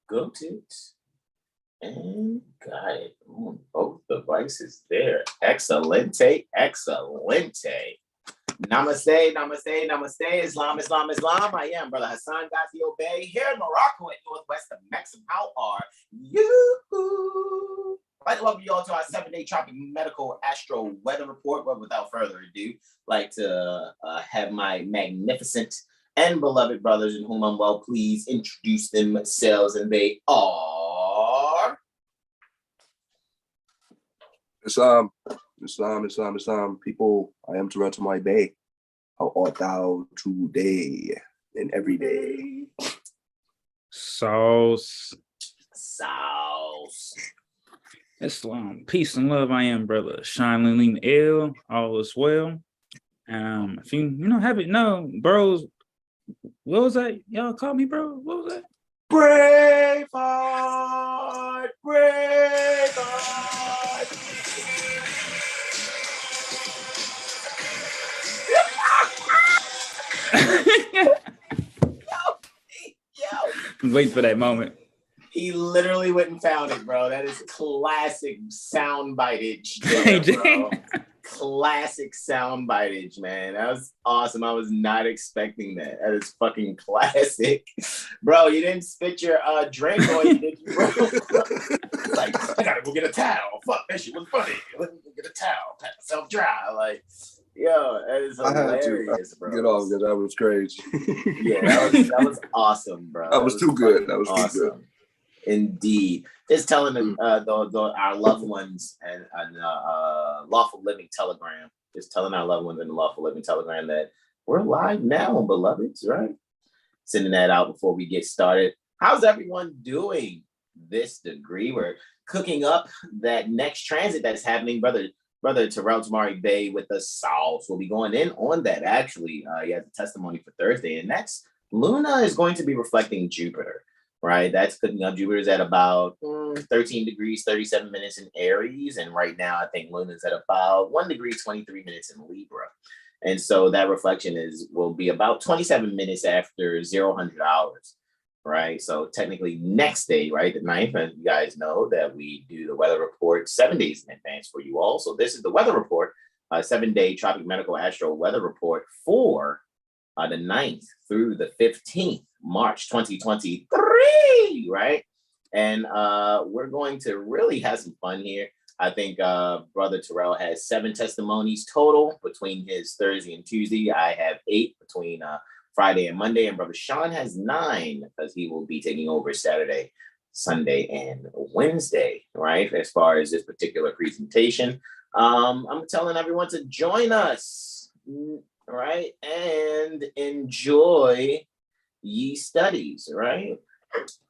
Go to it. And got it on both devices there. Excelente, excelente. Namaste, namaste, namaste. Islam, Islam, Islam. I am Brother Hassan Ghazi Obey here in Morocco at northwest of Mexico. How are you? I'd like to welcome you all to our 7-day tropic medical astro weather report. But without further ado, like to have my magnificent and beloved brothers in whom I'm well pleased introduce themselves, and they are Islam, people. I am Toronto my Bay. How art thou today and every day? Sauce. Islam, peace and love. I am Brother Sean Lean L. All is well. If you haven't known, bros, what was that? Y'all call me, bro? What was that? Braveheart. Wait for that moment. He literally went and found it, bro. That is classic sound bitage, bro. Classic sound bitage, man. That was awesome. I was not expecting that. That is fucking classic. Bro, you didn't spit your drink on you, did you, bro? Like, I gotta go get a towel. Fuck, that shit was funny. Let me go get a towel. Pat myself dry. Like, yo, that is hilarious, bro. Get off, because that was crazy. Yeah, that was awesome, bro. That was too good. That was awesome. too good. Indeed. Just telling them our loved ones and Lawful Living Telegram. Just telling our loved ones in the Lawful Living Telegram that we're live now, beloveds, right? Sending that out before we get started. How's everyone doing this degree? We're cooking up that next transit that's happening. Brother Terrell Tamari Bay with the South. We'll be going in on that, actually. He has a testimony for Thursday. And next, Luna is going to be reflecting Jupiter. Right, that's cooking up. Jupiter's at about 13 degrees, 37 minutes in Aries. And right now, I think Luna's at about 1 degree, 23 minutes in Libra. And so that reflection will be about 27 minutes after 00 hours, right? So technically next day, right, the 9th, and you guys know that we do the weather report 7 days in advance for you all. So this is the weather report, 7-day Tropic Medical Astro Weather Report for the 9th through the 15th, March 2023, right? And we're going to really have some fun here. I think Brother Terrell has 7 testimonies total between his Thursday and Tuesday. I have 8 between Friday and Monday, and Brother Sean has 9 because he will be taking over Saturday, Sunday, and Wednesday, right? As far as this particular presentation, I'm telling everyone to join us, right? And enjoy ye studies, right?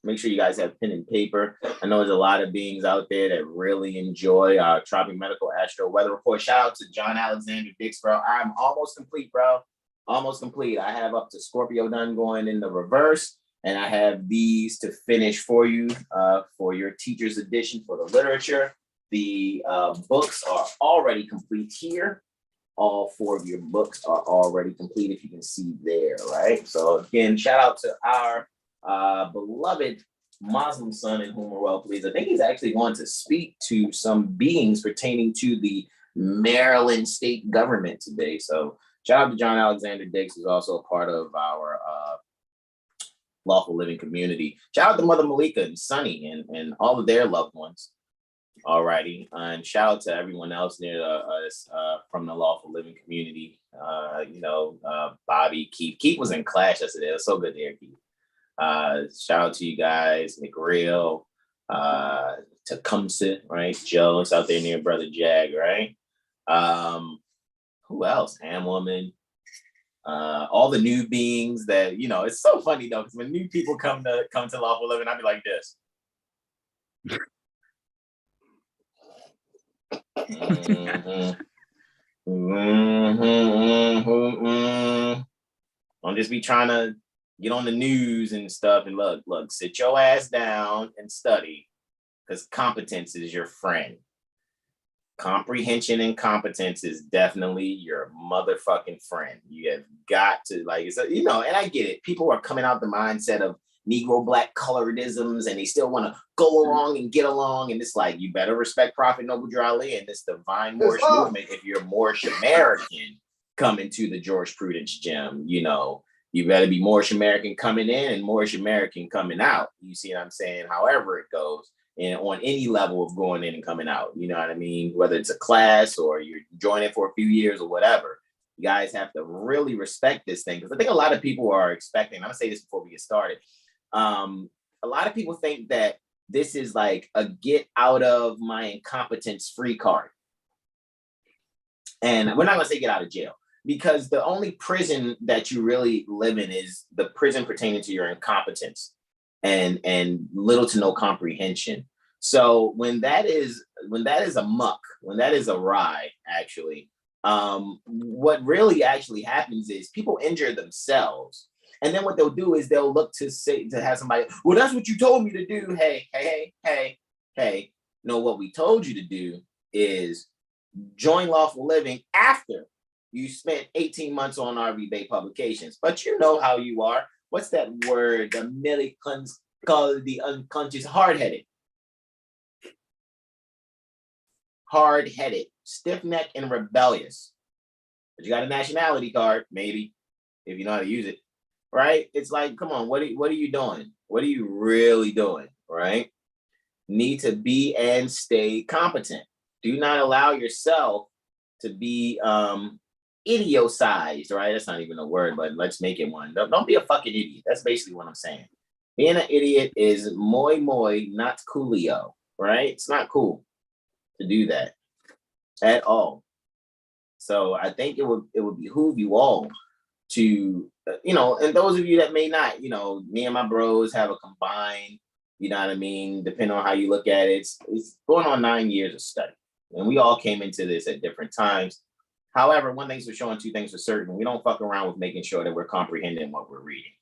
Make sure you guys have pen and paper. I know there's a lot of beings out there that really enjoy our Tropic Medical Astro Weather Report. Shout out to John Alexander Dix, bro. I'm almost complete, bro. Almost complete. I have up to Scorpio done going in the reverse, and I have these to finish for you for your teacher's edition for the literature. The books are already complete here. All 4 of your books are already complete, if you can see there, right? So again, shout out to our beloved Muslim son in whom we're well pleased. I think he's actually going to speak to some beings pertaining to the Maryland state government today. So shout out to John Alexander Dix, who's also a part of our Lawful Living community. Shout out to Mother Malika and Sonny and all of their loved ones. Alrighty, and shout out to everyone else near us from the Lawful Living community. Bobby, Keith was in class yesterday. It was so good to hear Keith. Shout out to you guys, McReal, Tecumseh, right? Joe, it's out there near Brother Jag, right? Who else? Ham Woman. All the new beings that it's so funny though, because when new people come to Lawful Living, I'd be like this. Don't just be trying to get on the news and stuff. And look, sit your ass down and study, because competence is your friend. Comprehension and competence is definitely your motherfucking friend. You have got to, and I get it. People are coming out the mindset of Negro Black colorisms, and they still want to go along and get along. And it's like, you better respect Prophet Noble Drew Ali and this divine Moorish movement if you're Moorish American coming to the George Prudence gym. You know, you better be Moorish American coming in and Moorish American coming out. You see what I'm saying? However it goes, and on any level of going in and coming out, you know what I mean? Whether it's a class or you're joining for a few years or whatever, you guys have to really respect this thing. Because I think a lot of people are expecting, I'm gonna say this before we get started. A lot of people think that this is like a get out of my incompetence free card. And we're not gonna say get out of jail, because the only prison that you really live in is the prison pertaining to your incompetence and little to no comprehension. So when that is a muck, when that is awry, actually, what really actually happens is people injure themselves. And then what they'll do is they'll look to have somebody, well, that's what you told me to do. Hey. No, what we told you to do is join Lawful Living after you spent 18 months on RV Bay Publications. But you know how you are. What's that word? The Americans call the unconscious, hard-headed. Hard-headed, stiff-necked, and rebellious. But you got a nationality card, maybe, if you know how to use it, right? It's like, come on, what are you doing? What are you really doing, right? Need to be and stay competent. Do not allow yourself to be idiocized, right? That's not even a word, but let's make it one. Don't be a fucking idiot. That's basically what I'm saying. Being an idiot is muy, not coolio, right? It's not cool to do that at all. So I think it would behoove you all to, and those of you that may not, me and my bros have a combined, you know what I mean? Depending on how you look at it, it's going on 9 years of study. And we all came into this at different times. However, one thing's for sure and two things for certain. We don't fuck around with making sure that we're comprehending what we're reading.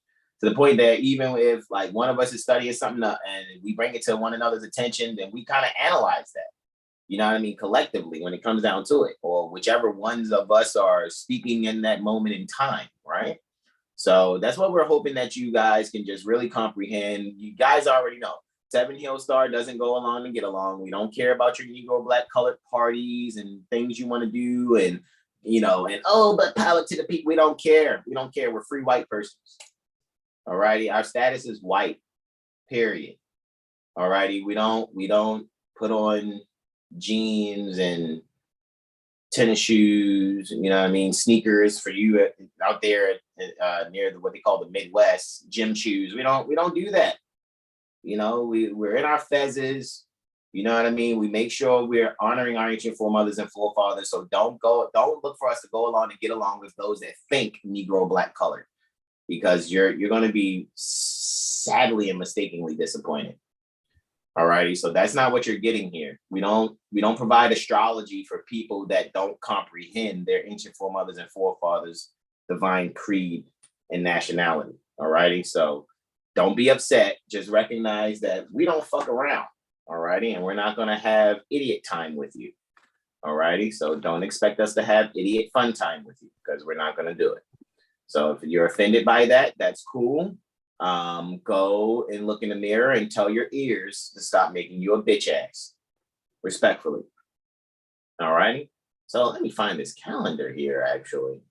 To the point that even if like one of us is studying something and we bring it to one another's attention, then we kind of analyze that. You know what I mean? Collectively, when it comes down to it, or whichever ones of us are speaking in that moment in time, right? So that's what we're hoping that you guys can just really comprehend. You guys already know. 7 Hill Star doesn't go along and get along. We don't care about your Negro Black colored parties and things you want to do and but power to the people. We don't care. We don't care. We're free white persons. All righty. Our status is white, period. All righty. We don't put on jeans and tennis shoes, you know what I mean? Sneakers for you out there near what they call the Midwest, gym shoes. We don't do that. We're in our fezzes. You know what I mean? We make sure we're honoring our ancient foremothers and forefathers. So don't look for us to go along and get along with those that think Negro Black colored, because you're going to be sadly and mistakenly disappointed. All righty. So that's not what you're getting here. We don't provide astrology for people that don't comprehend their ancient foremothers and forefathers' divine creed and nationality. All righty. So don't be upset. Just recognize that we don't fuck around. All righty. And we're not going to have idiot time with you. All righty. So don't expect us to have idiot fun time with you, because we're not going to do it. So if you're offended by that, that's cool. Go and look in the mirror and tell your ears to stop making you a bitch ass, respectfully. All righty. So let me find this calendar here, actually.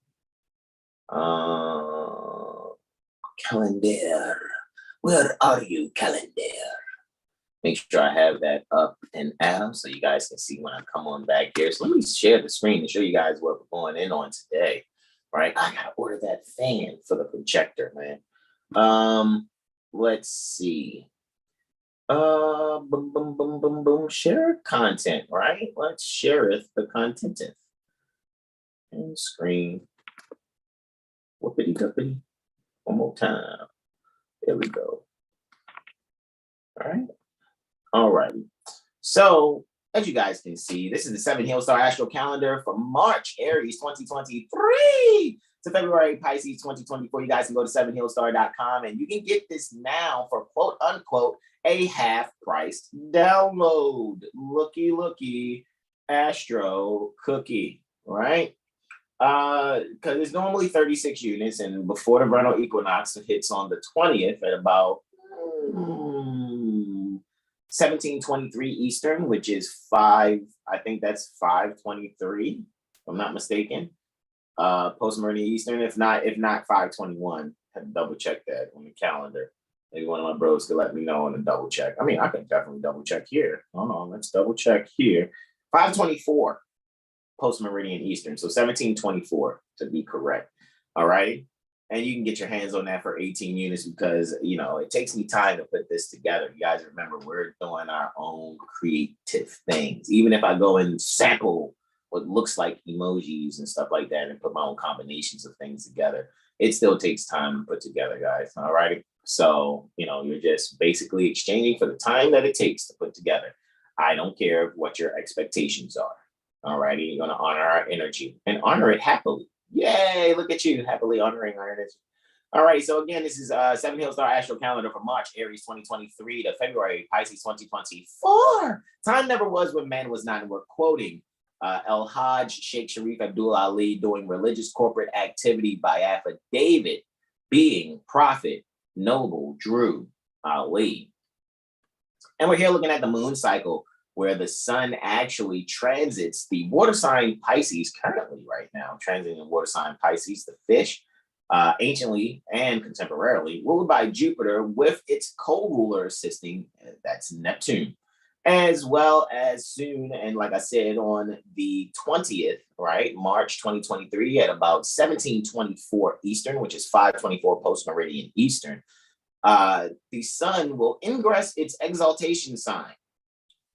Calendar. Where are you, calendar? Make sure I have that up and out so you guys can see when I come on back here. So let me share the screen and show you guys what we're going in on today. All right. I gotta order that fan for the projector, man. Let's see. Boom. Share content, right? Let's share it, the content. And screen. Whoopity duppity. One more time. There we go. All righty. So as you guys can see, this is the 7 Hill Star Astro Calendar for March, Aries 2023 to February, Pisces 2024. You guys can go to 7hillstar.com and you can get this now for quote unquote a half-priced download. Looky, Astro cookie, right? Because it's normally 36 units, and before the vernal equinox hits on the 20th at about 1723 Eastern, which is 5, I think that's 523, if I'm not mistaken. Post meridian Eastern, if not 521. Had to double check that on the calendar. Maybe one of my bros could let me know on the double check. I mean, I can definitely double check here. Hold on, let's double check here. 524 post meridian Eastern. So 1724 to be correct. All right. And you can get your hands on that for 18 units because, you know, it takes me time to put this together. You guys remember, we're doing our own creative things. Even if I go and sample what looks like emojis and stuff like that and put my own combinations of things together, it still takes time to put together, guys. All righty. So, you know, you're just basically exchanging for the time that it takes to put together. I don't care what your expectations are. All righty. You're going to honor our energy and honor it happily. Yay, look at you, happily honoring our energy. All right, so again, this is 7 Hill Star Astro Calendar for March, Aries 2023 to February, Pisces 2024. Time never was when man was not, and we're quoting El Hajj Sheikh Sharif Abdul Ali doing religious corporate activity by affidavit, being Prophet Noble Drew Ali. And we're here looking at the moon cycle, where the sun actually transits the water sign Pisces currently right now, transiting the water sign Pisces, the fish, anciently and contemporarily, ruled by Jupiter with its co-ruler assisting, that's Neptune, as well as soon, and like I said, on the 20th, right, March 2023 at about 1724 Eastern, which is 524 post-meridian Eastern, the sun will ingress its exaltation sign,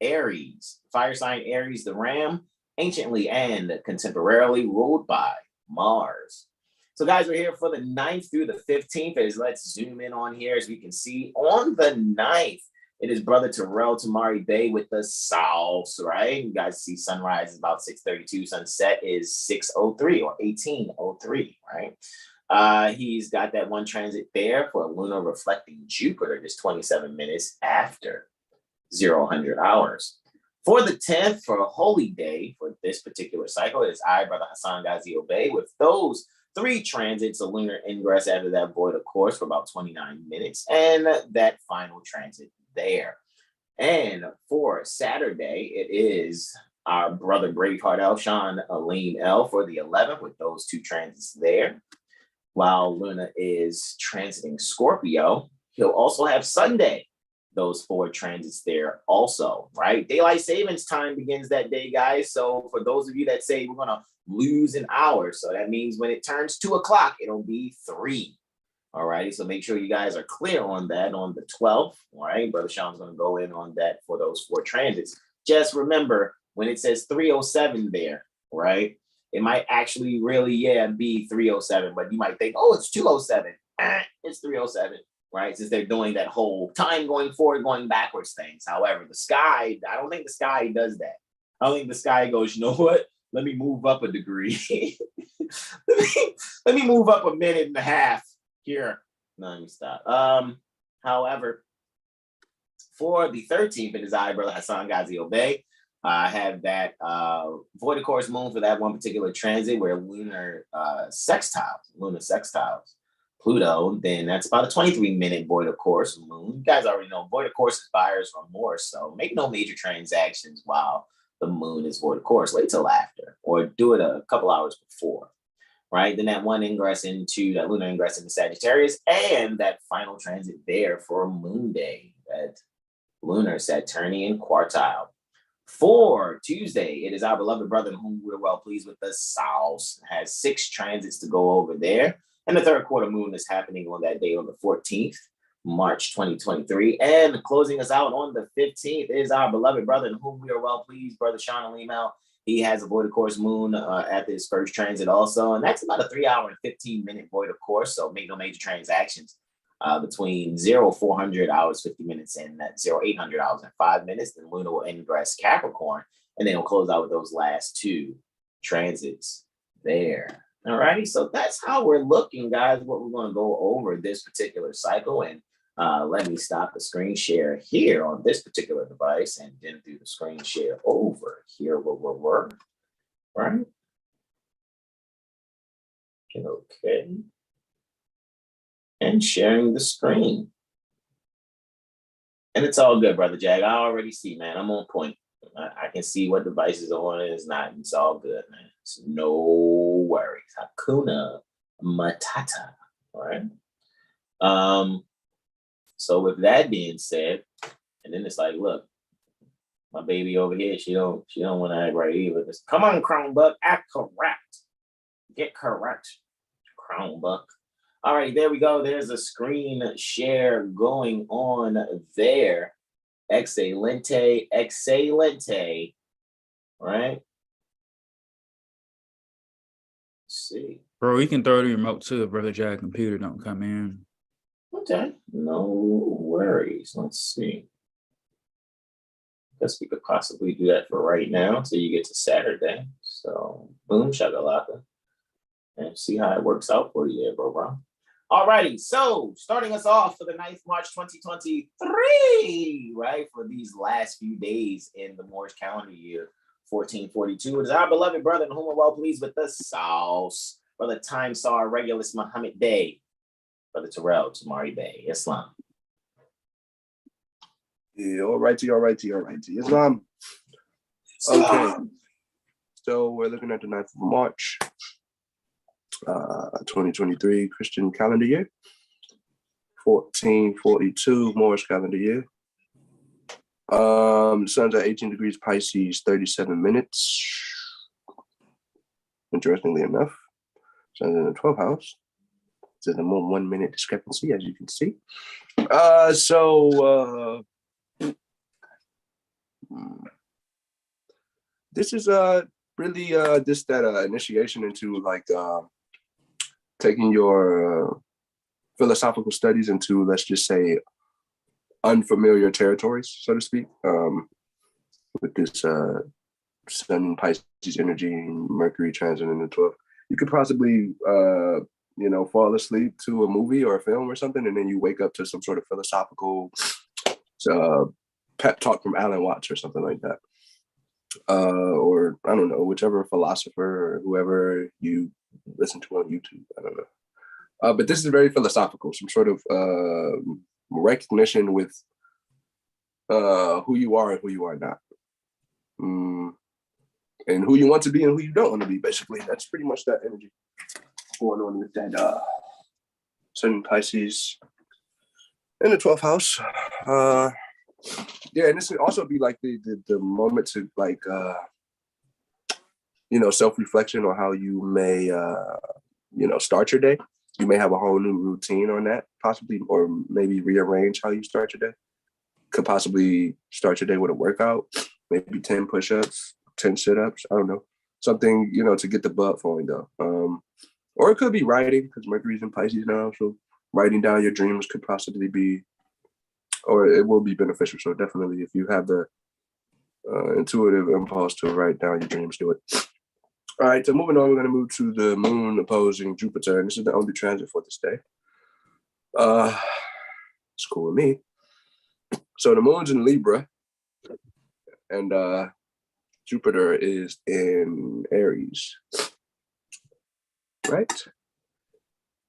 Aries, fire sign Aries, the ram, anciently and contemporarily ruled by Mars. So guys, we're here for the 9th through the 15th. As let's zoom in on here, as we can see on the 9th, it is Brother Terrell Tamari Bay with the south, right? You guys see sunrise is about 6:32, sunset is 6:03 or 18:03, right? He's got that one transit there for a lunar reflecting Jupiter, just 27 minutes after 0000 hours. For the 10th, for a holy day for this particular cycle, it is I, Brother Hassan Ghazi Obey, with those 3 transits, a lunar ingress after that void of course for about 29 minutes, and that final transit there. And for Saturday, it is our brother Braveheart L, Sean Aline L for the 11th, with those 2 transits there. While Luna is transiting Scorpio, he'll also have Sunday, those 4 transits there also, right? Daylight savings time begins that day, guys. So for those of you that say we're gonna lose an hour, so that means when it turns 2 o'clock, it'll be 3. All right, so make sure you guys are clear on that on the 12th. All right, Brother Sean's gonna go in on that for those 4 transits. Just remember when it says 307 there, right? It might actually really, be 307, but you might think, oh, it's 207. It's 307. Right, since they're doing that whole time going forward, going backwards things. However, the sky, I don't think the sky does that. I don't think the sky goes, you know what? Let me move up a degree. let me move up a minute and a half here. No, let me stop. However, for the 13th, it is I, Brother Hassan Ghazi Obey. I have that void of course moon for that one particular transit where lunar sextiles Pluto, then that's about a 23-minute void of course moon. You guys already know void of course is buyer's remorse, so make no major transactions while the moon is void of course. Wait till after, or do it a couple hours before, right? Then that one ingress into that lunar ingress into Sagittarius, and that final transit there for Moon Day, that lunar Saturnian quartile. For Tuesday, it is our beloved brother in whom we're well pleased with, the South, has 6 transits to go over there. And the 3rd quarter moon is happening on that day on the 14th, March 2023. And closing us out on the 15th is our beloved brother in whom we are well pleased, Brother Sean Alimau. He has a void of course moon at his first transit also. And that's about a 3-hour and 15-minute void of course. So make no major transactions between 0400 hours, 50 minutes and 0800 hours and 5 minutes. Then Luna will ingress Capricorn. And then we'll close out with those last 2 transits there. All righty, so that's how we're looking, guys, what we're going to go over this particular cycle. And let me stop the screen share here on this particular device and then do the screen share over here where we're, right? Okay. And sharing the screen. And it's all good, brother Jag. I already see, man. I'm on point. I can see what devices are on and it's not. It's all good, man. It's no worries. Hakuna Matata. All right. So with that being said, and then it's like, look, my baby over here, she don't want to act right either. Just, come on, Chromebook, act correct. Get correct, Chromebook. All right, there we go. There's a screen share going on there. Excelente, excelente. Right? Let's see. Bro, you can throw the remote to the Brother Jag computer, don't come in. Okay, no worries. Let's see. Guess we could possibly do that for right now until you get to Saturday. So, boom, shakalaka. And see how it works out for you there, bro. All righty, so starting us off for the 9th March 2023, right? For these last few days in the Moorish calendar year, 1442. It is our beloved brother, in whom are well pleased with the sauce. Brother Time Sar Regulus Muhammad Bey. Brother Terrell Tamari Bey, Islam. Yeah, all righty. Islam. Okay. So we're looking at the 9th of March, 2023 Christian calendar year, 1442 Moorish calendar year. The sun's at 18 degrees Pisces, 37 minutes. Interestingly enough, sun's in the 12th house. There's a 1 minute discrepancy, as you can see. This is really just that initiation into like taking your philosophical studies into, let's just say, unfamiliar territories, so to speak, with this Sun Pisces energy, Mercury transit in the 12th. You could possibly fall asleep to a movie or a film or something, and then you wake up to some sort of philosophical pep talk from Alan Watts or something like that. Or I don't know, whichever philosopher or whoever you listen to on YouTube. I don't know. But this is very philosophical, some sort of recognition with who you are and who you are not. And who you want to be and who you don't want to be, basically. That's pretty much that energy going on with that Sun Pisces in the 12th house. Yeah, and this would also be like the moment to like self-reflection on how you may start your day. You may have a whole new routine on that, possibly, or maybe rearrange how you start your day. Could possibly start your day with a workout, maybe 10 push-ups, 10 sit-ups, I don't know. Something, to get the blood flowing though. Or it could be writing, because Mercury's in Pisces now, so writing down your dreams could possibly be, or it will be beneficial. So definitely, if you have the intuitive impulse to write down your dreams, do it. All right, so moving on, we're going to move to the moon opposing Jupiter, and this is the only transit for this day. It's cool with me. So the moon's in Libra, and Jupiter is in Aries, right?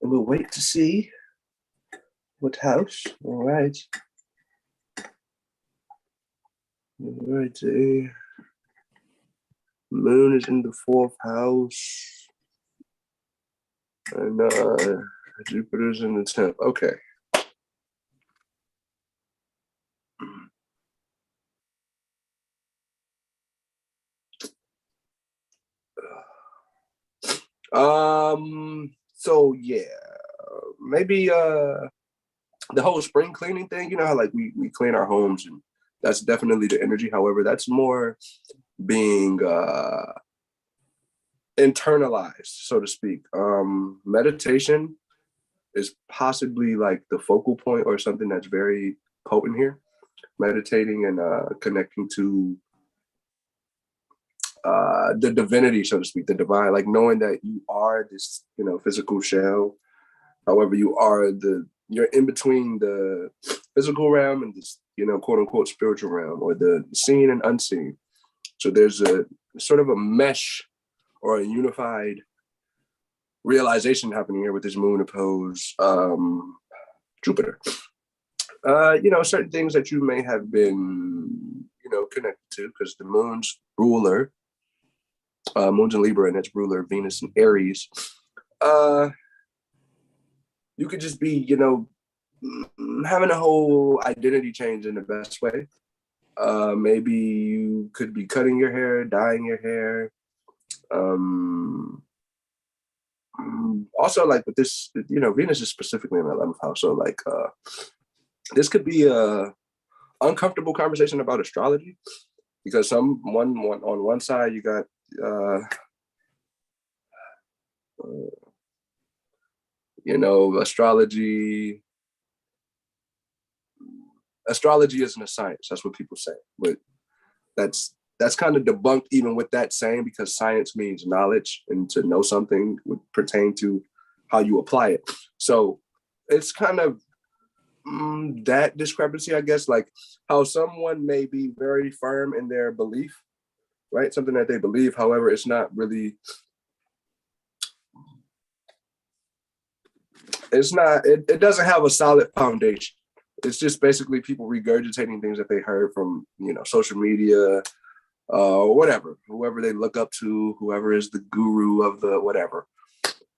And we'll wait to see what house. All right. All right. Moon is in the 4th house, and Jupiter's in the 10th. Okay. So yeah, maybe the whole spring cleaning thing, how like we clean our homes, and that's definitely the energy. However, that's more being internalized, so to speak. Meditation is possibly like the focal point or something that's very potent here. Meditating and connecting to the divinity, so to speak, the divine, like knowing that you are this, physical shell. However, you're in between the physical realm and this, quote unquote, spiritual realm, or the seen and unseen. So there's a sort of a mesh or a unified realization happening here with this moon opposed Jupiter. certain things that you may have been, connected to, because the moon's ruler, moon's in Libra and its ruler, Venus in Aries. You could just be, having a whole identity change in the best way. Maybe you could be cutting your hair, dyeing your hair. Also, like with this, Venus is specifically in the 11th house. So like, this could be a uncomfortable conversation about astrology, because on one side you got, astrology isn't a science. That's what people say, but that's kind of debunked even with that saying, because science means knowledge, and to know something would pertain to how you apply it. So it's kind of that discrepancy, I guess, like how someone may be very firm in their belief, right? Something that they believe, however, it's not really, it doesn't have a solid foundation. It's just basically people regurgitating things that they heard from, social media, whoever they look up to, whoever is the guru of the whatever.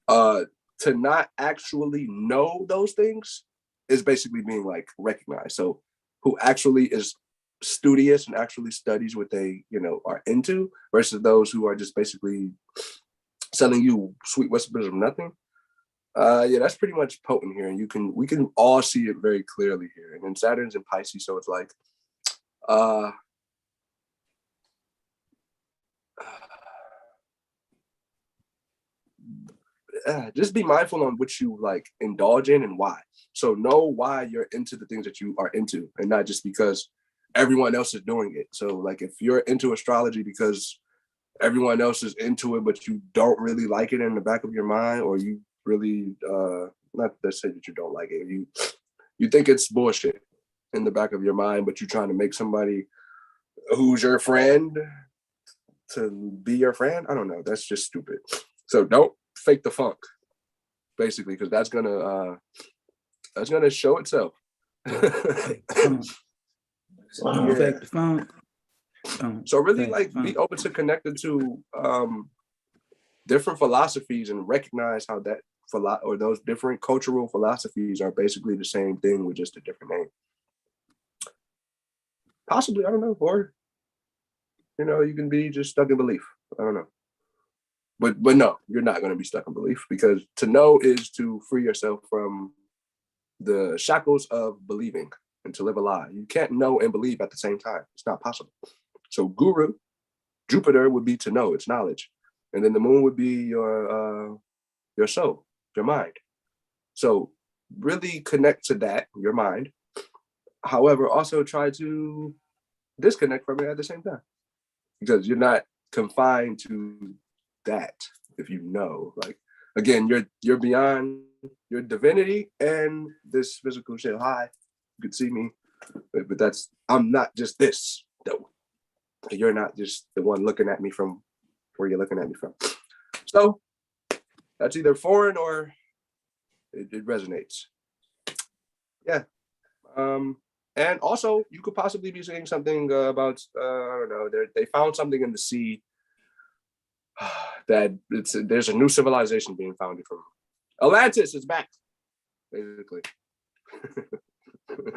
To not actually know those things is basically being like recognized. So who actually is studious and actually studies what they, are into, versus those who are just basically selling you sweet whispers of nothing. That's pretty much potent here, and we can all see it very clearly here. And then Saturn's in Pisces, so it's like, just be mindful on what you like indulge in and why. So know why you're into the things that you are into, and not just because everyone else is doing it. So like if you're into astrology because everyone else is into it, but you don't really like it in the back of your mind, or you really not to say that you don't like it, you think it's bullshit in the back of your mind, but you're trying to make somebody who's your friend to be your friend. I don't know, that's just stupid. So don't fake the funk, basically, because that's gonna show itself. Fake the funk. So really, like, be open to connecting to different philosophies, and recognize how that those different cultural philosophies are basically the same thing with just a different name. Possibly, I don't know, or you can be just stuck in belief. I don't know, but no, you're not going to be stuck in belief, because to know is to free yourself from the shackles of believing and to live a lie. You can't know and believe at the same time. It's not possible. So Guru, Jupiter would be to know, it's knowledge. And then the moon would be your soul, your mind. So really connect to that, your mind. However, also try to disconnect from it at the same time, because you're not confined to that. If like, again, you're beyond your divinity and this physical shit. Hi, you could see me, but I'm not just this though. You're not just the one looking at me from where you're looking at me from. So that's either foreign or it resonates. Yeah. And also you could possibly be saying something about, I don't know, they found something in the sea that there's a new civilization being founded from Atlantis is back, basically.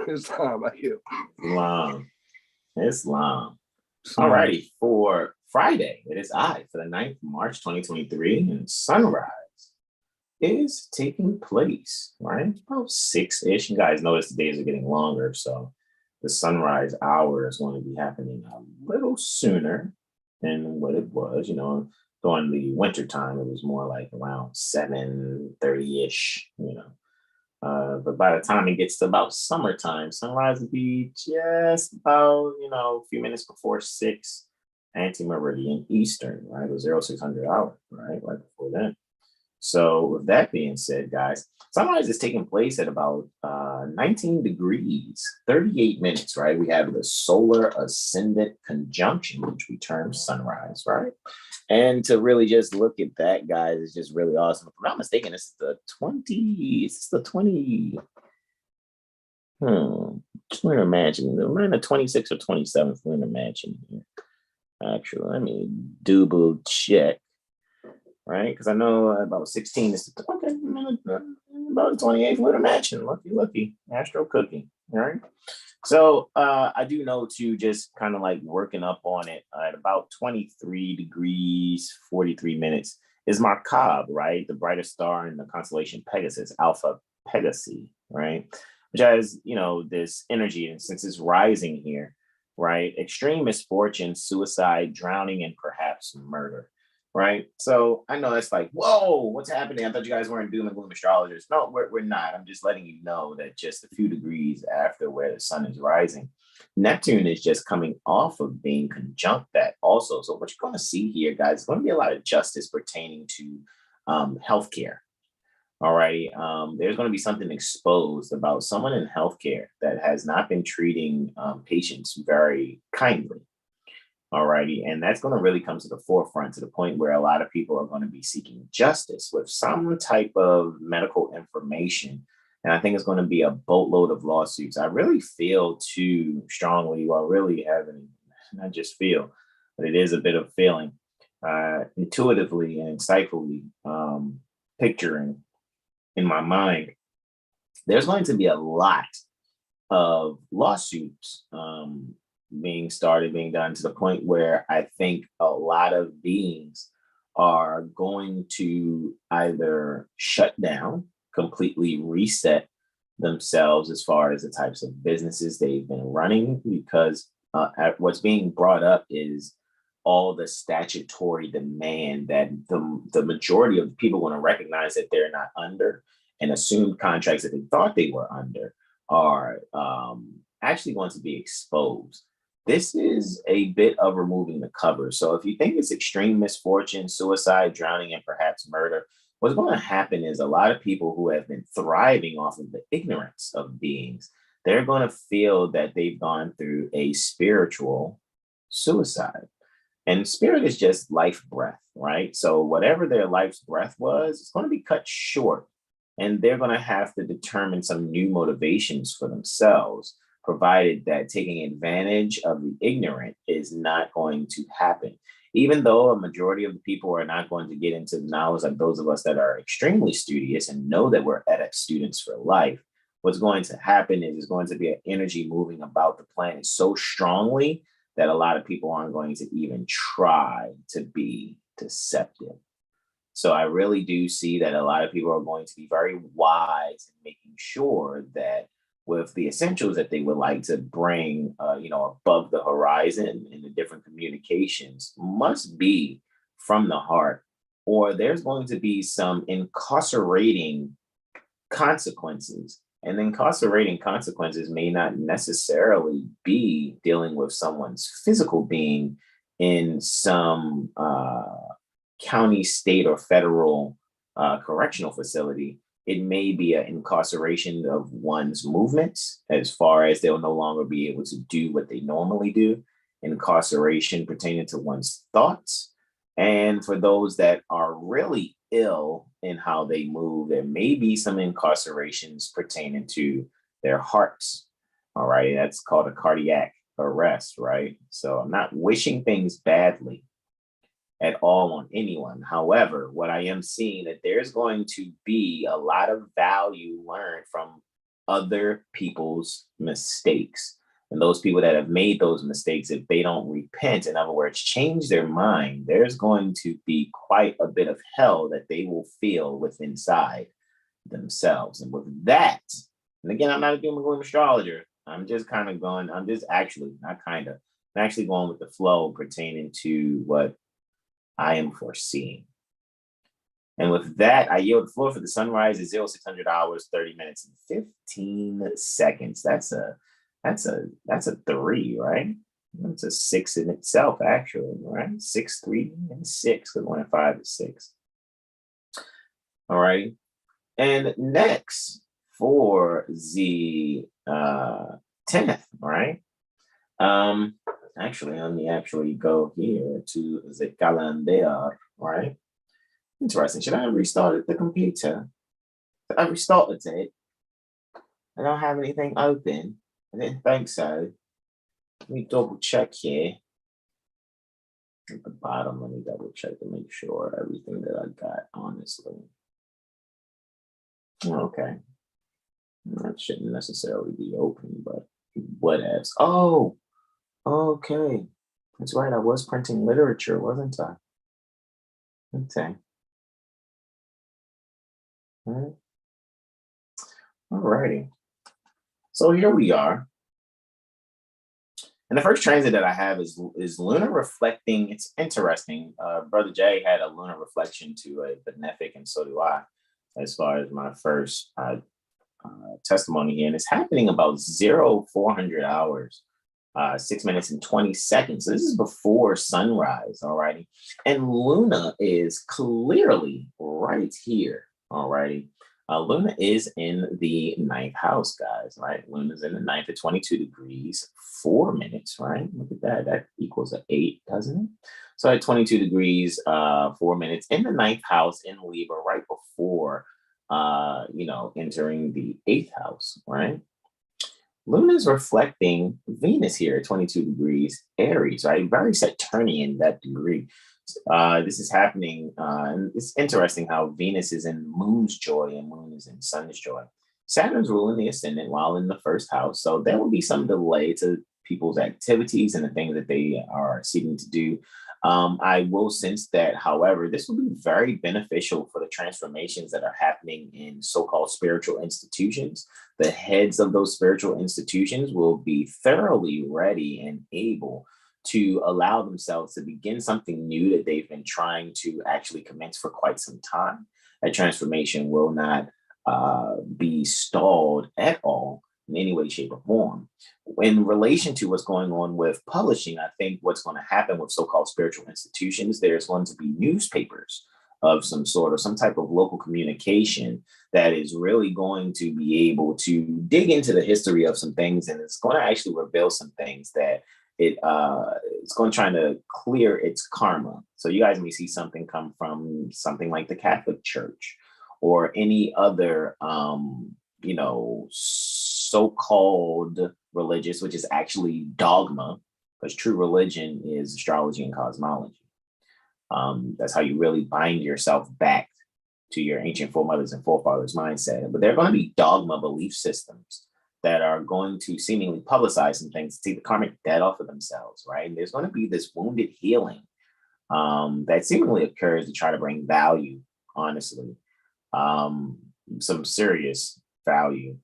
Islam, I hear. Islam. Alrighty, for Friday, it is for the 9th of March 2023, and sunrise is taking place, right? About 6-ish. You guys notice the days are getting longer, so the sunrise hour is going to be happening a little sooner than what it was. During the winter time, it was more like around 7:30-ish, but by the time it gets to about summertime, sunrise will be just about, a few minutes before 6 anti-meridian Eastern, right? It was 0600 hour, right before then. So with that being said, guys, sunrise is taking place at about 19 degrees, 38 minutes, right? We have the solar ascendant conjunction, which we term sunrise, right? And to really just look at that, guys, is just really awesome. If I'm not mistaken, it's the 20. Just lunar mansion. We're in the 26th or 27th lunar mansion here. Actually, let me double check, right? Because I know about 16 is okay, about the 28th lunar mansion. Lucky, Astro cookie, all right? So I do know too, just kind of like working up on it at about 23 degrees, 43 minutes is Markab, right? The brightest star in the constellation Pegasus, Alpha Pegasi, right? Which has, this energy, and since it's rising here, right? Extreme misfortune, suicide, drowning, and perhaps murder, right? So I know that's like, whoa, what's happening? I thought you guys weren't doom and gloom astrologers. No, we're not. I'm just letting you know that just a few degrees after where the sun is rising, Neptune is just coming off of being conjunct that also. So what you're going to see here, guys, is going to be a lot of justice pertaining to healthcare. All right. There's going to be something exposed about someone in healthcare that has not been treating patients very kindly. All righty. And that's going to really come to the forefront to the point where a lot of people are going to be seeking justice with some type of medical information. And I think it's going to be a boatload of lawsuits. I really feel too strongly, well, really having, not just feel, but it is a bit of feeling, intuitively and insightfully picturing in my mind, there's going to be a lot of lawsuits being done to the point where I think a lot of beings are going to either shut down, completely reset themselves as far as the types of businesses they've been running, because what's being brought up is all the statutory demand that the majority of people want to recognize that they're not under, and assumed contracts that they thought they were under are actually going to be exposed. This is a bit of removing the cover. So if you think it's extreme misfortune, suicide, drowning, and perhaps murder, what's going to happen is a lot of people who have been thriving off of the ignorance of beings, they're going to feel that they've gone through a spiritual suicide. And spirit is just life breath, right? So whatever their life's breath was, it's going to be cut short. And they're going to have to determine some new motivations for themselves, provided that taking advantage of the ignorant is not going to happen. Even though a majority of the people are not going to get into the knowledge, like those of us that are extremely studious and know that we're adept students for life, what's going to happen is there's going to be an energy moving about the planet so strongly that a lot of people aren't going to even try to be deceptive. So I really do see that a lot of people are going to be very wise in making sure that with the essentials that they would like to bring, above the horizon in the different communications must be from the heart, or there's going to be some incarcerating consequences. And incarcerating consequences may not necessarily be dealing with someone's physical being in some county, state, or federal correctional facility. It may be an incarceration of one's movements, as far as they'll no longer be able to do what they normally do. Incarceration pertaining to one's thoughts. And for those that are really ill in how they move, there may be some incarcerations pertaining to their hearts. All right. That's called a cardiac arrest, right? So I'm not wishing things badly at all on anyone. However, what I am seeing that there's going to be a lot of value learned from other people's mistakes. And those people that have made those mistakes, if they don't repent, in other words, change their mind, there's going to be quite a bit of hell that they will feel within inside themselves. And with that, and again, I'm not a doom and gloom astrologer. I'm just kind of going, I'm just actually, not kind of, I'm actually going with the flow pertaining to what I am foreseeing. And with that, I yield the floor for the sunrise at 0600 hours, 30 minutes, and 15 seconds. That's a 3, right? That's a 6 in itself, actually, right? 6, 3, and 6, because 1 and 5 is 6. All right. And next for the 10th, right? Actually, let me actually go here to the calendar, right? Interesting. Should I have restarted the computer? I restarted it. I don't have anything open. I didn't think so. Let me double check here. At the bottom, let me double check to make sure everything that I got, honestly. Okay. That shouldn't necessarily be open, but whatevs. Oh, okay. That's right. I was printing literature, wasn't I? Okay. All righty. So here we are. And the first transit that I have is lunar reflecting. It's interesting. Brother Jay had a lunar reflection to a benefic, and so do I, as far as my first testimony here. And it's happening about 0400 hours, 6 minutes and 20 seconds. So this is before sunrise, all righty. And Luna is clearly right here, all righty. Luna is in the 9th house, guys, right? Luna's in the 9th at 22 degrees, 4 minutes, right? Look at that. That equals an 8, doesn't it? So at 22 degrees, 4 minutes in the 9th house in Libra, right before, entering the 8th house, right? Luna's reflecting Venus here at 22 degrees Aries, right? Very Saturnian, that degree. This is happening, and it's interesting how Venus is in Moon's joy and Moon is in Sun's joy. Saturn's ruling the ascendant while in the first house, so there will be some delay to people's activities and the things that they are seeking to do. I will sense that, however, this will be very beneficial for the transformations that are happening in so-called spiritual institutions. The heads of those spiritual institutions will be thoroughly ready and able to allow themselves to begin something new that they've been trying to actually commence for quite some time. That transformation will not be stalled at all in any way, shape, or form. In relation to what's going on with publishing, I think what's going to happen with so-called spiritual institutions, there's going to be newspapers of some sort or some type of local communication that is really going to be able to dig into the history of some things, and it's going to actually reveal some things that it's going to try to clear its karma. So you guys may see something come from something like the Catholic Church or any other, so-called religious, which is actually dogma, because true religion is astrology and cosmology. That's how you really bind yourself back to your ancient foremothers and forefathers mindset. But there are going to be dogma belief systems that are going to seemingly publicize some things, to take the karmic debt off of themselves, right? And there's going to be this wounded healing that seemingly occurs to try to bring value, honestly, some serious value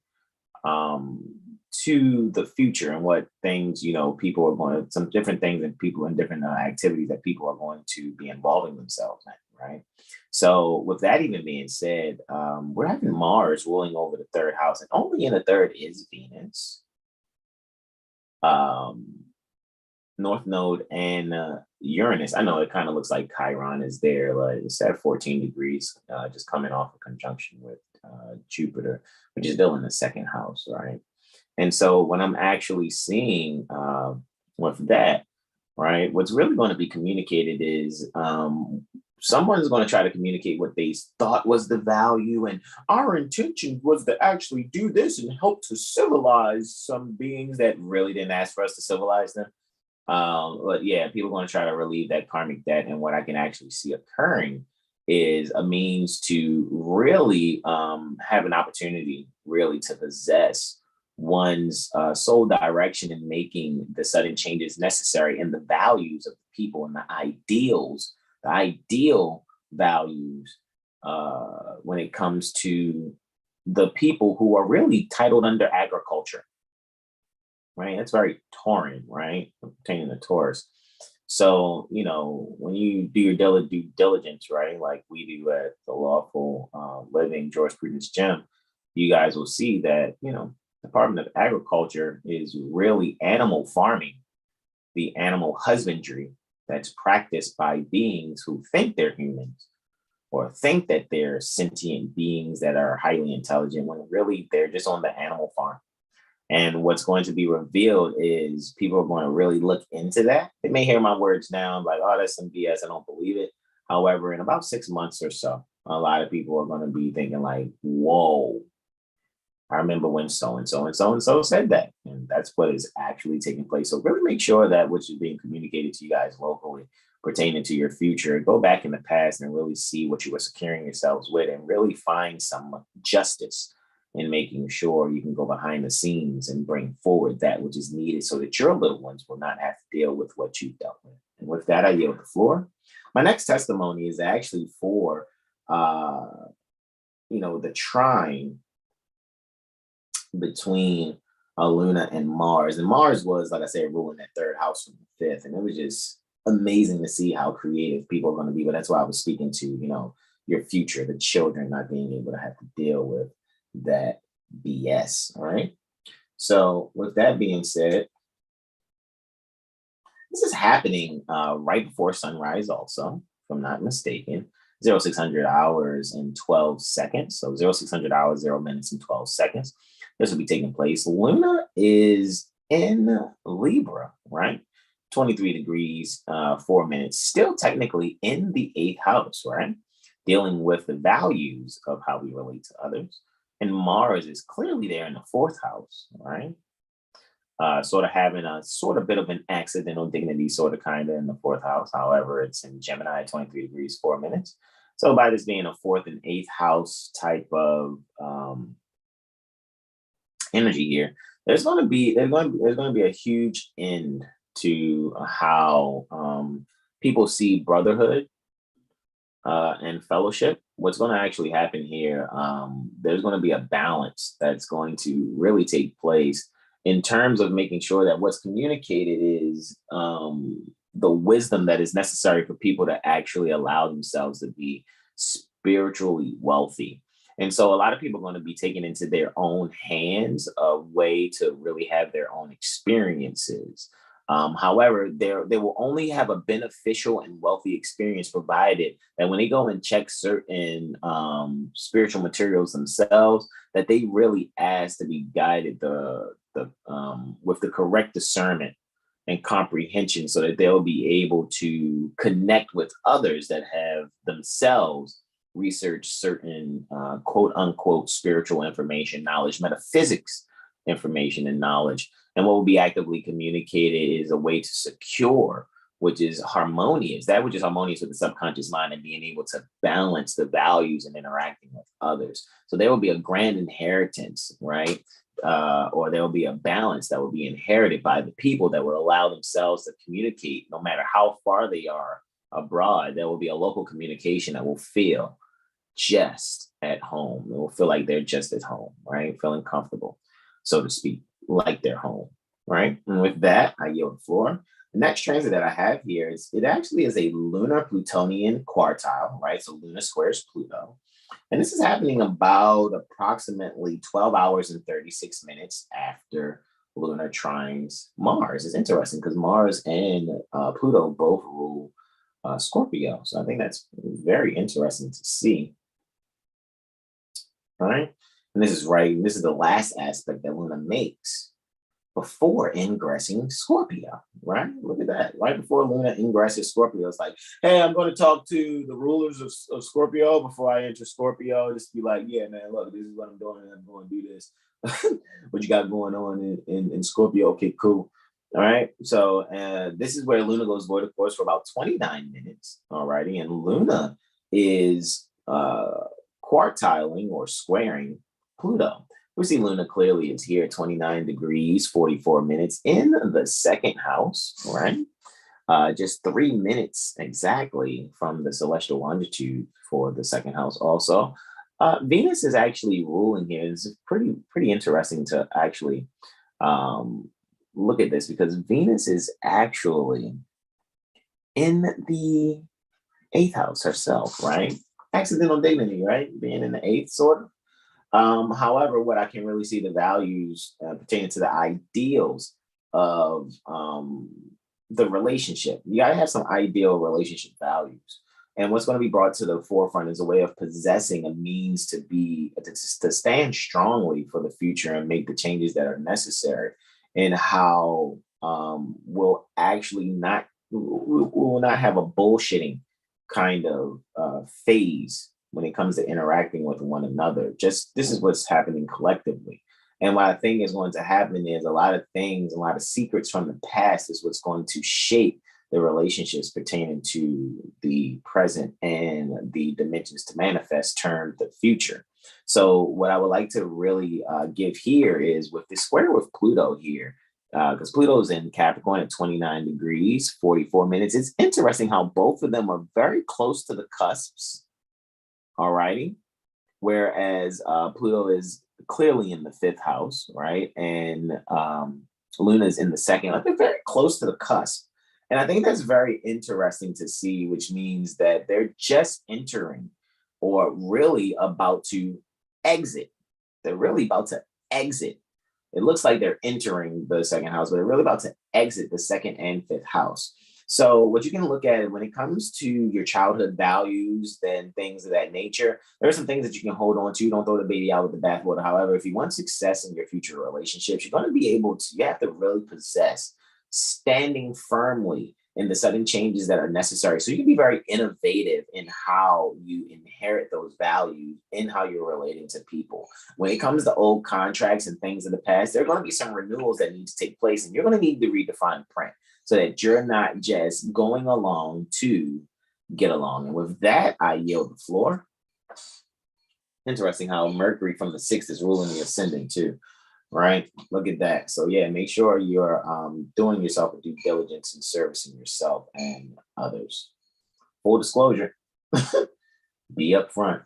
to the future and what things, people are going to, some different things and people and different activities that people are going to be involving themselves in, right? So with that even being said, we're having Mars ruling over the 3rd house, and only in the 3rd is Venus, North Node, and Uranus. I know it kind of looks like Chiron is there, like it's at 14 degrees, just coming off a conjunction with Jupiter, which is still in the 2nd house, right? And so when I'm actually seeing with that, right, what's really going to be communicated is someone's going to try to communicate what they thought was the value, and our intention was to actually do this and help to civilize some beings that really didn't ask for us to civilize them. But yeah, people are going to try to relieve that karmic debt, and what I can actually see occurring is a means to really have an opportunity really to possess one's soul direction in making the sudden changes necessary in the values of the people and the ideal values when it comes to the people who are really titled under agriculture, right? That's very Tauran, right? Pertaining to Taurus. So, when you do your due diligence, right, like we do at the Lawful Living Jurisprudence Gym, you guys will see that, Department of Agriculture is really animal farming, the animal husbandry that's practiced by beings who think they're humans or think that they're sentient beings that are highly intelligent, when really they're just on the animal farm. And what's going to be revealed is people are going to really look into that. They may hear my words now, like, oh, that's some BS, I don't believe it. However, in about 6 months or so, a lot of people are going to be thinking like, whoa, I remember when so and so and so and so said that. And that's what is actually taking place. So really make sure that which is being communicated to you guys locally pertaining to your future, go back in the past and really see what you were securing yourselves with and really find some justice in making sure you can go behind the scenes and bring forward that which is needed so that your little ones will not have to deal with what you've dealt with. And with that, I yield the floor. My next testimony is actually for, the trine between Luna and Mars. And Mars was, like I said, ruling that third house from the fifth. And it was just amazing to see how creative people are going to be. But that's why I was speaking to, your future, the children not being able to have to deal with that BS. All right. So with that being said, this is happening right before sunrise also, if I'm not mistaken. 0600 hours and 12 seconds. So 0600 hours, 0 minutes and 12 seconds. This will be taking place. Luna is in Libra, right? 23 degrees, 4 minutes. Still technically in the 8th house, right? Dealing with the values of how we relate to others. And Mars is clearly there in the 4th house, right? Sort of having a sort of bit of an accidental dignity, sort of kind of in the 4th house. However, it's in Gemini at 23 degrees, 4 minutes. So by this being a 4th and 8th house type of energy here, there's going to be a huge end to how people see brotherhood and fellowship. What's going to actually happen here? There's going to be a balance that's going to really take place in terms of making sure that what's communicated is the wisdom that is necessary for people to actually allow themselves to be spiritually wealthy. And so a lot of people are going to be taking into their own hands a way to really have their own experiences. However, they will only have a beneficial and wealthy experience provided that when they go and check certain spiritual materials themselves, that they really ask to be guided with the correct discernment and comprehension so that they'll be able to connect with others that have themselves researched certain quote unquote spiritual information, knowledge, metaphysics information and knowledge. And what will be actively communicated is a way to secure, which is harmonious, that which is harmonious with the subconscious mind and being able to balance the values and interacting with others. So there will be a grand inheritance, right? Or there will be a balance that will be inherited by the people that will allow themselves to communicate no matter how far they are abroad. There will be a local communication that will feel just at home. It will feel like they're just at home, right? Feeling comfortable, so to speak, like they're home, right? And with that, I yield the floor. The next transit that I have here it actually is a lunar Plutonian quartile, right? So Luna squares Pluto. And this is happening about approximately 12 hours and 36 minutes after Lunar trines Mars. It's interesting because Mars and Pluto both rule Scorpio. So I think that's very interesting to see. All right. And this is the last aspect that Luna makes before ingressing Scorpio, right? Look at that. Right before Luna ingresses Scorpio, it's like, hey, I'm going to talk to the rulers of Scorpio before I enter Scorpio. Just be like, yeah, man, look, this is what I'm doing, and I'm going to do this. What you got going on in Scorpio? Okay, cool. All right. So this is where Luna goes void, of course, for about 29 minutes. All righty. And Luna is quartiling or squaring Pluto. We see Luna clearly is here, 29 degrees, 44 minutes in the 2nd house, right? Just 3 minutes exactly from the celestial longitude for the 2nd house also. Venus is actually ruling here. It's pretty interesting to actually look at this because Venus is actually in the 8th house herself, right? Accidental dignity, right? Being in the 8th, sort of. However, what I can really see the values pertaining to the ideals of the relationship. You gotta have some ideal relationship values. And what's going to be brought to the forefront is a way of possessing a means to stand strongly for the future and make the changes that are necessary, and how we'll actually will not have a bullshitting kind of phase when it comes to interacting with one another. Just this is what's happening collectively. And what I think is going to happen is a lot of things, a lot of secrets from the past is what's going to shape the relationships pertaining to the present and the dimensions to manifest term the future. So what I would like to really give here is with the square with Pluto here, because Pluto's in Capricorn at 29 degrees, 44 minutes. It's interesting how both of them are very close to the cusps. All righty. Whereas Pluto is clearly in the 5th house, right? And Luna is in the 2nd. Like they're very close to the cusp. And I think that's very interesting to see, which means that they're just entering or really about to exit. They're really about to exit. It looks like they're entering the 2nd house, but they're really about to exit the 2nd and 5th house. So what you can look at when it comes to your childhood values and things of that nature, there are some things that you can hold on to. Don't throw the baby out with the bathwater. However, if you want success in your future relationships, you're going to be able to, you have to really possess standing firmly in the sudden changes that are necessary. So you can be very innovative in how you inherit those values in how you're relating to people. When it comes to old contracts and things of the past, there are going to be some renewals that need to take place, and you're going to need to redefine the print so that you're not just going along to get along. And with that, I yield the floor. Interesting how Mercury from the 6th is ruling the ascendant too. Right? Look at that. So yeah, make sure you're doing yourself a due diligence and servicing yourself and others. Full disclosure, be upfront.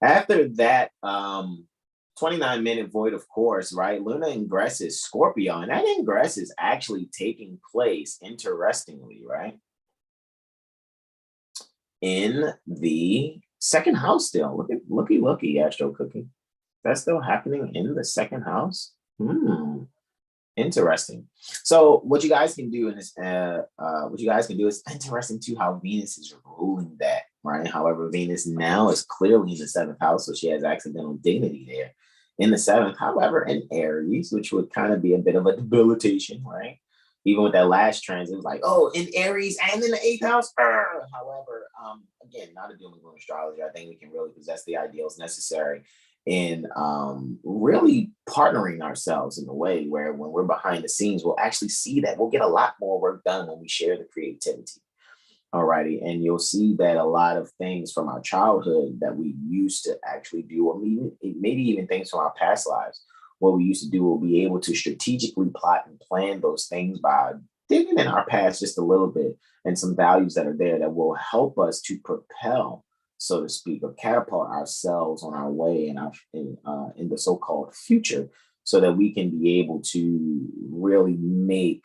After that 29-minute void, of course, right? Luna ingresses Scorpio, and that ingress is actually taking place, interestingly, right? In the 2nd house still. Looky, Astro Cookie. That's still happening in the 2nd house. Interesting. So what you guys can do in this, is interesting too how Venus is ruling that, right? However, Venus now is clearly in the 7th house, so she has accidental dignity there in the 7th. However, in Aries, which would kind of be a bit of a debilitation, right? Even with that last transit, it was like, oh, in Aries and in the 8th house. However, again, not a doom and gloom astrology. I think we can really possess the ideals necessary in really partnering ourselves in a way where when we're behind the scenes, we'll actually see that we'll get a lot more work done when we share the creativity. Alrighty. And you'll see that a lot of things from our childhood that we used to actually do, or maybe even things from our past lives, what we used to do, we'll be able to strategically plot and plan those things by digging in our past just a little bit and some values that are there that will help us to propel, so to speak, or catapult ourselves on our way in the so-called future, so that we can be able to really make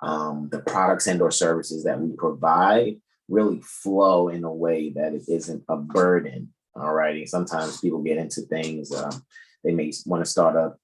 the products and or services that we provide really flow in a way that it isn't a burden. All righty. Sometimes people get into things. They may want to start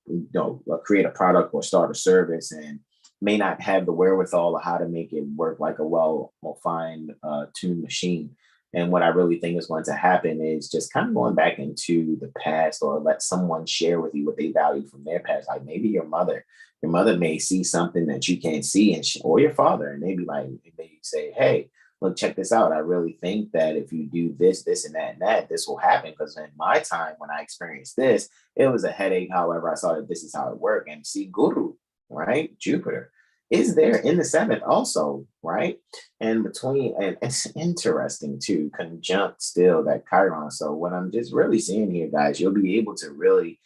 create a product or start a service and may not have the wherewithal of how to make it work like a well-fine tuned machine. And what I really think is going to happen is just kind of going back into the past, or let someone share with you what they valued from their past. Like maybe your mother may see something that you can't see, or your father, and they say, hey, look, check this out. I really think that if you do this, this, and that, this will happen. Because in my time, when I experienced this, it was a headache. However, I saw that this is how it worked. And see, Guru, right? Jupiter is there in the 7th also, right? And it's interesting to conjunct still that Chiron. So what I'm just really seeing here, guys, you'll be able to really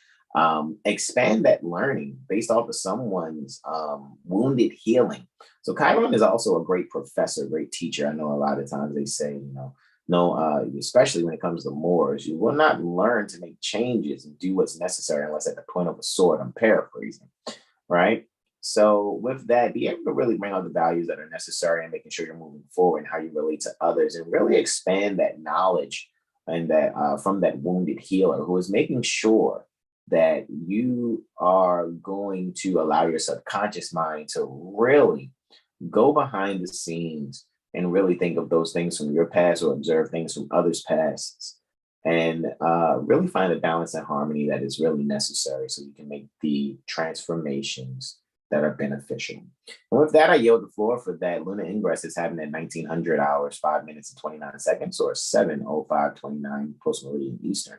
expand that learning based off of someone's wounded healing. So Chiron is also a great professor, great teacher. I know a lot of times they say, especially when it comes to Moors, you will not learn to make changes and do what's necessary unless at the point of a sword. I'm paraphrasing, right? So with that, be able to really bring out the values that are necessary and making sure you're moving forward and how you relate to others, and really expand that knowledge and that from that wounded healer who is making sure that you are going to allow your subconscious mind to really go behind the scenes and really think of those things from your past or observe things from others' pasts, and really find a balance and harmony that is really necessary so you can make the transformations that are beneficial. And with that, I yield the floor for that. Lunar ingress is happening at 1900 hours, 5 minutes and 29 seconds, or 7:05:29 post meridian Eastern.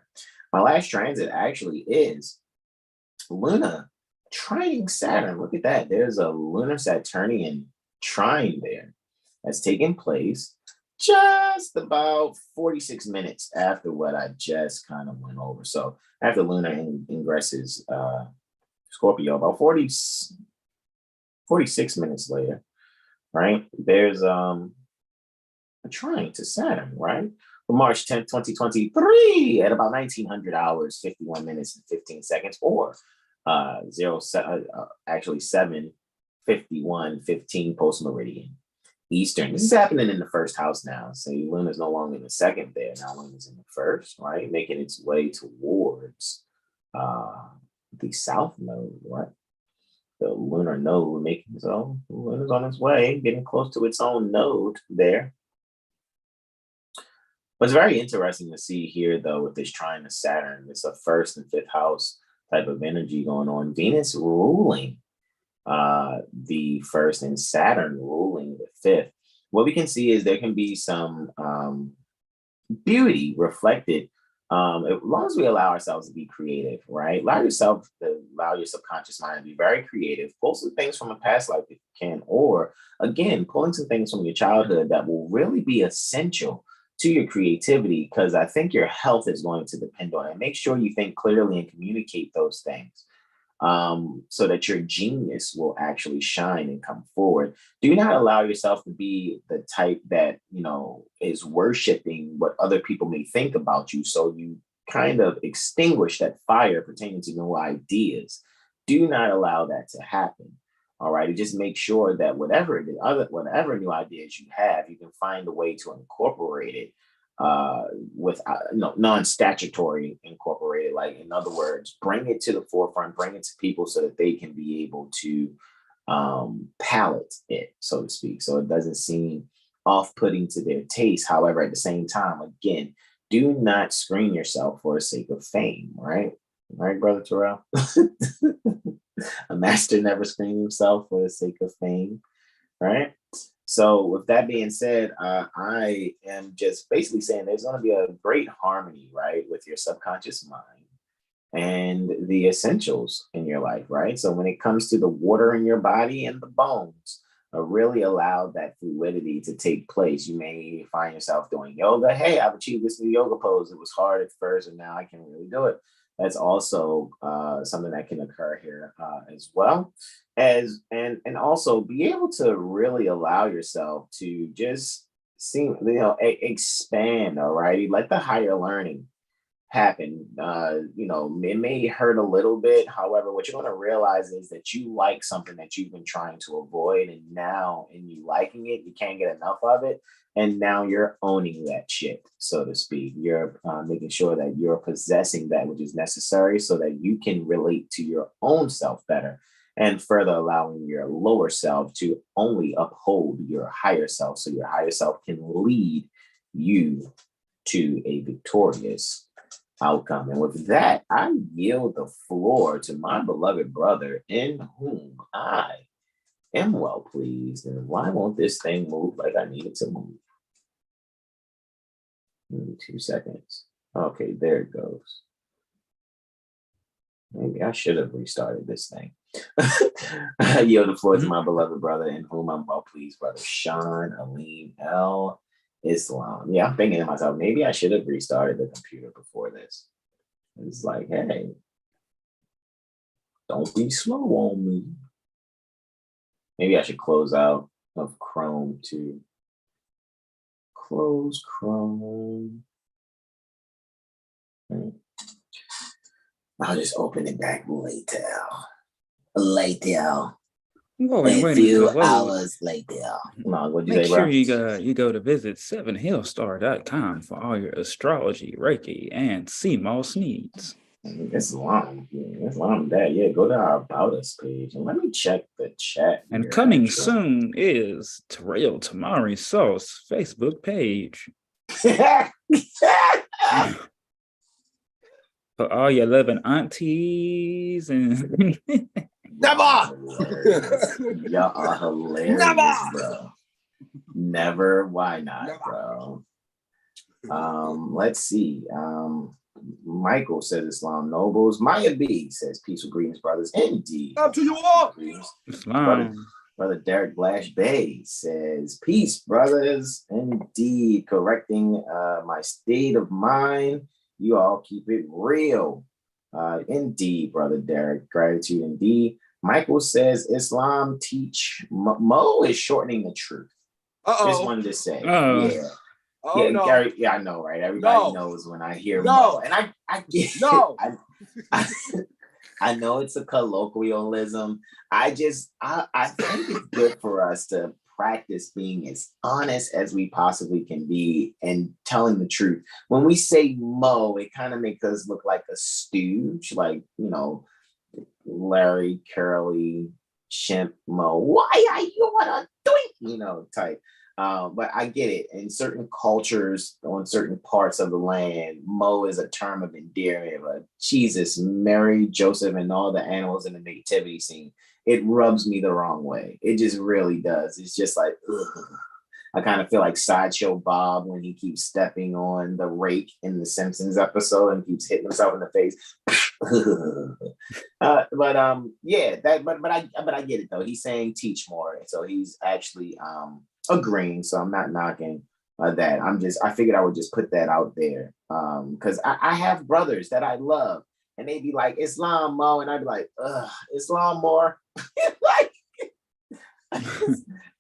My last transit actually is Luna trining Saturn. Look at that. There's a lunar Saturnian trine there that's taking place just about 46 minutes after what I just kind of went over. So after lunar ingresses Scorpio, about 46 minutes later, right, there's a trine to Saturn, right? For March 10th, 2023 at about 1900 hours, 51 minutes and 15 seconds, or 7:51:15 post meridian Eastern. This is happening in the first house now. So Luna's no longer in the second there. Now Luna's in the first, right? Making its way towards the south node, right? The lunar node making its own. Luna's on its way, getting close to its own node there. What's very interesting to see here, though, with this trine to Saturn, it's a first and fifth house type of energy going on. Venus ruling the first and Saturn ruling the fifth. What we can see is there can be some beauty reflected as long as we allow ourselves to be creative, right? Allow your subconscious mind to be very creative. Pull some things from a past life if you can, or again, pulling some things from your childhood that will really be essential to your creativity, because I think your health is going to depend on it. Make sure you think clearly and communicate those things so that your genius will actually shine and come forward. Do not allow yourself to be the type that, is worshiping what other people may think about you. So you kind of extinguish that fire pertaining to new ideas. Do not allow that to happen. All right. Just make sure that whatever new ideas you have, you can find a way to incorporate it with non-statutory incorporated. Like, in other words, bring it to the forefront, bring it to people so that they can be able to palate it, so to speak, so it doesn't seem off-putting to their taste. However, at the same time, again, do not screen yourself for the sake of fame, right? Right, Brother Terrell? A master never screened himself for the sake of fame, right? So with that being said, I am just basically saying there's going to be a great harmony, right, with your subconscious mind and the essentials in your life, right? So when it comes to the water in your body and the bones, really allow that fluidity to take place. You may find yourself doing yoga. Hey, I've achieved this new yoga pose. It was hard at first, and now I can really do it. That's also something that can occur here as well. And also be able to really allow yourself to just expand. All right, let the higher learning happen. It may hurt a little bit. However, what you're going to realize is that you like something that you've been trying to avoid, and now in you liking it, you can't get enough of it. And now you're owning that shit, so to speak. You're making sure that you're possessing that which is necessary so that you can relate to your own self better, and further allowing your lower self to only uphold your higher self, so your higher self can lead you to a victorious outcome. And with that, I yield the floor to my beloved brother, in whom I am well pleased. And why won't this thing move like I need it to move? 2 seconds. Okay, there it goes. Maybe I should have restarted this thing. I yield the floor to my beloved brother, in whom I'm well pleased, brother Sean Alim El Islam. Yeah, I'm thinking to myself, maybe I should have restarted the computer before this. It's like, hey, don't be slow on me. Maybe I should close out of Chrome too. Close Chrome. I'll just open it back later. A few hours later. No, what'd you Make say, bro? sure you go to visit 7hillstar.com for all your astrology, Reiki, and CMOS needs. Islam, that. Yeah, go to our About Us page and let me check the chat. And here, coming actually. soon is Terrell Tamari Sauce Facebook page. For all your loving aunties and Never. Y'all are hilarious, Never. bro. Never. Why not, Never. bro? Let's see. Michael says Islam nobles. Maya B says peaceful greetings, brothers. Indeed. Up to you all. Brother Derek Blash Bay says peace, brothers. Indeed. Correcting my state of mind. You all keep it real. Indeed, brother Derek. Gratitude indeed. Michael says Islam teach Mo is shortening the truth. Just wanted to say, yeah. Oh, yeah, no. Gary, yeah, I know, right? Everybody knows when I hear Mo, and I get I know it's a colloquialism. I think it's good for us to practice being as honest as we possibly can be and telling the truth. When we say Mo, it kind of makes us look like a stooge, like, you know, Larry, Curly, Shemp, Mo. Why are you wanna do it? You know, type. But I get it. In certain cultures, on certain parts of the land, Mo is a term of endearment. But Jesus, Mary, Joseph, and all the animals in the nativity scene, it rubs me the wrong way. It just really does. It's just like, ugh. I kind of feel like Sideshow Bob when he keeps stepping on the rake in the Simpsons episode and keeps hitting himself in the face. But I get it though. He's saying teach more, so he's actually agreeing. So I'm not knocking that. I figured I would just put that out there because I have brothers that I love, and they'd be like Islam Mo, and I'd be like, Islam more, like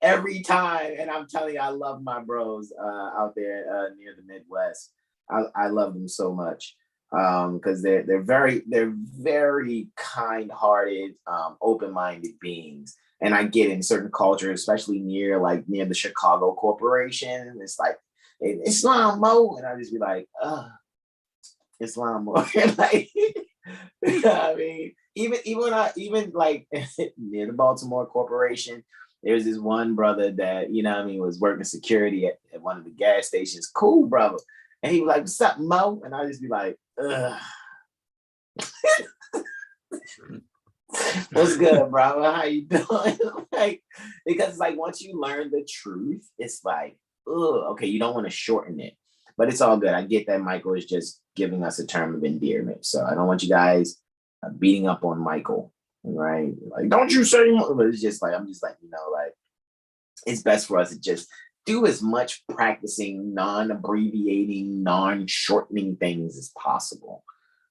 every time. And I'm telling you, I love my bros out there near the Midwest. I love them so much because they're very kind-hearted, open-minded beings. And I get in certain cultures, especially near the Chicago Corporation, it's like Islam Mo, and I just be like, Islam Mo. Like, I mean, even like near the Baltimore Corporation, there's this one brother that, you know what I mean, was working security at one of the gas stations. Cool brother. And he was like, what's up, Mo? And I just be like, what's good, bro? How you doing? Like, because it's like once you learn the truth, it's like, okay, you don't want to shorten it. But it's all good. I get that Michael is just giving us a term of endearment. So I don't want you guys beating up on Michael, right? Like, don't you say more? But it's just like, I'm just like, you know, like, it's best for us to just do as much practicing, non-abbreviating, non-shortening things as possible.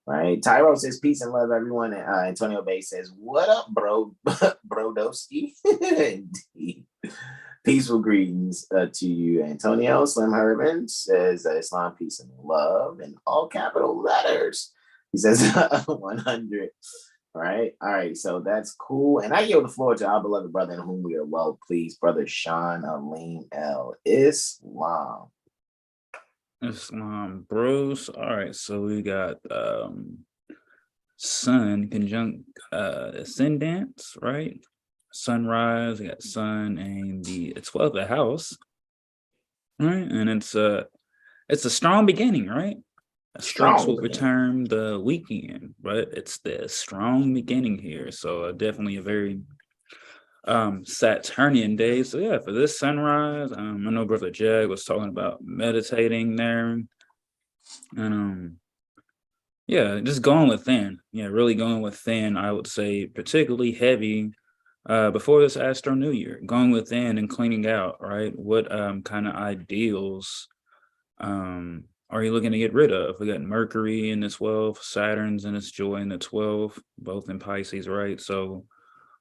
Right. Tyro says, peace and love, everyone. Antonio Bay says, what up, bro? Brodoski. Indeed. Peaceful greetings to you, Antonio. Slim Herman says, Islam, peace and love in all capital letters. He says 100. All right. So that's cool. And I yield the floor to our beloved brother in whom we are well pleased, brother Sean Aleem L. Islam. Islam, bros. All right, so we got sun conjunct ascendants, right? Sunrise, we got sun and the 12th house, right? And it's a strong beginning, right? Strokes will return the weekend, but it's the strong beginning here. So definitely a very Saturnian day. So yeah, for this sunrise, I know brother Jag was talking about meditating there, and yeah, just going within. Yeah, really going within. I would say particularly heavy before this Astro New Year, going within and cleaning out. Right, what kind of ideals are you looking to get rid of? We got Mercury in the 12th, Saturn's in its joy in the 12th, both in Pisces, right? So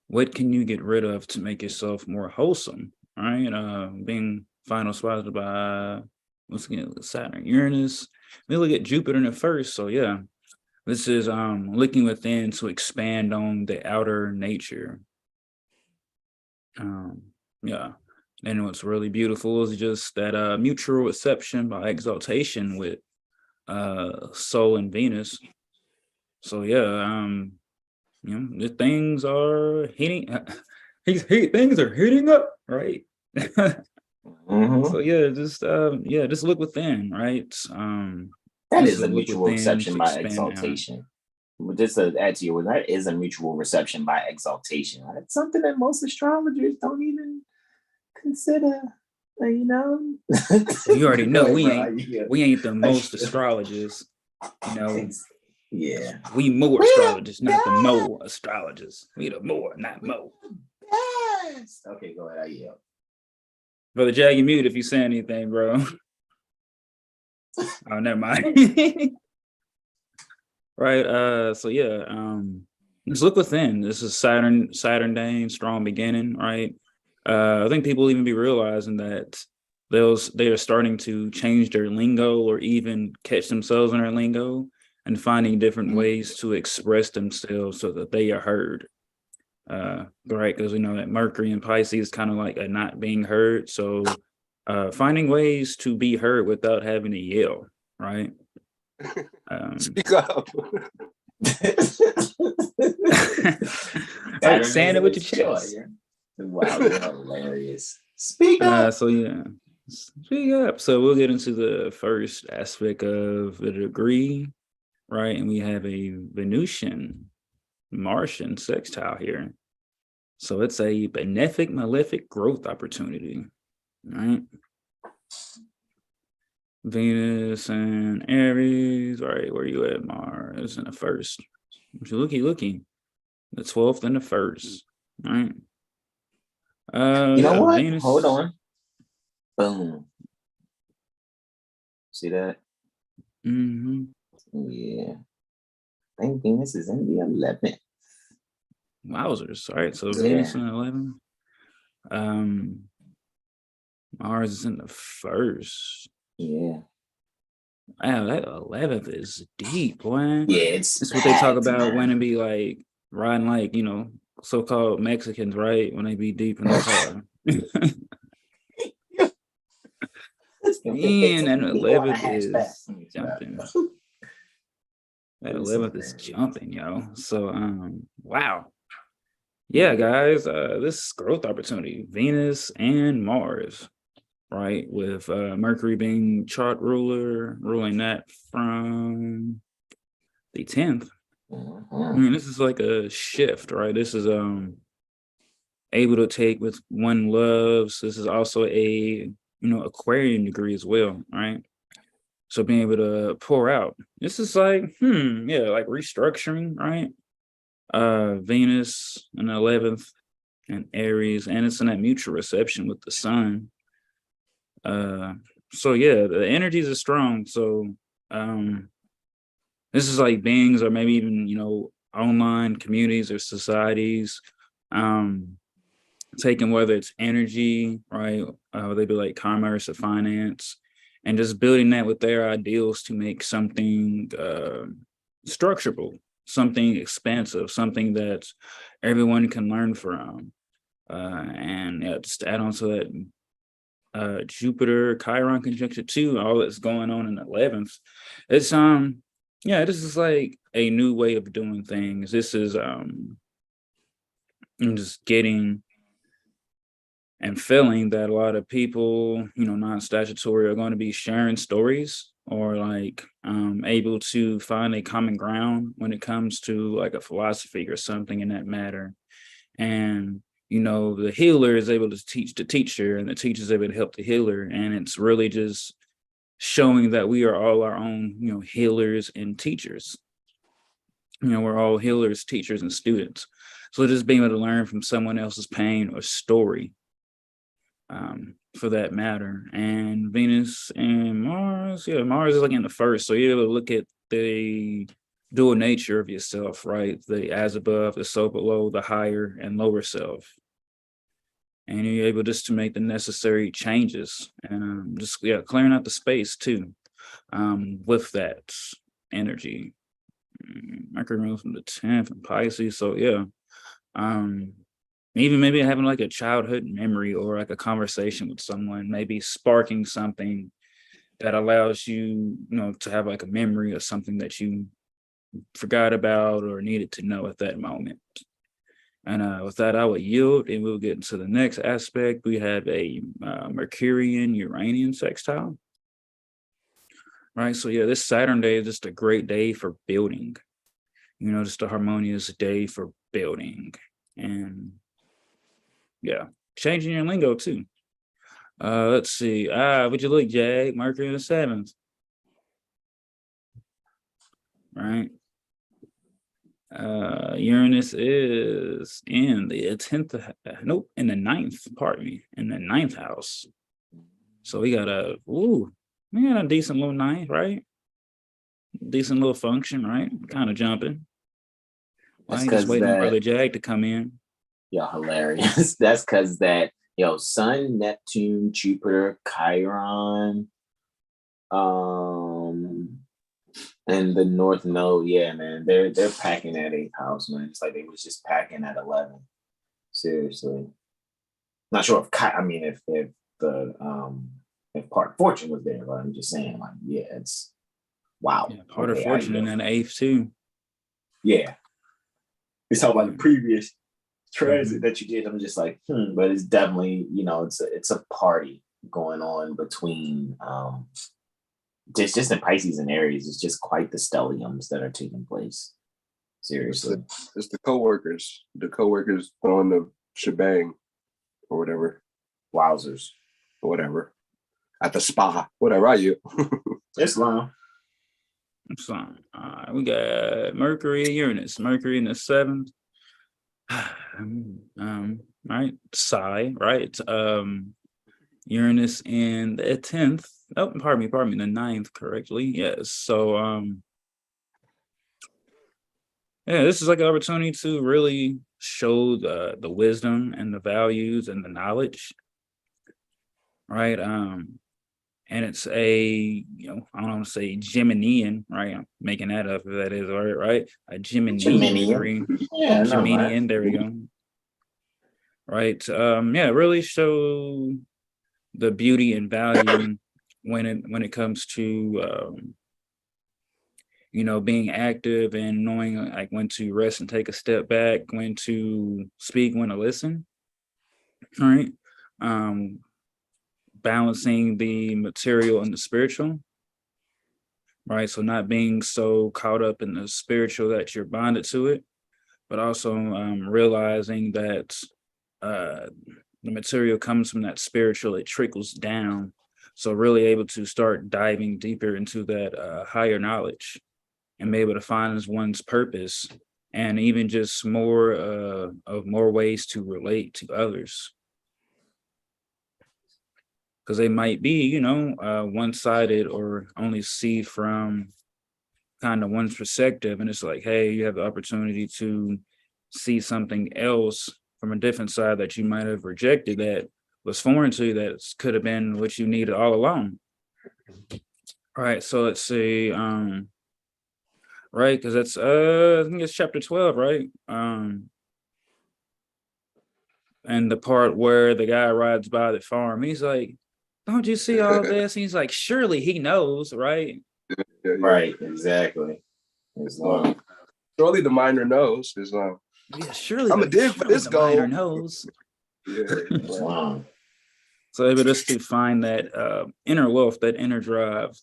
what can you get rid of to make yourself more wholesome, right? Being final spotted by, let's get Saturn, Uranus. We look at Jupiter in the first. So yeah, this is looking within to expand on the outer nature. Yeah. And what's really beautiful is just that mutual reception by exaltation with Sol and Venus. So yeah, you know, the things are heating. Things are heating up, right? So yeah, just look within, right? That is a mutual reception by exaltation. just to add to your, that is a mutual reception by exaltation. That's something that most astrologers don't even consider. You know, you already know we ain't the most astrologers. You know, yeah, we more astrologers, not the Mo astrologers. We the more, not Mo. Yes. Okay, go ahead. I yell. Brother Jag, you mute if you say anything, bro. Oh, never mind. Right. So yeah. Let's look within. This is Saturn Dane, strong beginning, right? I think people even be realizing that they are starting to change their lingo or even catch themselves in their lingo and finding different ways to express themselves so that they are heard. Right, because we know that Mercury and Pisces is kind of like a not being heard. So finding ways to be heard without having to yell, right? Speak up. Like saying it with your chest. Wow, you're hilarious. Speak up. So yeah, speak up. So we'll get into the first aspect of the degree, right? And we have a Venusian Martian sextile here. So it's a benefic, malefic growth opportunity, right? Venus and Aries, right? Where you at, Mars in the first? Looky. The 12th and the 1st, right? You know what? Venus. Hold on. Boom. See that? Mm-hmm. Yeah. I think Venus is in the 11th. Wowzers. All right. So Venus in the 11th. Mars is in the 1st. Yeah. Wow, that 11th is deep, boy. Yeah, it's what they talk about when it be like riding like, you know, so-called Mexicans, right? When they be deep in the car. Man, and 11th is jumping. That 11th is jumping, yo. So, wow. Yeah, guys, this growth opportunity, Venus and Mars, right? With Mercury being chart ruler, ruling that from the 10th. I mean, this is like a shift, right? This is able to take with one loves. This is also a, you know, Aquarian degree as well, right? So being able to pour out. This is like, like restructuring, right? Venus in the 11th and Aries, and it's in that mutual reception with the sun. So yeah, the energies are strong. So this is like beings or maybe even, you know, online communities or societies, taking whether it's energy, right? They be like commerce or finance, and just building that with their ideals to make something structurable, something expansive, something that everyone can learn from. And yeah, just to add on to that, Jupiter Chiron conjunction too, all that's going on in the 11th. It's this is like a new way of doing things. This is I'm just getting and feeling that a lot of people, you know, non-statutory are going to be sharing stories or like able to find a common ground when it comes to like a philosophy or something in that matter. And, you know, the healer is able to teach the teacher and the teacher is able to help the healer. And it's really just showing that we are all our own, you know, healers and teachers. You know, we're all healers, teachers, and students. So just being able to learn from someone else's pain or story, for that matter. And Venus and Mars, Mars is like in the 1st. So you're able to look at the dual nature of yourself, right? The as above, the so below, the higher and lower self. And you're able just to make the necessary changes and clearing out the space too, with that energy. Mercury moves from the 10th and Pisces. So even maybe having like a childhood memory or like a conversation with someone, maybe sparking something that allows you, you know, to have like a memory of something that you forgot about or needed to know at that moment. And with that, I would yield and we'll get into the next aspect. We have a Mercurian-Uranian sextile. Right, so this Saturn day is just a great day for building. just a harmonious day for building. And yeah, changing your lingo too. Let's see. Would you look, Jag? Mercury in the 7th. Right. Uranus is in the 10th, in the 9th, pardon me, in the 9th house. So we got a decent little 9th, right? Decent little function, right? Kind of jumping. I ain't just waiting for Brother Jag to come in. Yo, hilarious. That's because Sun, Neptune, Jupiter, Chiron, and the North Node, yeah, man, they're packing that 8th house, man. It's like they was just packing at 11. Seriously, not sure if part of fortune was there, but I'm just saying, like, yeah, it's wow. Yeah, part of fortune in that 8th too. Yeah, we talk about the previous transit that you did. I'm just like, but it's definitely, it's a party going on between just in Pisces and Aries. It's just quite the stelliums that are taking place. Seriously, it's the coworkers on the shebang or whatever. Wowzers or whatever at the spa. Whatever are you? Islam. We got Mercury and Uranus. Mercury in the 7th. Right. Psi, right? Uranus in the 10th. Oh, pardon me, the 9th, correctly. Yes. So this is like an opportunity to really show the wisdom and the values and the knowledge. Right. And it's I don't want to say Geminian, right? I'm making that up if that is right? A Geminian. Yeah, Geminian, there we go. Right. Really show the beauty and value when it comes to being active and knowing like when to rest and take a step back, when to speak, when to listen. All right. Balancing the material and the spiritual, right? So not being so caught up in the spiritual that you're bonded to it, but also realizing that the material comes from that spiritual, it trickles down. So really able to start diving deeper into that higher knowledge and be able to find one's purpose and even just more ways to relate to others. Because they might be, one-sided or only see from kind of one's perspective. And it's like, hey, you have the opportunity to see something else from a different side that you might have rejected that was foreign to you, that could have been what you needed all along. All right, so let's see. Right, because that's, I think it's chapter 12, right? And the part where the guy rides by the farm, he's like, don't you see all this? He's like, surely he knows, right? Yeah. Right, exactly. Surely the miner knows. Yeah, surely I'm a dig for this goal. Miner knows. Yeah. Wow. So able just to find that inner wealth, that inner drive,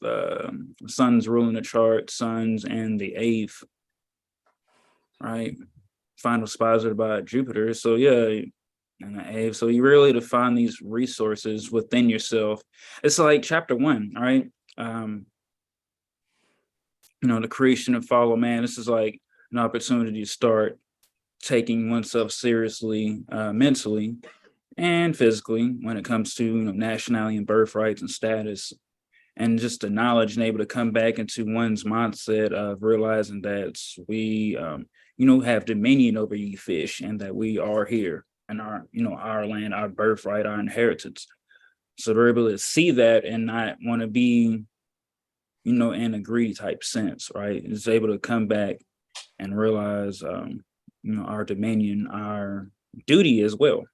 sun's ruling the chart, sun's and the 8th, right? Final sponsored by Jupiter. So yeah. And the 8th. So you really to find these resources within yourself. It's like chapter 1, right? The creation of follow man. This is like an opportunity to start taking oneself seriously, mentally and physically when it comes to nationality and birthrights and status, and just the knowledge and able to come back into one's mindset of realizing that we have dominion over you fish, and that we are here and our land, our birthright, our inheritance. So they're able to see that and not want to be in a greedy type sense, right? It's able to come back and realize our dominion, our duty as well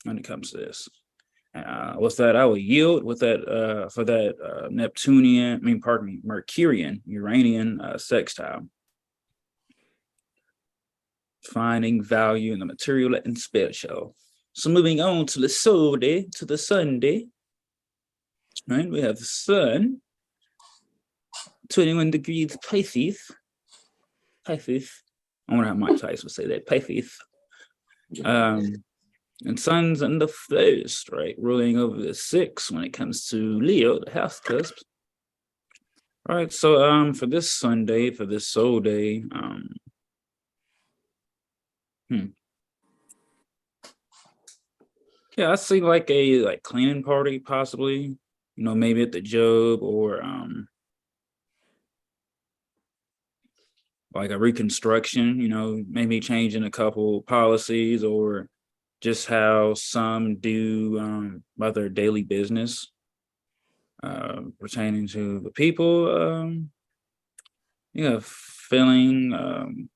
when it comes to this. With that, I will yield with that for that Mercurian, Uranian sextile. Finding value in the material and spiritual. So moving on to the Sunday, right? We have the sun, 21 degrees Pisces. I wonder how Mike Tyson would say that. Pisces. And Sun's in the first, right? Ruling over the 6th when it comes to Leo, the house cusp. All right, so for this Sunday, for this soul day, yeah, I see like a cleaning party possibly, maybe at the job, or like a reconstruction, maybe changing a couple policies, or just how some do about their daily business pertaining to the people, feeling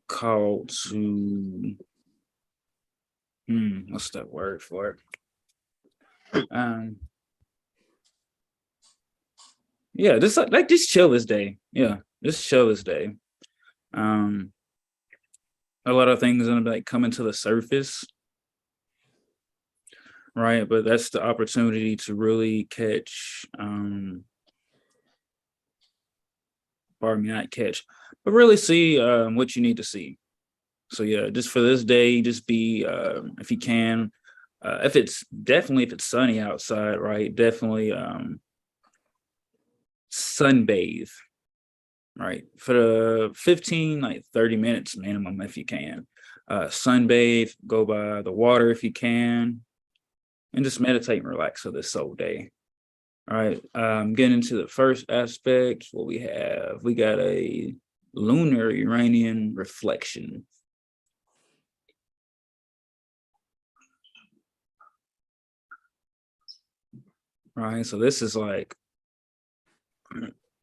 called to, what's that word for it? Yeah, just like just chill this day. Yeah, just chill this day. A lot of things gonna be like coming to the surface, right? But that's the opportunity to really catch, pardon me, not catch, but really see what you need to see. So yeah, just for this day, just be, if you can, if it's sunny outside, right? Definitely sunbathe, right? For the 15, like 30 minutes minimum, if you can. Sunbathe, go by the water if you can, and just meditate and relax for this soul day. All right, getting into the first aspect, what we got a lunar Uranian reflection. Right, so this is like,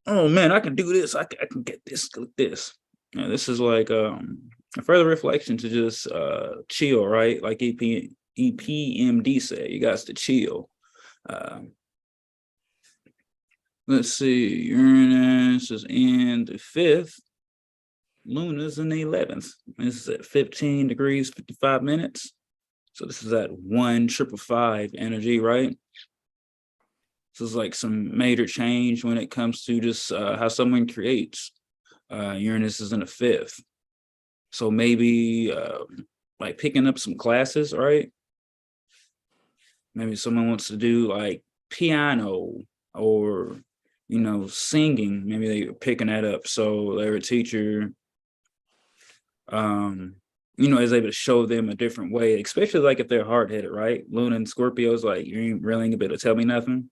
oh man, I can do this. I can get this, like this. This is like a further reflection to just chill, right? Like EPMD said, you guys to chill. Let's see, Uranus is in the 5th, Luna's in the 11th. This is at 15 degrees, 55 minutes. So this is at 1,555 energy, right? So it's like some major change when it comes to just how someone creates. Uranus is in the 5th. So maybe like picking up some classes, right? Maybe someone wants to do like piano or, singing. Maybe they're picking that up. So their teacher, is able to show them a different way, especially like if they're hard-headed, right? Luna and Scorpio's like, you ain't really able to tell me nothing.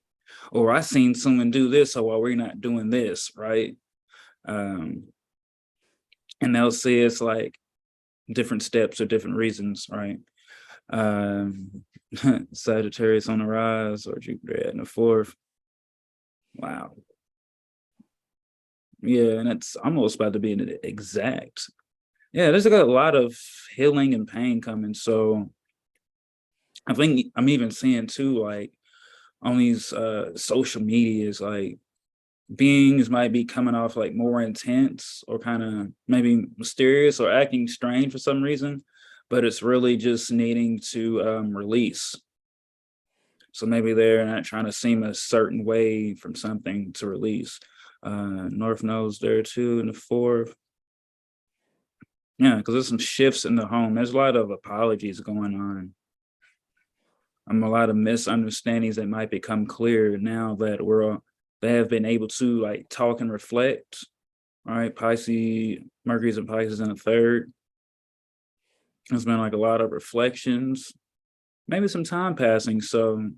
Or I seen someone do this, so why we're not doing this, right? And they'll see it's like different steps or different reasons, right? Sagittarius on the rise or Jupiter in the 4th. Wow. Yeah, and it's almost about to be an exact. Yeah, there's like a lot of healing and pain coming. So I think I'm even seeing too, like on these social medias, like beings might be coming off like more intense or kind of maybe mysterious or acting strange for some reason, but it's really just needing to release. So maybe they're not trying to seem a certain way from something to release. North Node's there too in the 4th. Yeah, because there's some shifts in the home. There's a lot of apologies going on. A lot of misunderstandings that might become clear now that they have been able to like talk and reflect. All right, Pisces, Mercury's and Pisces in the 3rd. There's been like a lot of reflections, maybe some time passing. So,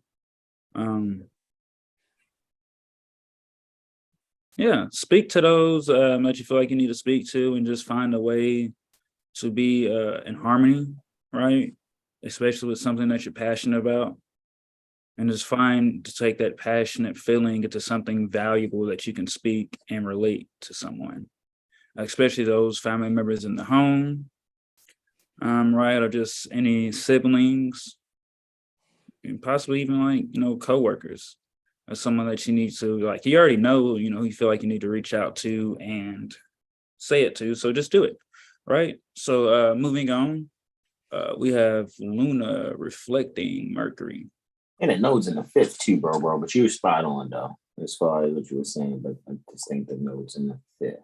yeah, speak to those that you feel like you need to speak to, and just find a way to be in harmony, right? Especially with something that you're passionate about, and just find to take that passionate feeling into something valuable that you can speak and relate to someone, especially those family members in the home, right? Or just any siblings, and possibly even like, coworkers, or someone that you need to, like, you already know, you feel like you need to reach out to and say it to. So just do it, right? So moving on, we have Luna reflecting Mercury. And it nodes in the 5th too, bro. But you were spot on though, as far as what you were saying. But I just think the nodes in the 5th,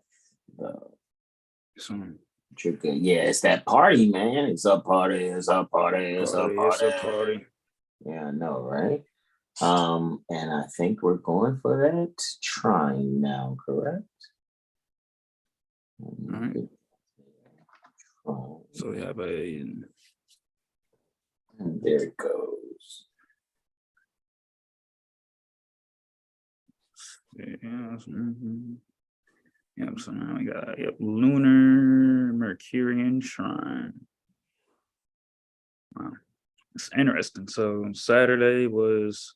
though. So Yeah, it's that party, man. It's a party. It's a party. It's a party. It's a party. Yeah, I know, right? And I think we're going for that trine now, correct? All right. So we have and there it goes. Yes. Yep. So now we got lunar Mercurian trine. Wow, it's interesting. So Saturday was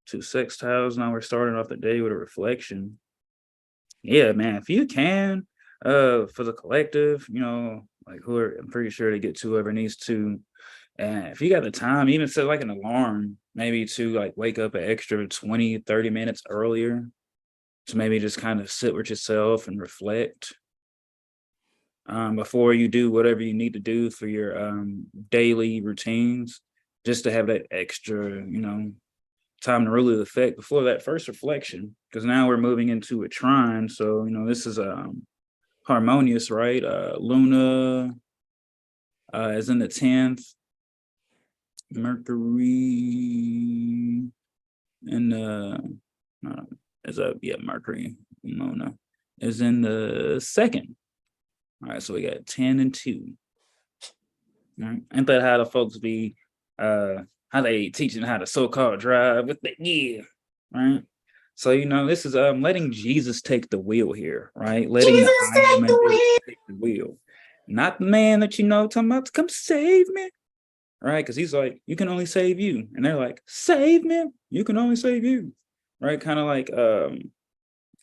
2 sextiles. Now we're starting off the day with a reflection. Yeah, man. If you can, for the collective, like I'm pretty sure to get to whoever needs to. And if you got the time, even set like an alarm, maybe to like wake up an extra 20, 30 minutes earlier to maybe just kind of sit with yourself and reflect before you do whatever you need to do for your daily routines, just to have that extra, time to really reflect before that first reflection, because now we're moving into a trine. So, this is harmonious, right? Luna is in the 10th. Mercury and Mercury Luna is in the 2nd. All right, so we got 10 and 2. All right. Ain't that how the folks be how they teaching how to so-called drive with the right? So this is letting Jesus take the wheel here, right? Letting Jesus the take the wheel. Not the man that talking about to come save me. Right, because he's like, you can only save you, and they're like, save me, you can only save you, right? Kind of like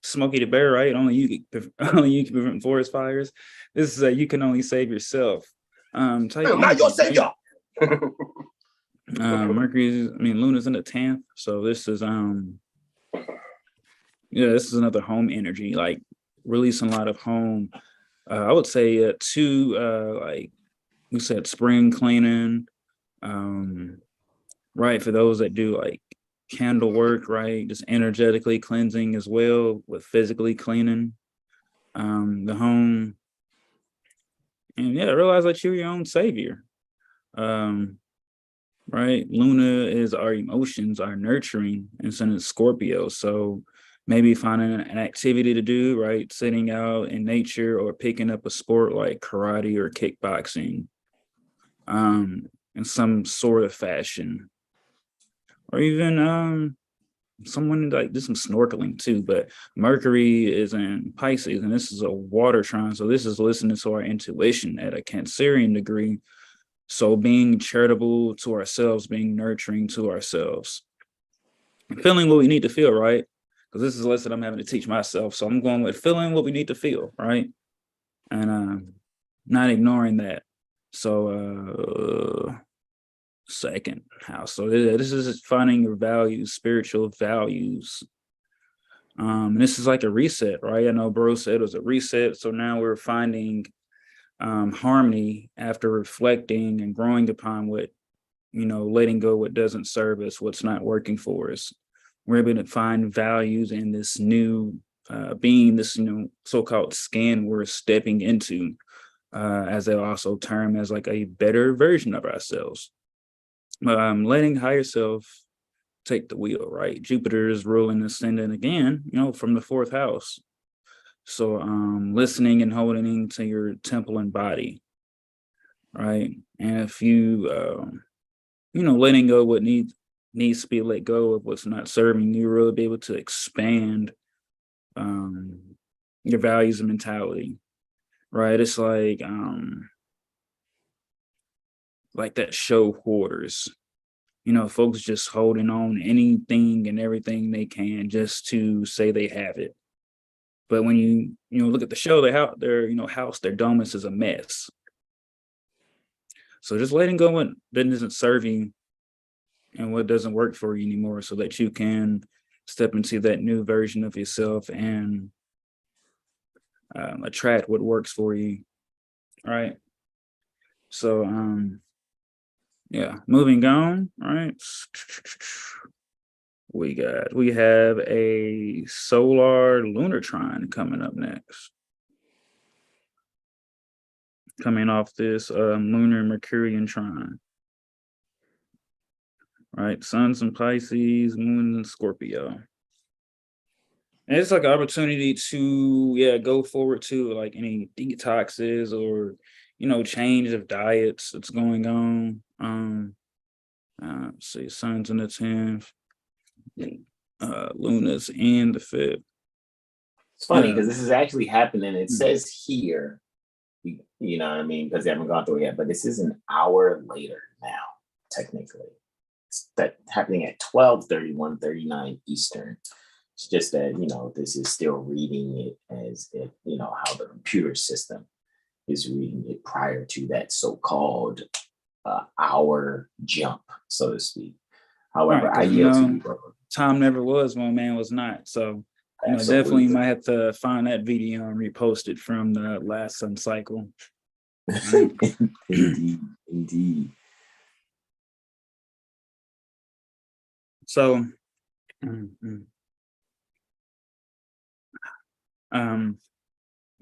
Smokey the Bear, right? Only you can prevent forest fires. This is you can only save yourself. Type I'm not your savior. Luna's in the 10th, so this is this is another home energy, like releasing a lot of home. I would say like we said, spring cleaning. Right, for those that do like candle work, right, just energetically cleansing as well with physically cleaning the home, and realize that you're your own savior. Right, Luna is our emotions, our nurturing, and so it's Scorpio, so maybe finding an activity to do, right, sitting out in nature or picking up a sport like karate or kickboxing in some sort of fashion. Or even someone like do some snorkeling too. But Mercury is in Pisces, and this is a water trine. So this is listening to our intuition at a Cancerian degree. So being charitable to ourselves, being nurturing to ourselves, and feeling what we need to feel, right? Because this is a lesson I'm having to teach myself. So I'm going with feeling what we need to feel, right? And not ignoring that. So 2nd house. So this is finding your values, spiritual values. This is like a reset, right? I know bro said it was a reset. So now we're finding harmony after reflecting and growing upon what, letting go what doesn't serve us, what's not working for us. We're able to find values in this new being, this so-called skin we're stepping into, as they'll also term as like a better version of ourselves. Letting higher self take the wheel, right? Jupiter is ruling ascendant again, from the 4th house. So listening and holding to your temple and body, right? And if you, letting go what needs to be let go of what's not serving you, really be able to expand your values and mentality, right? It's like that show Hoarders. Folks just holding on anything and everything they can just to say they have it. But when you look at the show, their house, their domus is a mess. So just letting go what doesn't serve you and what doesn't work for you anymore, so that you can step into that new version of yourself and attract what works for you, right? So moving on, right? We have a solar lunar trine coming up next. coming off this lunar Mercurian trine. Right, Sun's in Pisces, Moon in Scorpio. And it's like an opportunity to go forward to like any detoxes or change of diets that's going on. See, Sun's in the 10th, Luna's in the 5th. It's funny because this is actually happening. It says here, you know what I mean, because they haven't gone through it yet, but this is an hour later now, technically. It's that happening at 12:31:39 Eastern. It's just that, this is still reading it as if, how the computer system is reading it prior to that so-called hour jump, so to speak. However, Right, I yield to you, bro. Time never was when man was not. So, definitely might have to find that video and repost it from the last sun cycle. Indeed. So,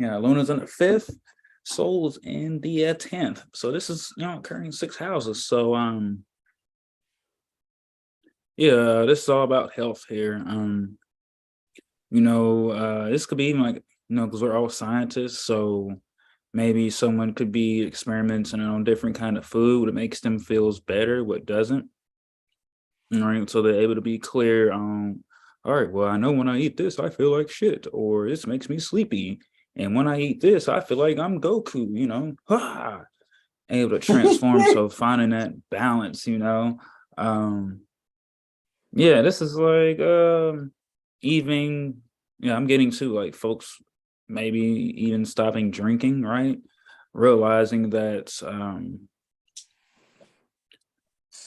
Luna's in the 5th, Sol's in the 10th. So this is occurring 6 houses. So this is all about health here. This could be even like because we're all scientists, so maybe someone could be experimenting on different kind of food, what makes them feels better, what doesn't. All right, so they're able to be clear on, all right, well, I know when I eat this, I feel like shit, or this makes me sleepy. And when I eat this, I feel like I'm Goku, able to transform. So finding that balance, this is like even, I'm getting to like folks maybe even stopping drinking, right? Realizing that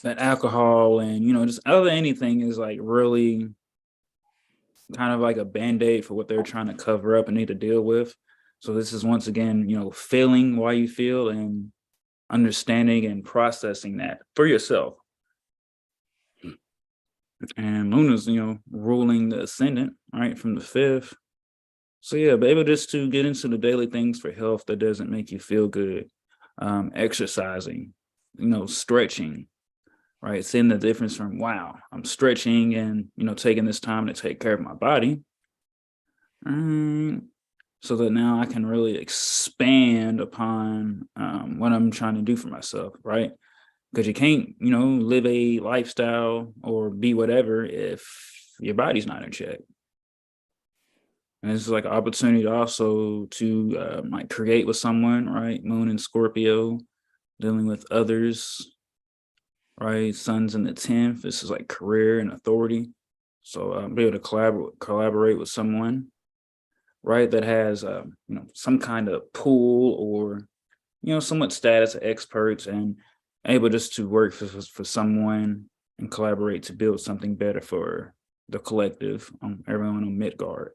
that alcohol and just other anything is like really kind of like a band-aid for what they're trying to cover up and need to deal with. So this is once again, feeling why you feel and understanding and processing that for yourself. And Luna's, ruling the ascendant, right, from the 5th. So be able just to get into the daily things for health that doesn't make you feel good. Exercising, stretching, right? Seeing the difference from, wow, I'm stretching and, taking this time to take care of my body. So that now I can really expand upon what I'm trying to do for myself, right? Because you can't, live a lifestyle or be whatever if your body's not in check. And this is like an opportunity also to like create with someone, right? Moon in Scorpio, dealing with others, right? Sun's in the 10th. This is like career and authority. So be able to collaborate with someone, right? That has, some kind of pool or, somewhat status of experts and able just to work for someone and collaborate to build something better for the collective, everyone on Midgard.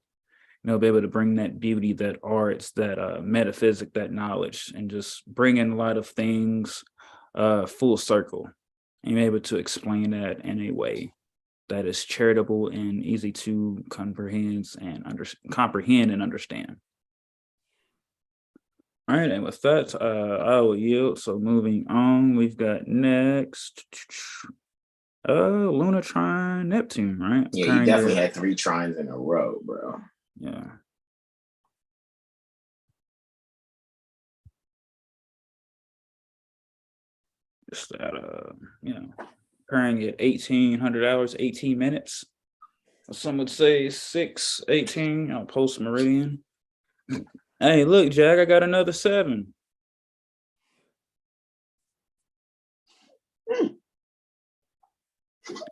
Be able to bring that beauty, that arts, that metaphysic, that knowledge, and just bring in a lot of things full circle. And be able to explain that in a way that is charitable and easy to comprehend and understand. All right, and with that, I will yield. So moving on, we've got next Luna trine Neptune, right? Yeah, you definitely had 3 trines in a row, bro. Yeah. Just that, occurring at 1800 hours, 18 minutes. Some would say 6:18, post meridian. Hey, look, Jag, I got another 7.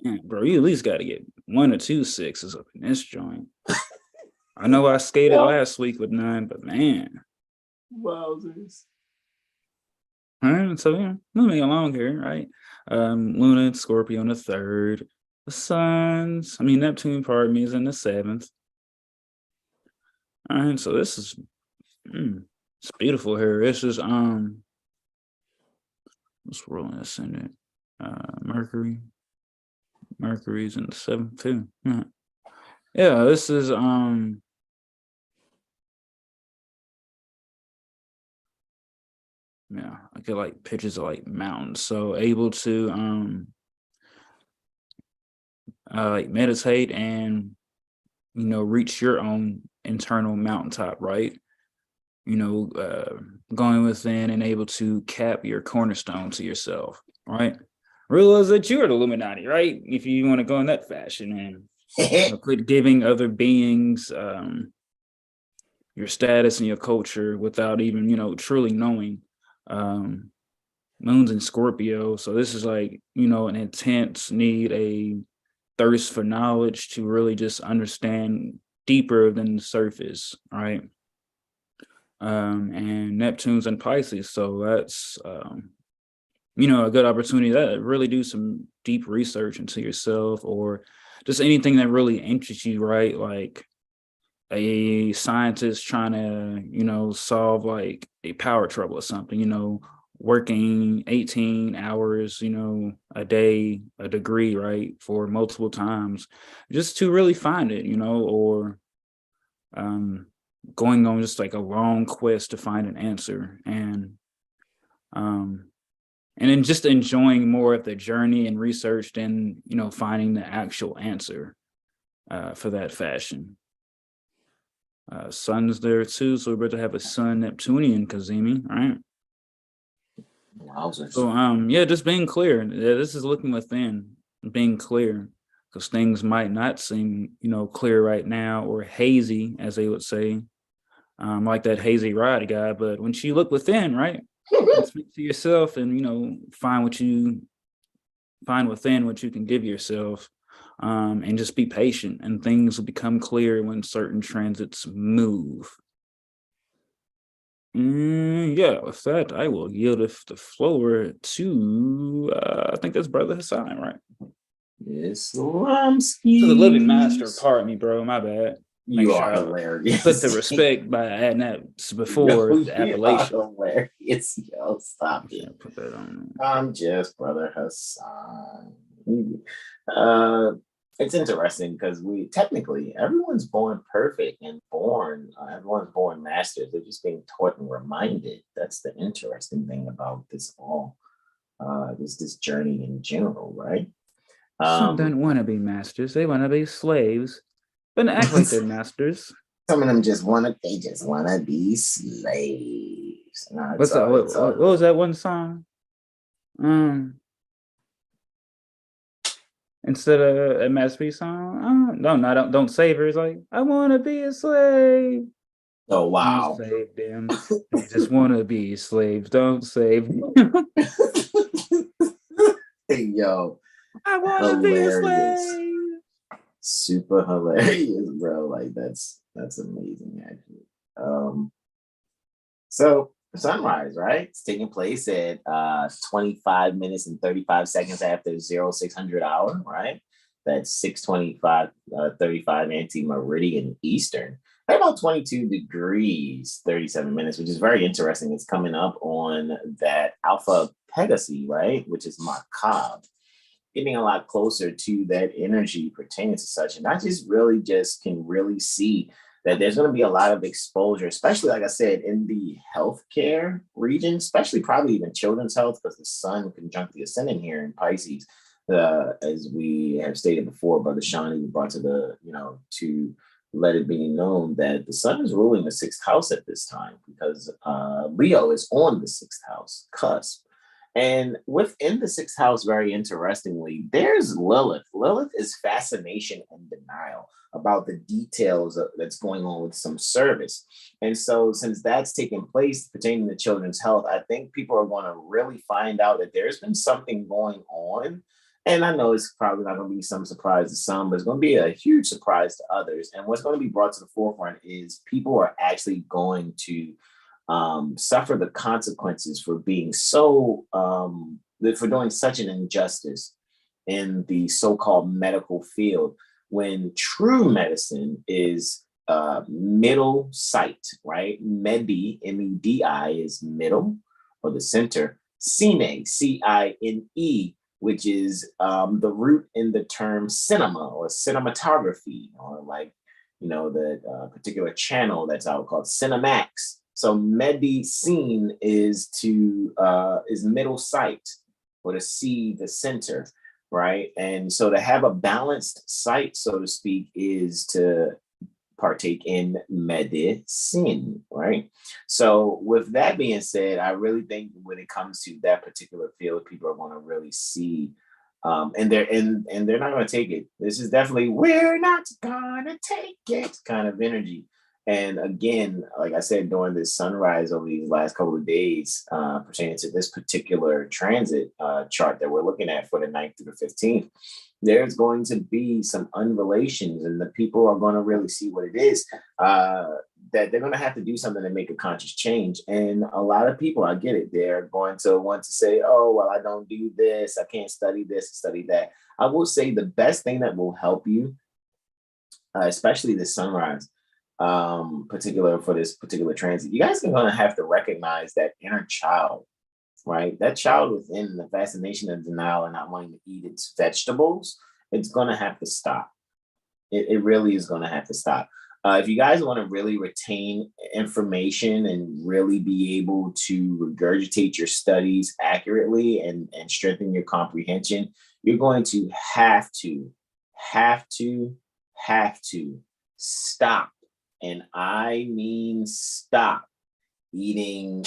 Man, bro, you at least got to get 1 or 2 6s up in this joint. I know I skated last week with 9, but man. Wowzers. All right, so moving along here, right? Luna and Scorpio in the 3rd. The Neptune, pardon me, is in the 7th. All right, so this is it's beautiful here. This is what's ruling ascendant? Mercury. Mercury's in the 7th too. Yeah, this is Yeah, I get like pictures of like mountains. So able to like meditate and reach your own internal mountaintop, right? Going within and able to cap your cornerstone to yourself, right? Realize that you're the Illuminati, right? If you want to go in that fashion, and quit giving other beings your status and your culture without even, truly knowing. Moon's in Scorpio, so this is like, an intense need, a thirst for knowledge to really just understand deeper than the surface, right? And Neptune's in Pisces, so that's a good opportunity to really do some deep research into yourself, or just anything that really interests you, right? Like a scientist trying to solve like a power trouble or something, working 18 hours a day, a degree, right, for multiple times just to really find it, or going on just like a long quest to find an answer, and then just enjoying more of the journey and research than finding the actual answer for that fashion. Sun's there too, so we're about to have a Sun Neptunian Kazemi, right? Wowzers. So yeah, just being clear. Yeah, this is looking within, being clear, because things might not seem clear right now, or hazy, as they would say, like that hazy ride guy. But once you look within, right, speak to yourself, and find within what you can give yourself, and just be patient, and things will become clear when certain transits move. Yeah, with that, I will yield the floor to I think that's Brother Hassan, right? Yes, Slumski. To the living master. Pardon me, bro. My bad. You are hilarious. Put the respect by adding that before the appellation. You are hilarious. Yo, stop it. Put that on. I'm just Brother Hassan. It's interesting because everyone's born perfect and everyone's born masters. They're just being taught and reminded. That's the interesting thing about this this journey in general, right? Some don't want to be masters; they want to be slaves, but act like they're masters. Some of them just want to be slaves. What was that one song? Instead of a masterpiece song, don't save her. It's like, I want to be a slave. Oh wow! Don't save them. They just want to be slaves. Don't save them. Hey yo, I want to be a slave. Super hilarious, bro. Like that's amazing, actually. So sunrise, right? It's taking place at 25 minutes and 35 seconds after 0600 hour, right? That's 6:25, 35 anti-meridian Eastern. At about 22 degrees, 37 minutes, which is very interesting. It's coming up on that Alpha Pegasi, right? Which is macabre. Getting a lot closer to that energy pertaining to such. And I can really see that there's going to be a lot of exposure, especially, like I said, in the healthcare region, especially probably even children's health, because the sun conjunct the ascendant here in Pisces, as we have stated before, Brother Sean even brought to let it be known that the sun is ruling the sixth house at this time, because Leo is on the sixth house cusp. And within the sixth house, very interestingly, there's Lilith. Lilith is fascination and denial about the details that's going on with some service. And so since that's taking place pertaining to children's health, I think people are going to really find out that there's been something going on. And I know it's probably not going to be some surprise to some, but it's going to be a huge surprise to others. And what's going to be brought to the forefront is people are actually going to suffer the consequences for being for doing such an injustice in the so-called medical field, when true medicine is middle sight, right? Medi, M-E-D-I, is middle, or the center. Cine, C-I-N-E, which is the root in the term cinema or cinematography, or like, the particular channel that's out called Cinemax. So medicine is middle sight, or to see the center, right? And so to have a balanced sight, so to speak, is to partake in medicine, right? So with that being said, I really think when it comes to that particular field, people are going to really see, and they're not going to take it. This is definitely, we're not gonna take it kind of energy. And again, like I said, during this sunrise over these last couple of days, pertaining to this particular transit chart that we're looking at for the 9th through the 15th, there's going to be some unrelations, and the people are going to really see what it is, that they're going to have to do something to make a conscious change. And a lot of people, I get it, they're going to want to say, oh, well, I don't do this, I can't study this, study that. I will say the best thing that will help you, especially this sunrise, particular for this particular transit, you guys are going to have to recognize that inner child, right? That child within, the fascination of denial and not wanting to eat its vegetables, it's going to have to stop. It really is going to have to stop. If you guys want to really retain information and really be able to regurgitate your studies accurately and strengthen your comprehension, you're going to have to stop. And I mean stop eating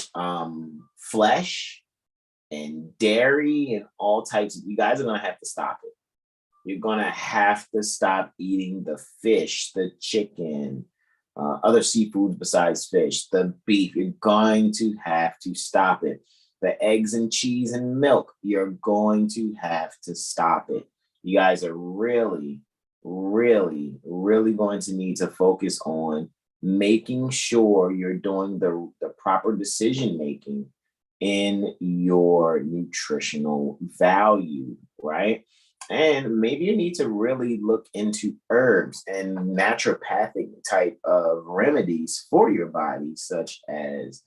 flesh and dairy and all types of, you guys are going to have to stop it. You're going to have to stop eating the fish, the chicken, other seafoods besides fish, the beef. You're going to have to stop it. The eggs and cheese and milk, you're going to have to stop it. You guys are really going to need to focus on making sure you're doing the proper decision making in your nutritional value, right? And maybe you need to really look into herbs and naturopathic type of remedies for your body, such as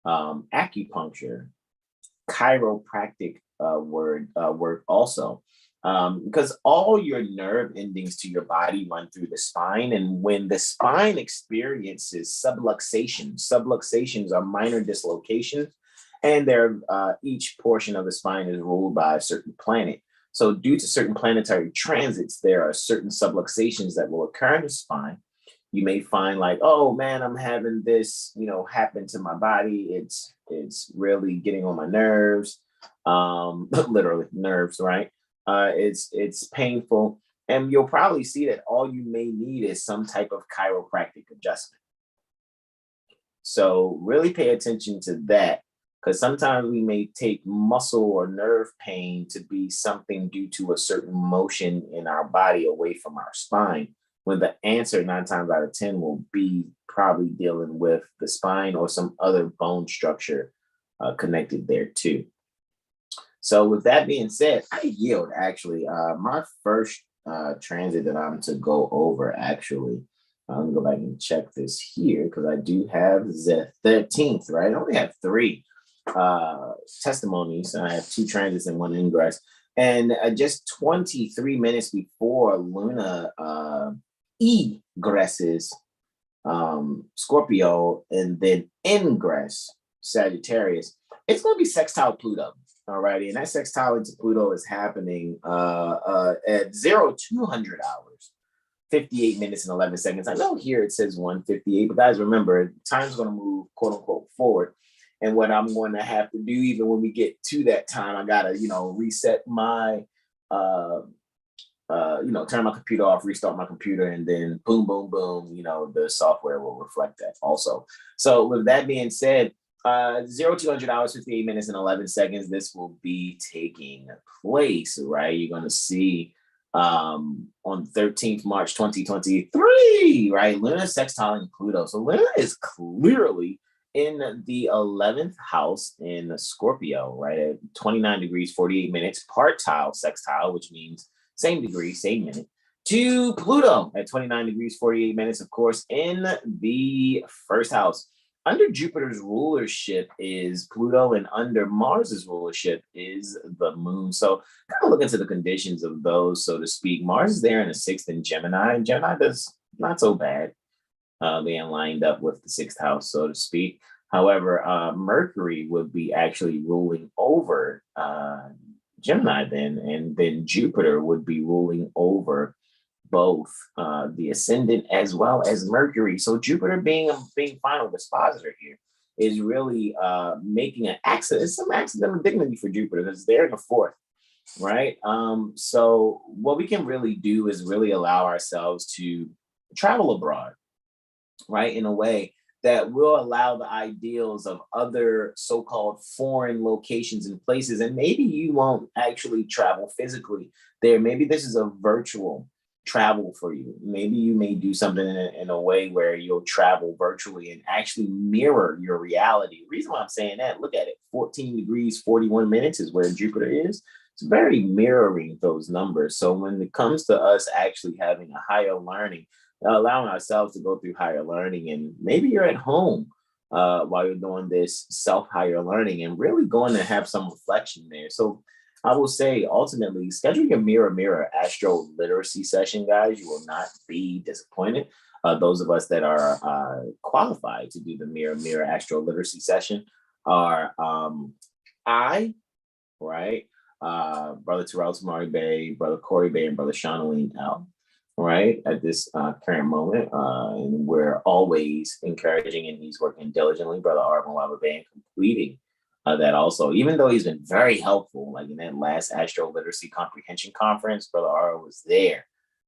acupuncture, chiropractic work also. Because all your nerve endings to your body run through the spine. And when the spine experiences subluxations are minor dislocations, and each portion of the spine is ruled by a certain planet. So due to certain planetary transits, there are certain subluxations that will occur in the spine. You may find like, oh man, I'm having this, happen to my body. It's really getting on my nerves, literally nerves, right? It's painful, and you'll probably see that all you may need is some type of chiropractic adjustment. So really pay attention to that, because sometimes we may take muscle or nerve pain to be something due to a certain motion in our body away from our spine, when the answer 9 times out of 10 will be probably dealing with the spine or some other bone structure connected there too. So with that being said, I yield actually. My first transit that I'm to go over actually, I'm gonna go back and check this here because I do have the 13th, right? I only have 3 testimonies. I have 2 transits and 1 ingress. And just 23 minutes before Luna egresses Scorpio and then ingress Sagittarius, it's going to be sextile Pluto. Alrighty, and that sextile into Pluto is happening at 0200 hours, 58 minutes and 11 seconds. I know here it says 1:58, but guys, remember, time's going to move quote unquote forward. And what I'm going to have to do, even when we get to that time, I gotta, reset my, turn my computer off, restart my computer, and then boom, boom, boom, the software will reflect that also. So with that being said, 0200 hours, 58 minutes and 11 seconds, this will be taking place, right? You're going to see on 13th March 2023, right? Luna sextiling Pluto. So Luna is clearly in the 11th house in Scorpio, right? At 29 degrees, 48 minutes, partile sextile, which means same degree, same minute, to Pluto at 29 degrees, 48 minutes, of course, in the first house. Under Jupiter's rulership is Pluto, and under Mars's rulership is the moon. So kind of look into the conditions of those, so to speak. Mars is there in the 6th in Gemini, and Gemini does not so bad being lined up with the 6th house, so to speak. However, Mercury would be actually ruling over Gemini then, and then Jupiter would be ruling over both the ascendant as well as Mercury. So Jupiter being final dispositor here is really making an accident, some accidental dignity for Jupiter because they're in the fourth, right? So what we can really do is really allow ourselves to travel abroad, right? In a way that will allow the ideals of other so-called foreign locations and places. And maybe you won't actually travel physically there. Maybe this is a virtual travel for you. Maybe you may do something in a way where you'll travel virtually and actually mirror your reality. The reason why I'm saying that, look at it, 14 degrees, 41 minutes is where Jupiter is. It's very mirroring those numbers. So when it comes to us actually having a higher learning, allowing ourselves to go through higher learning, and maybe you're at home while you're doing this higher learning and really going to have some reflection there. So I will say, ultimately, schedule your mirror AstroLiteracy session, guys. You will not be disappointed. Those of us that are qualified to do the mirror AstroLiteracy session are Brother Terrell Tamari Bay, Brother Corey Bay, and Brother Shanaline L. Right at this current moment, and we're always encouraging, and he's working diligently, Brother Arvin Wabba Bay, completing that also, even though he's been very helpful, like in that last Astro Literacy Comprehension Conference, Brother Ara was there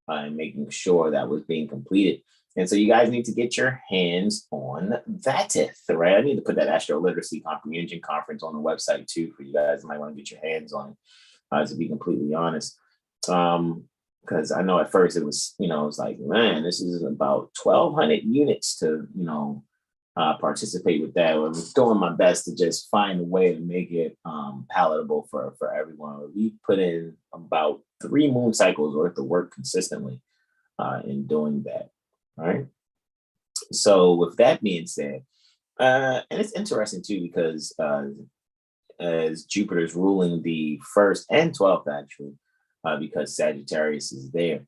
and making sure that was being completed. And so you guys need to get your hands on that, right? I need to put that Astro Literacy Comprehension Conference on the website too, for you guys might want to get your hands on it, to be completely honest. Because I know at first it was, it was like, man, this is about 1,200 units to, participate with that. I'm doing my best to just find a way to make it palatable for everyone. We put in about 3 moon cycles worth of work consistently in doing that. All right. So with that being said, and it's interesting too, because as Jupiter's ruling the 1st and 12th actually, because Sagittarius is there.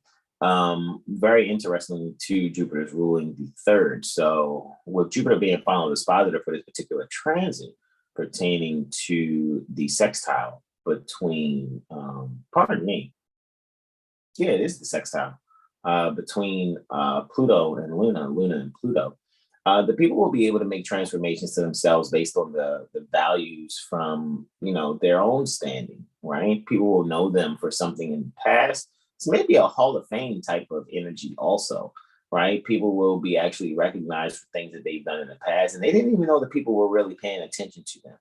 Very interestingly, too, Jupiter's ruling the 3rd. So with Jupiter being final dispositor for this particular transit pertaining to the sextile between, pardon me. Yeah, it is the sextile between Pluto and Luna and Pluto. The people will be able to make transformations to themselves based on the values from, their own standing, right? People will know them for something in the past. It's maybe a Hall of Fame type of energy also, right? People will be actually recognized for things that they've done in the past, and they didn't even know that people were really paying attention to them.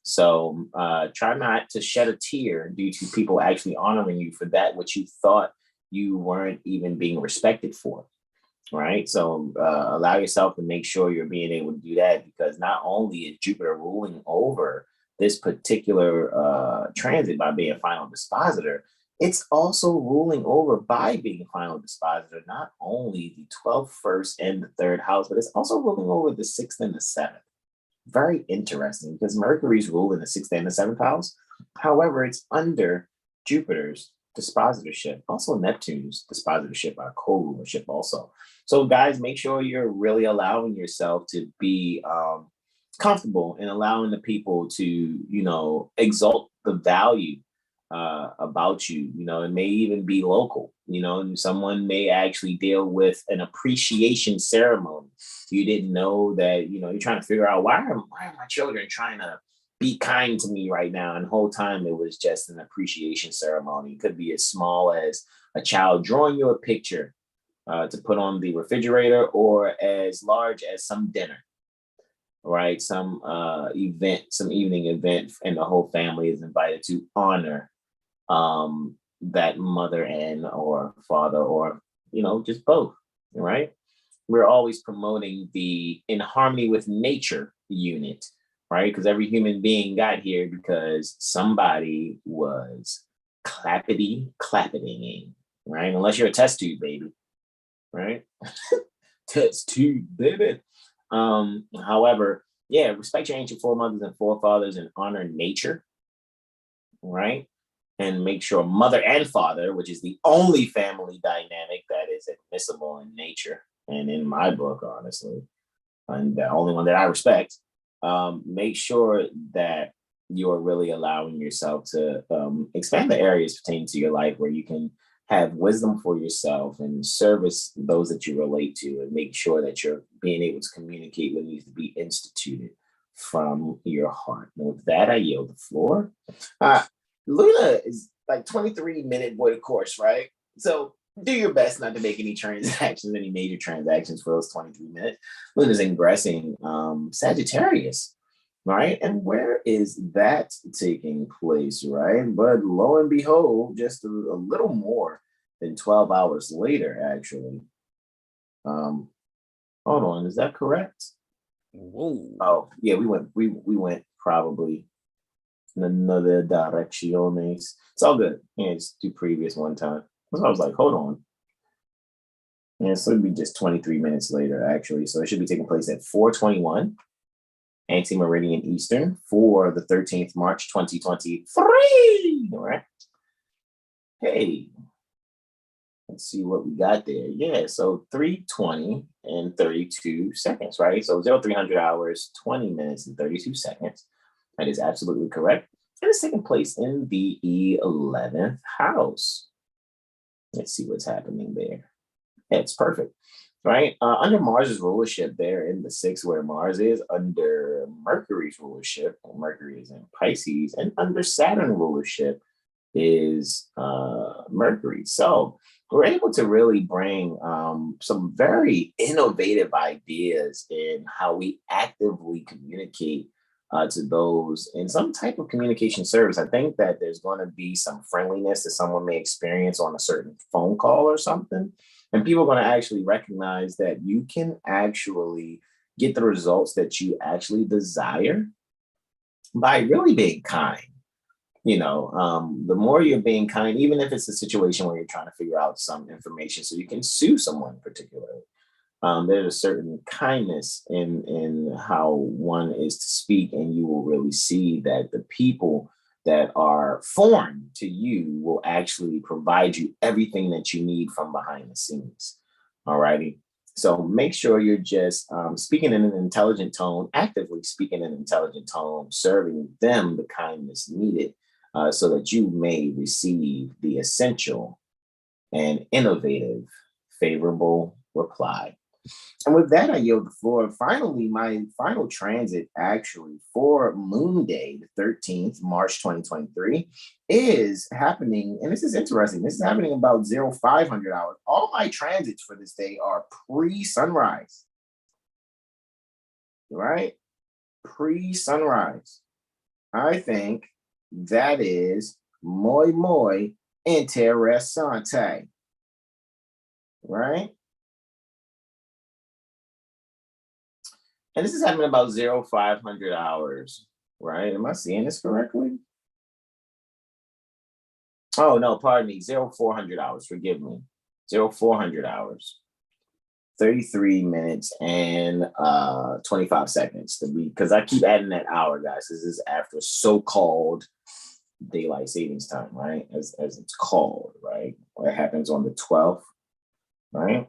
So try not to shed a tear due to people actually honoring you for that which you thought you weren't even being respected for. Right. So allow yourself to make sure you're being able to do that, because not only is Jupiter ruling over this particular transit by being final dispositor, it's also ruling over by being final dispositor, not only the 12th, 1st, and the 3rd house, but it's also ruling over the 6th and the 7th. Very interesting, because Mercury's ruling the 6th and the 7th house. However, it's under Jupiter's dispositorship, also Neptune's dispositorship, our co-rulership also. So guys, make sure you're really allowing yourself to be comfortable and allowing the people to, exalt the value about you. It may even be local, and someone may actually deal with an appreciation ceremony. You didn't know that, you're trying to figure out why are my children trying to be kind to me right now? And the whole time it was just an appreciation ceremony. It could be as small as a child drawing you a picture to put on the refrigerator, or as large as some dinner, right? Some evening event, and the whole family is invited to honor that mother and or father, or, just both, right? We're always promoting the in harmony with nature unit, right? Because every human being got here because somebody was clappity-clappeting, right? Unless you're a test tube baby, right? Test tube baby. However, yeah, respect your ancient foremothers and forefathers and honor nature, right? And make sure mother and father, which is the only family dynamic that is admissible in nature and in my book, honestly, and the only one that I respect, make sure that you're really allowing yourself to expand the areas pertaining to your life where you can have wisdom for yourself and service those that you relate to, and make sure that you're being able to communicate what needs to be instituted from your heart. And with that, I yield the floor. Luna is like 23-minute void course, right? So do your best not to make any transactions, any major transactions for those 23 minutes. Luna's ingressing Sagittarius, right? And where is that taking place, right? But lo and behold, just a little more than 12 hours later, actually. Hold on, is that correct? Whoa. Oh, yeah, we went probably in another directiones. It's all good. Yeah, just do previous one time. So I was like, hold on. Yeah, so it'd be just 23 minutes later, actually. So it should be taking place at 4:21 anti-meridian Eastern for the 13th March 2023. All right. Hey, let's see what we got there. Yeah, so 3:20 and 32 seconds, right? So 0300 hours, 20 minutes and 32 seconds. That is absolutely correct. And it's taking place in the 11th house. Let's see what's happening there. Yeah, it's perfect, right? Under Mars's rulership there in the 6th, where Mars is, under Mercury's rulership, Mercury is in Pisces, and under Saturn rulership is Mercury. So we're able to really bring some very innovative ideas in how we actively communicate to those in some type of communication service. I think that there's going to be some friendliness that someone may experience on a certain phone call or something. And people are going to actually recognize that you can actually get the results that you actually desire by really being kind. You know, the more you're being kind, even if it's a situation where you're trying to figure out some information so you can sue someone particularly. There's a certain kindness in how one is to speak, and you will really see that the people that are foreign to you will actually provide you everything that you need from behind the scenes. All righty. So make sure you're just speaking in an intelligent tone, actively speaking in an intelligent tone, serving them the kindness needed so that you may receive the essential and innovative, favorable reply. And with that, I yield the floor. Finally, my final transit actually for Moon Day, the 13th, March 2023, is happening. And this is interesting. This is happening about 0500 hours. All my transits for this day are pre-sunrise. Right? Pre-sunrise. I think that is muy interesante. Right? And this is happening about 0500 hours, right? Am I seeing this correctly? Oh, no, pardon me, 0400 hours, forgive me. 0400 hours, 33 minutes and 25 seconds to be, because I keep adding that hour, guys. This is after so-called daylight savings time, right? As it's called, right? It happens on the 12th, right?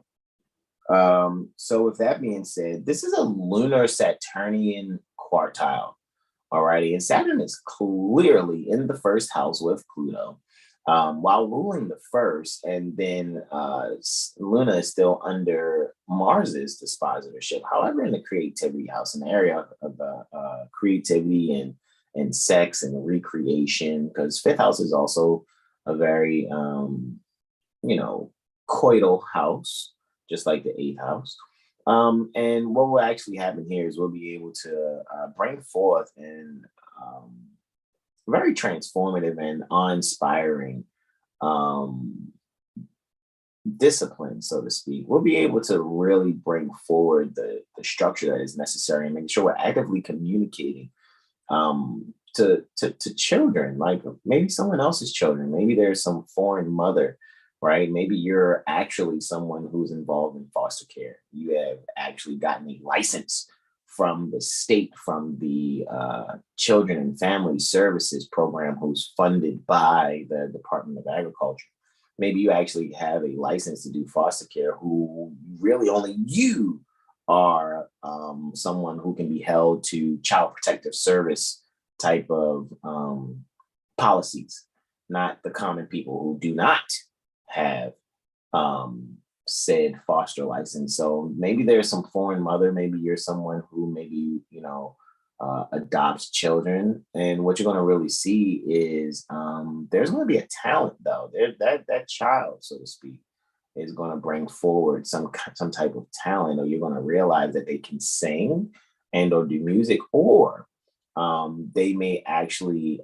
So with that being said, this is a lunar Saturnian quartile, alrighty, and Saturn is clearly in the first house with Pluto, while ruling the first, and then Luna is still under Mars's dispositorship. However, in the creativity house, in the area of creativity and sex and recreation, because 5th house is also a very coital house, just like the 8th house. And what will actually happen here is we'll be able to bring forth and very transformative and awe-inspiring discipline, so to speak. We'll be able to really bring forward the structure that is necessary and make sure we're actively communicating to children, like maybe someone else's children. Maybe there's some foreign mother, right? Maybe you're actually someone who's involved in foster care. You have actually gotten a license from the state, from the Children and Family Services program, who's funded by the Department of Agriculture. Maybe you actually have a license to do foster care, who really only you are someone who can be held to child protective service type of policies, not the common people who do not have said foster license. So maybe there's some foreign mother, maybe you're someone who maybe, adopts children. And what you're going to really see is there's going to be a talent though. That child, so to speak, is going to bring forward some type of talent, or you're going to realize that they can sing and or do music, or they may actually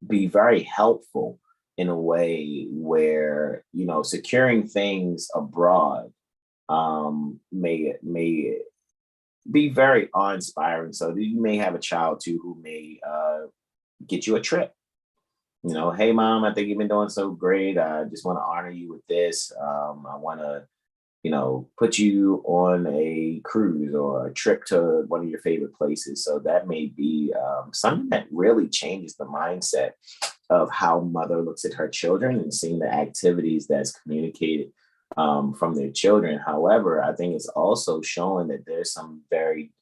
be very helpful in a way where, securing things abroad may be very awe-inspiring. So you may have a child too who may get you a trip. Hey mom, I think you've been doing so great. I just want to honor you with this. I want to, put you on a cruise or a trip to one of your favorite places. So that may be something that really changes the mindset of how mother looks at her children and seeing the activities that's communicated from their children. However, I think it's also showing that there's some very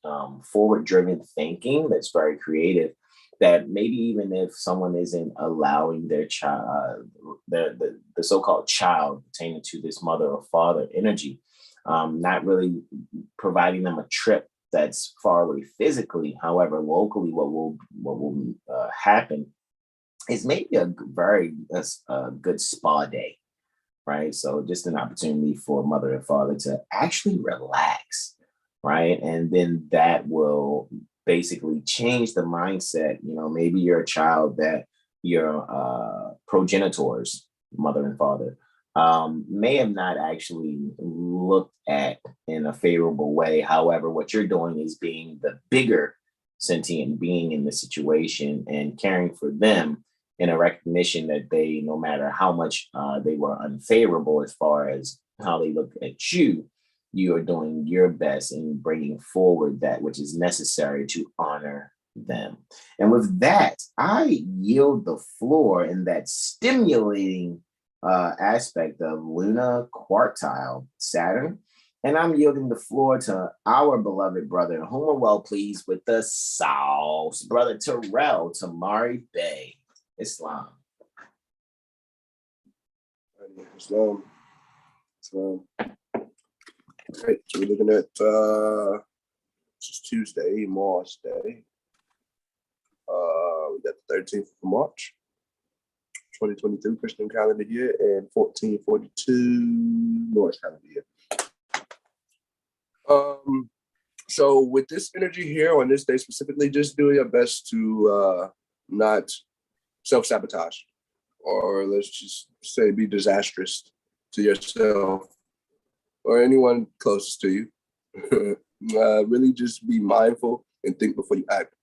forward-driven thinking that's very creative, that maybe even if someone isn't allowing their child, the so-called child pertaining to this mother or father energy, not really providing them a trip that's far away physically. However, locally, what will happen is maybe a very good spa day, right? So just an opportunity for mother and father to actually relax, right? And then that will basically change the mindset. Maybe you're a child that your progenitors, mother and father, may have not actually looked at in a favorable way. However, what you're doing is being the bigger sentient being in the situation and caring for them in a recognition that they, no matter how much they were unfavorable as far as how they look at you, you are doing your best in bringing forward that which is necessary to honor them. And with that, I yield the floor in that stimulating aspect of Luna quartile Saturn. And I'm yielding the floor to our beloved brother, whom we're well pleased with the sauce, Brother Terrell Tamari Bay, Islam. Islam. Okay, so we're looking at it's Tuesday, Mars Day. We got the 13th of March, 2023 Christian calendar year, and 1442 Norse calendar year. So with this energy here on this day specifically, just do your best to not self-sabotage, or let's just say be disastrous to yourself or anyone closest to you. Really just be mindful and think before you act,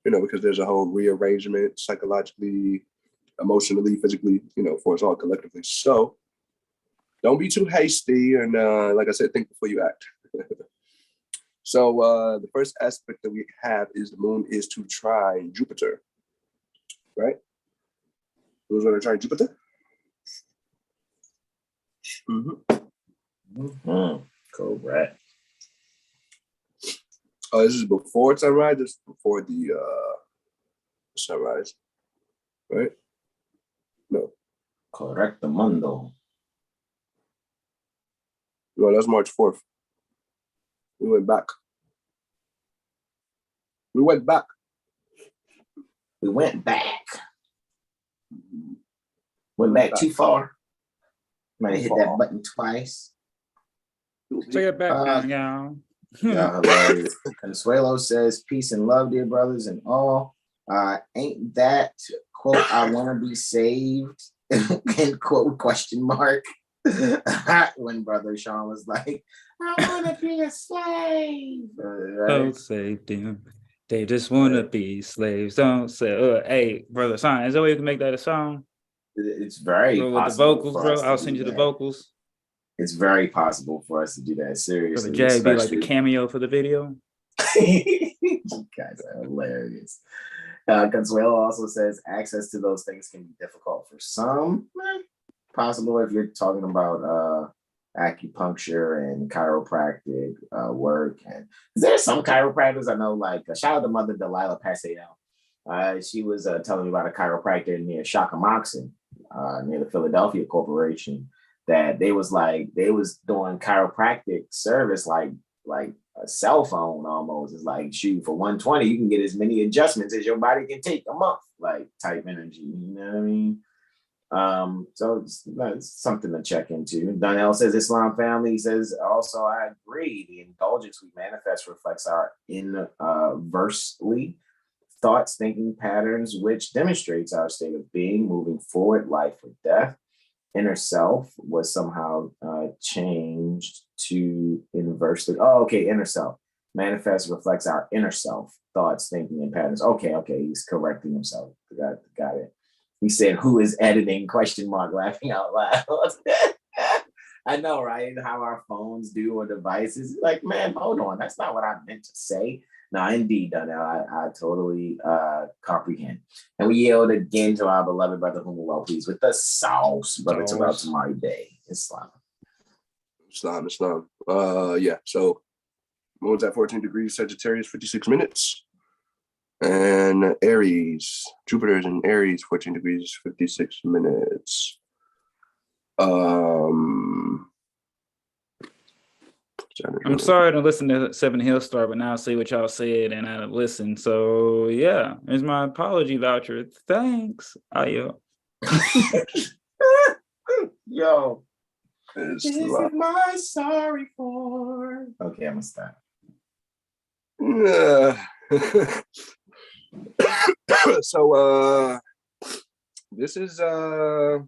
because there's a whole rearrangement psychologically, emotionally, physically, for us all collectively. So don't be too hasty. And like I said, think before you act. So the first aspect that we have is the moon is to trine Jupiter, right? Who's going to trine Jupiter? Correct. Oh, this is before sunrise. This is before the sunrise, right? No. Correct, the mundo. No, that's March 4th. We went back. We went back. Went back too far. Might have hit that button twice. Take it back now, y'all. Hilarious. Consuelo says, peace and love, dear brothers and all. Ain't that, quote, I want to be saved, end quote, question mark. When Brother Sean was like, I want to be a slave. Don't save them. They just want to be slaves. Don't say, hey, Brother Sean, is there a way you can make that a song? It's very possible. With the vocals, bro. I'll send you the vocals. It's very possible for us to do that, seriously. Brother Jag be like the cameo for the video. You guys are hilarious. Consuelo also says access to those things can be difficult for some. Possible if you're talking about acupuncture and chiropractic work. And there's some chiropractors I know, like shout out to Mother Delilah Paseo. She was telling me about a chiropractor near Shakamoxon, near the Philadelphia Corporation, that they was doing chiropractic service like a cell phone almost. It's like, shoot, for 120 you can get as many adjustments as your body can take a month, like type energy. You know what I mean? So it's something to check into. Donnell says, Islam family says, also, I agree. The indulgence we manifest reflects our inversely thoughts, thinking patterns, which demonstrates our state of being, moving forward, life or death. Inner self was somehow changed to inversely. Oh, okay. Inner self manifest reflects our inner self, thoughts, thinking, and patterns. Okay. He's correcting himself. Got it. He said, who is editing? Question mark, laughing out loud. I know, right? How our phones do or devices. Like, man, hold on. That's not what I meant to say. No, indeed, Donnell, I totally comprehend. And we yield again to our beloved brother, whom we well pleased with the sauce, brother Terrell Tamari Day, Islam. Yeah, so moon's at 14 degrees, Sagittarius, 56 minutes. And Aries, Jupiter's in Aries, 14 degrees, 56 minutes. I'm sorry to listen to Seven Hill Star, but now I see what y'all said and I listened. So yeah, here's my apology voucher. Thanks. Ayo. Yo. This is my sorry for. Okay, I'm gonna stop. So this is a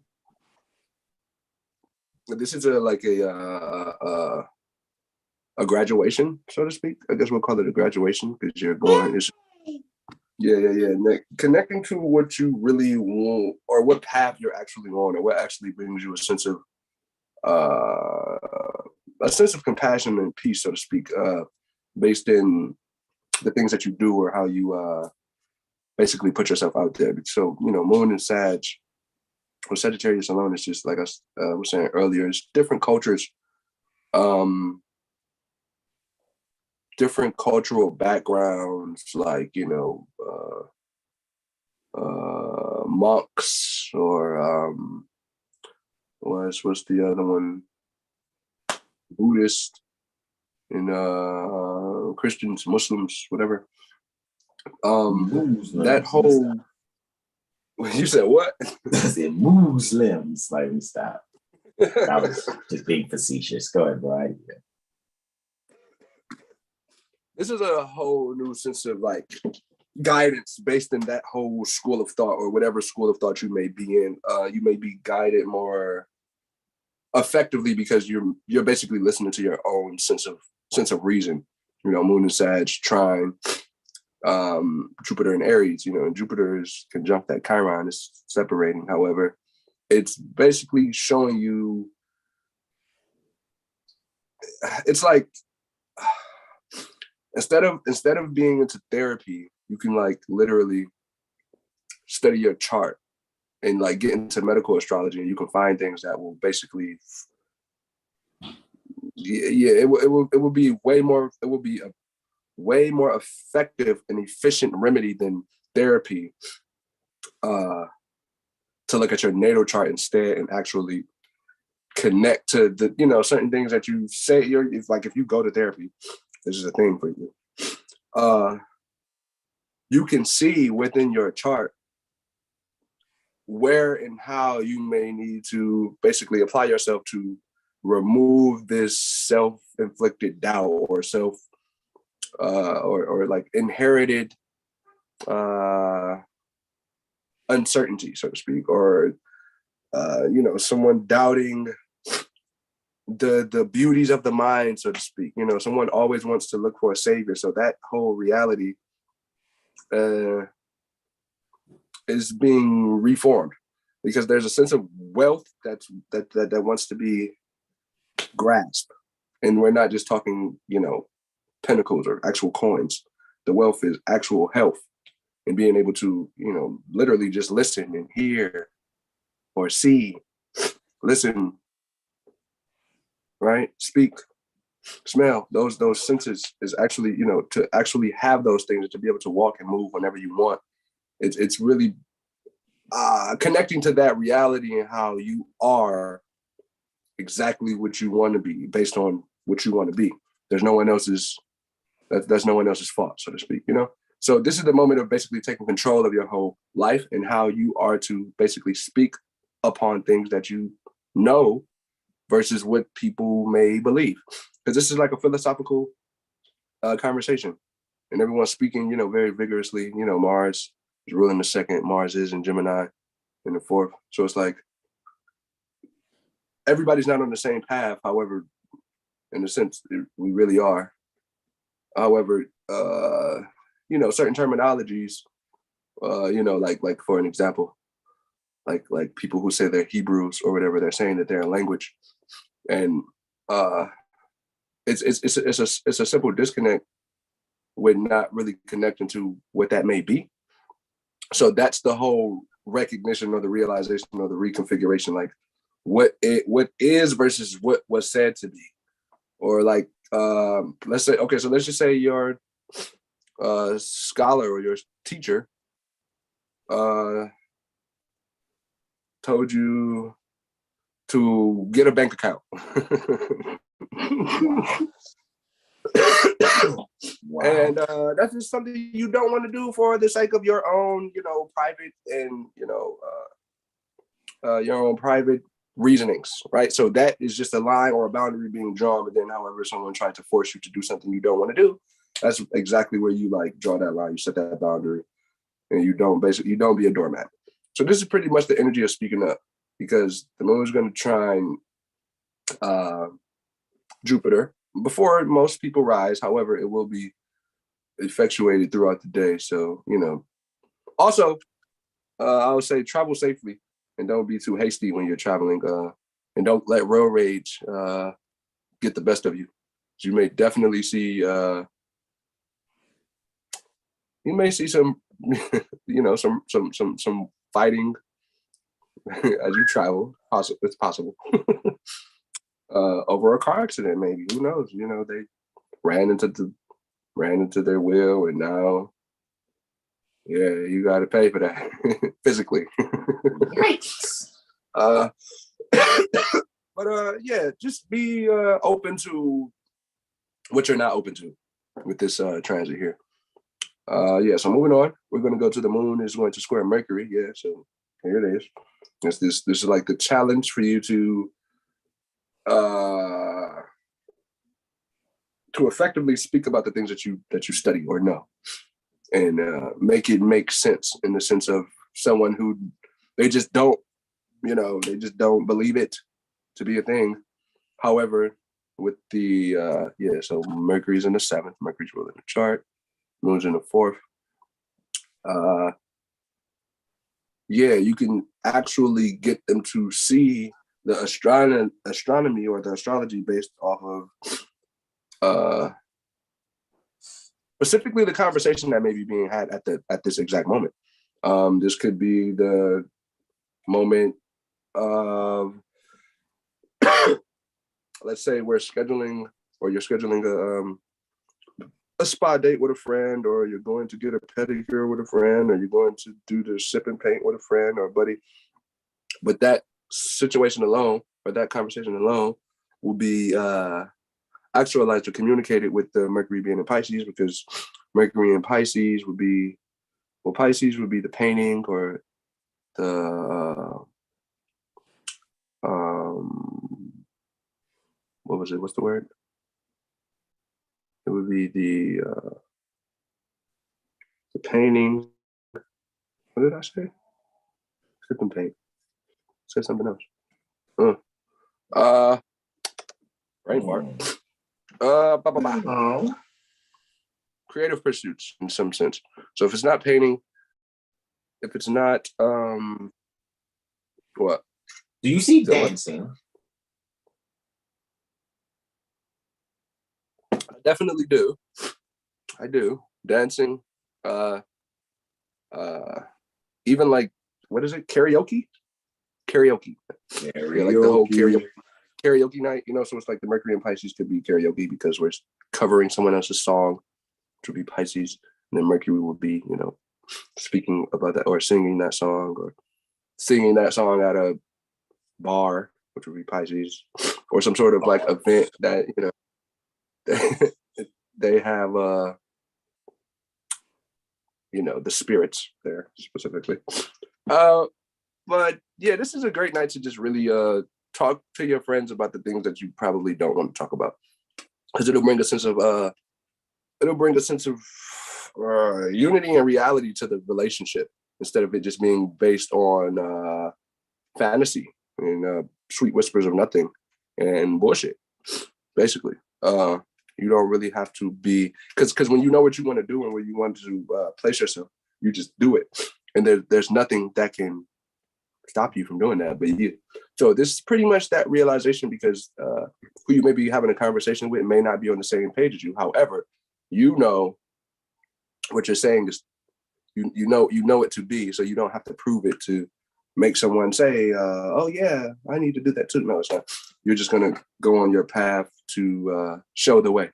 graduation, so to speak. I guess we'll call it a graduation because you're going. Connecting to what you really want, or what path you're actually on, or what actually brings you a sense of compassion and peace, so to speak, based in the things that you do or how you basically put yourself out there. So, Moon and Sag, or Sagittarius alone is just like I was saying earlier, it's different cultures, different cultural backgrounds, like, monks or what's the other one? Buddhist and Christians, Muslims, whatever. That whole. You said what? I said Muslims. Like, stop. I was just being facetious. Go ahead, bro. This is a whole new sense of like guidance based in that whole school of thought, or whatever school of thought you may be in. You may be guided more effectively because you're basically listening to your own sense of reason. Moon and Sag trine Jupiter and Aries. Jupiter is conjunct that Chiron is separating. However, it's basically showing you. It's like instead of being into therapy, you can like literally study your chart and like get into medical astrology, and you can find things that will basically, it will be way more. It will be a way more effective and efficient remedy than therapy. To look at your natal chart instead and actually connect to the certain things that you say. If you go to therapy, this is a thing for you. You can see within your chart where and how you may need to basically apply yourself to remove this self-inflicted doubt or or like inherited uncertainty, so to speak, or someone doubting the beauties of the mind, so to speak. Someone always wants to look for a savior. So that whole reality is being reformed because there's a sense of wealth that wants to be grasped. And we're not just talking, pentacles or actual coins. The wealth is actual health and being able to, literally just listen and hear or see, listen, right? Speak, smell. Those senses is actually, to actually have those things and to be able to walk and move whenever you want. It's really connecting to that reality and how you are exactly what you want to be based on what you want to be. There's no one else's. That's no one else's fault, so to speak. So this is the moment of basically taking control of your whole life and how you are to basically speak upon things that you know versus what people may believe. Because this is like a philosophical conversation, and everyone's speaking, very vigorously. Mars is ruling the second, Mars is in Gemini in the fourth. So it's like everybody's not on the same path. However, in a sense, we really are. However, certain terminologies, like for an example, like people who say they're Hebrews or whatever, they're saying that they're a language, and it's a simple disconnect with not really connecting to what that may be. So that's the whole recognition or the realization or the reconfiguration, like what is versus what was said to be, or like let's say, okay, so let's just say your scholar or your teacher told you to get a bank account. Wow. And that's just something you don't want to do for the sake of your own, private and, your own private reasonings, right? So that is just a line or a boundary being drawn. But then, however, someone tried to force you to do something you don't want to do, that's exactly where you draw that line. You set that boundary, and you don't be a doormat. So this is pretty much the energy of speaking up, because the moon is going to trine Jupiter before most people rise. However, it will be effectuated throughout the day. So, also, I would say travel safely and don't be too hasty when you're traveling, and don't let road rage get the best of you. So you may definitely see, some, some fighting as you travel. It's possible. Over a car accident, maybe. Who knows? They ran into their wheel, and now, yeah, you got to pay for that physically. But yeah, just be open to what you're not open to with this transit here. Yeah, so moving on, we're going to go to the moon is going to square Mercury. Yeah, so here it is. This is like the challenge for you to effectively speak about the things that you study or know, and make it make sense, in the sense of someone who they just don't believe it to be a thing. However, with the so Mercury's in the seventh, Mercury's ruling the chart, moon's in the fourth. You can actually get them to see the astronomy or the astrology based off of specifically the conversation that may be being had at this exact moment. This could be the moment of let's say you're scheduling a spa date with a friend, or you're going to get a pedicure with a friend, or you're going to do the sip and paint with a friend or a buddy. But that situation alone, or that conversation alone, will be actualized or communicated with the Mercury being in Pisces, because Mercury in Pisces would be the painting, or the what was it? What's the word? It would be the painting. What did I say? Sip and paint. Say something else. Brain fart. Creative pursuits in some sense. So if it's not painting, if it's not what? Do you see dancing? I definitely do. I do. Dancing. Even like, what is it? Karaoke. Yeah, like the whole karaoke. karaoke night, you know, so it's like the Mercury and Pisces could be karaoke because we're covering someone else's song, which would be Pisces, and then Mercury would be, you know, speaking about that or singing that song at a bar, which would be Pisces, or some sort of like event that, you know, they have you know, the spirits there specifically. But yeah, this is a great night to just really talk to your friends about the things that you probably don't want to talk about, because it'll bring a sense of unity and reality to the relationship instead of it just being based on fantasy and sweet whispers of nothing and bullshit. Basically, you don't really have to be, because when you know what you want to do and where you want to place yourself, you just do it, and there's nothing that can stop you from doing that but you. So this is pretty much that realization, because who you may be having a conversation with may not be on the same page as you. However, you know what you're saying is you know it to be, so you don't have to prove it to make someone say, oh yeah, I need to do that too. No, it's not. You're just gonna go on your path to show the way,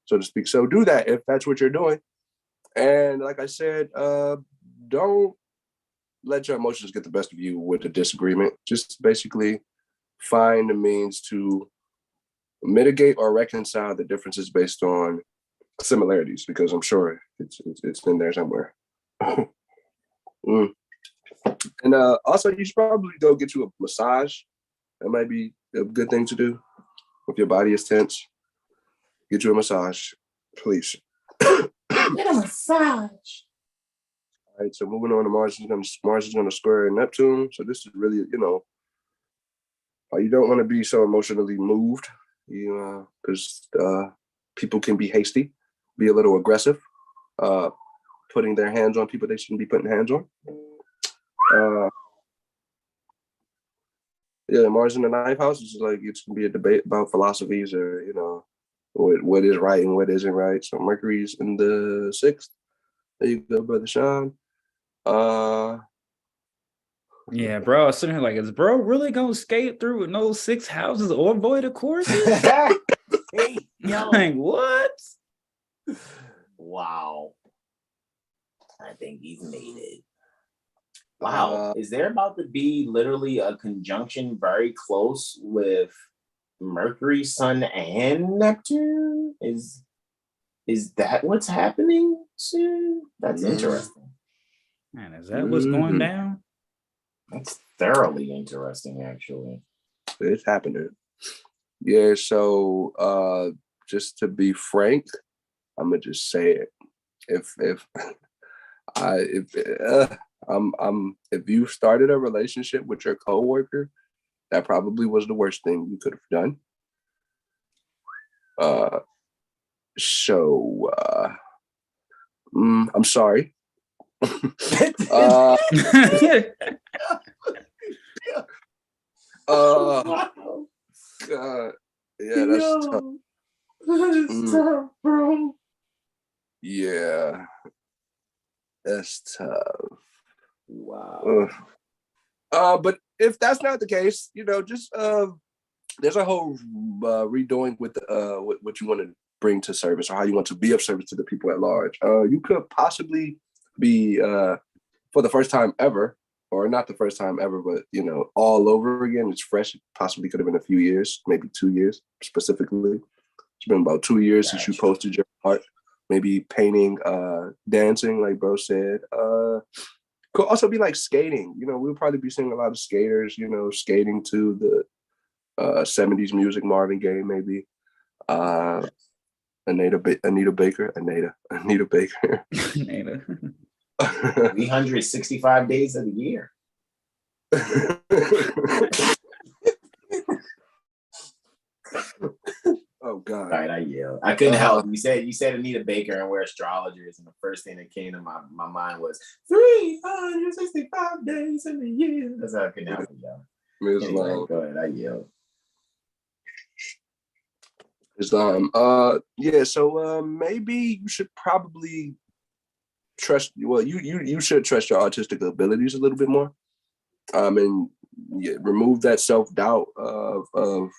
so to speak. So do that if that's what you're doing. And like I said, don't let your emotions get the best of you with a disagreement. Just basically find a means to mitigate or reconcile the differences based on similarities, because I'm sure it's in there somewhere. And also, you should probably go get you a massage. That might be a good thing to do if your body is tense. Get you a massage, please. Get a massage. All right, so moving on to Mars is gonna square Neptune. So this is really, you know, you don't want to be so emotionally moved, because people can be hasty, be a little aggressive, putting their hands on people they shouldn't be putting hands on. Yeah, Mars in the 9th house is like, it's gonna be a debate about philosophies, or, you know, what is right and what isn't right. So Mercury's in the 6th. There you go, brother Sean. Yeah, bro. I was sitting here like, is bro really gonna skate through with no 6 houses or void of courses? Hey, yo. Like, what? Wow. I think he's made it. Wow. Is there about to be literally a conjunction very close with Mercury, Sun, and Neptune? Is that what's happening soon? That's interesting. Man, is that what's going down? That's thoroughly interesting, actually. It's happening. Yeah, so just to be frank, I'm gonna just say it. If you started a relationship with your coworker, that probably was the worst thing you could have done. I'm sorry. Wow. God, yeah, that's tough. That's tough, bro. Yeah, that's tough. Wow. But if that's not the case, you know, just there's a whole redoing with what you want to bring to service, or how you want to be of service to the people at large. You could possibly be for the first time ever, or not the first time ever, but, you know, all over again. It's fresh. It possibly could have been a few years, maybe 2 years specifically. It's been about 2 years since you posted your art. Maybe painting, dancing, like bro said. Could also be like skating. You know, we'll probably be seeing a lot of skaters, you know, skating to the 70s music, Marvin Gaye, maybe. Anita Baker. Anita. 365 days of the year. Oh God! All right, I yelled. I couldn't help. You said Anita Baker and we're astrologers, and the first thing that came to my mind was 365 days in the year. That's how I couldn't help it, y'all. Anyway, go ahead. I yelled. Islam. Yeah. So maybe you should probably trust. Well, you should trust your artistic abilities a little bit more. And remove that self-doubt of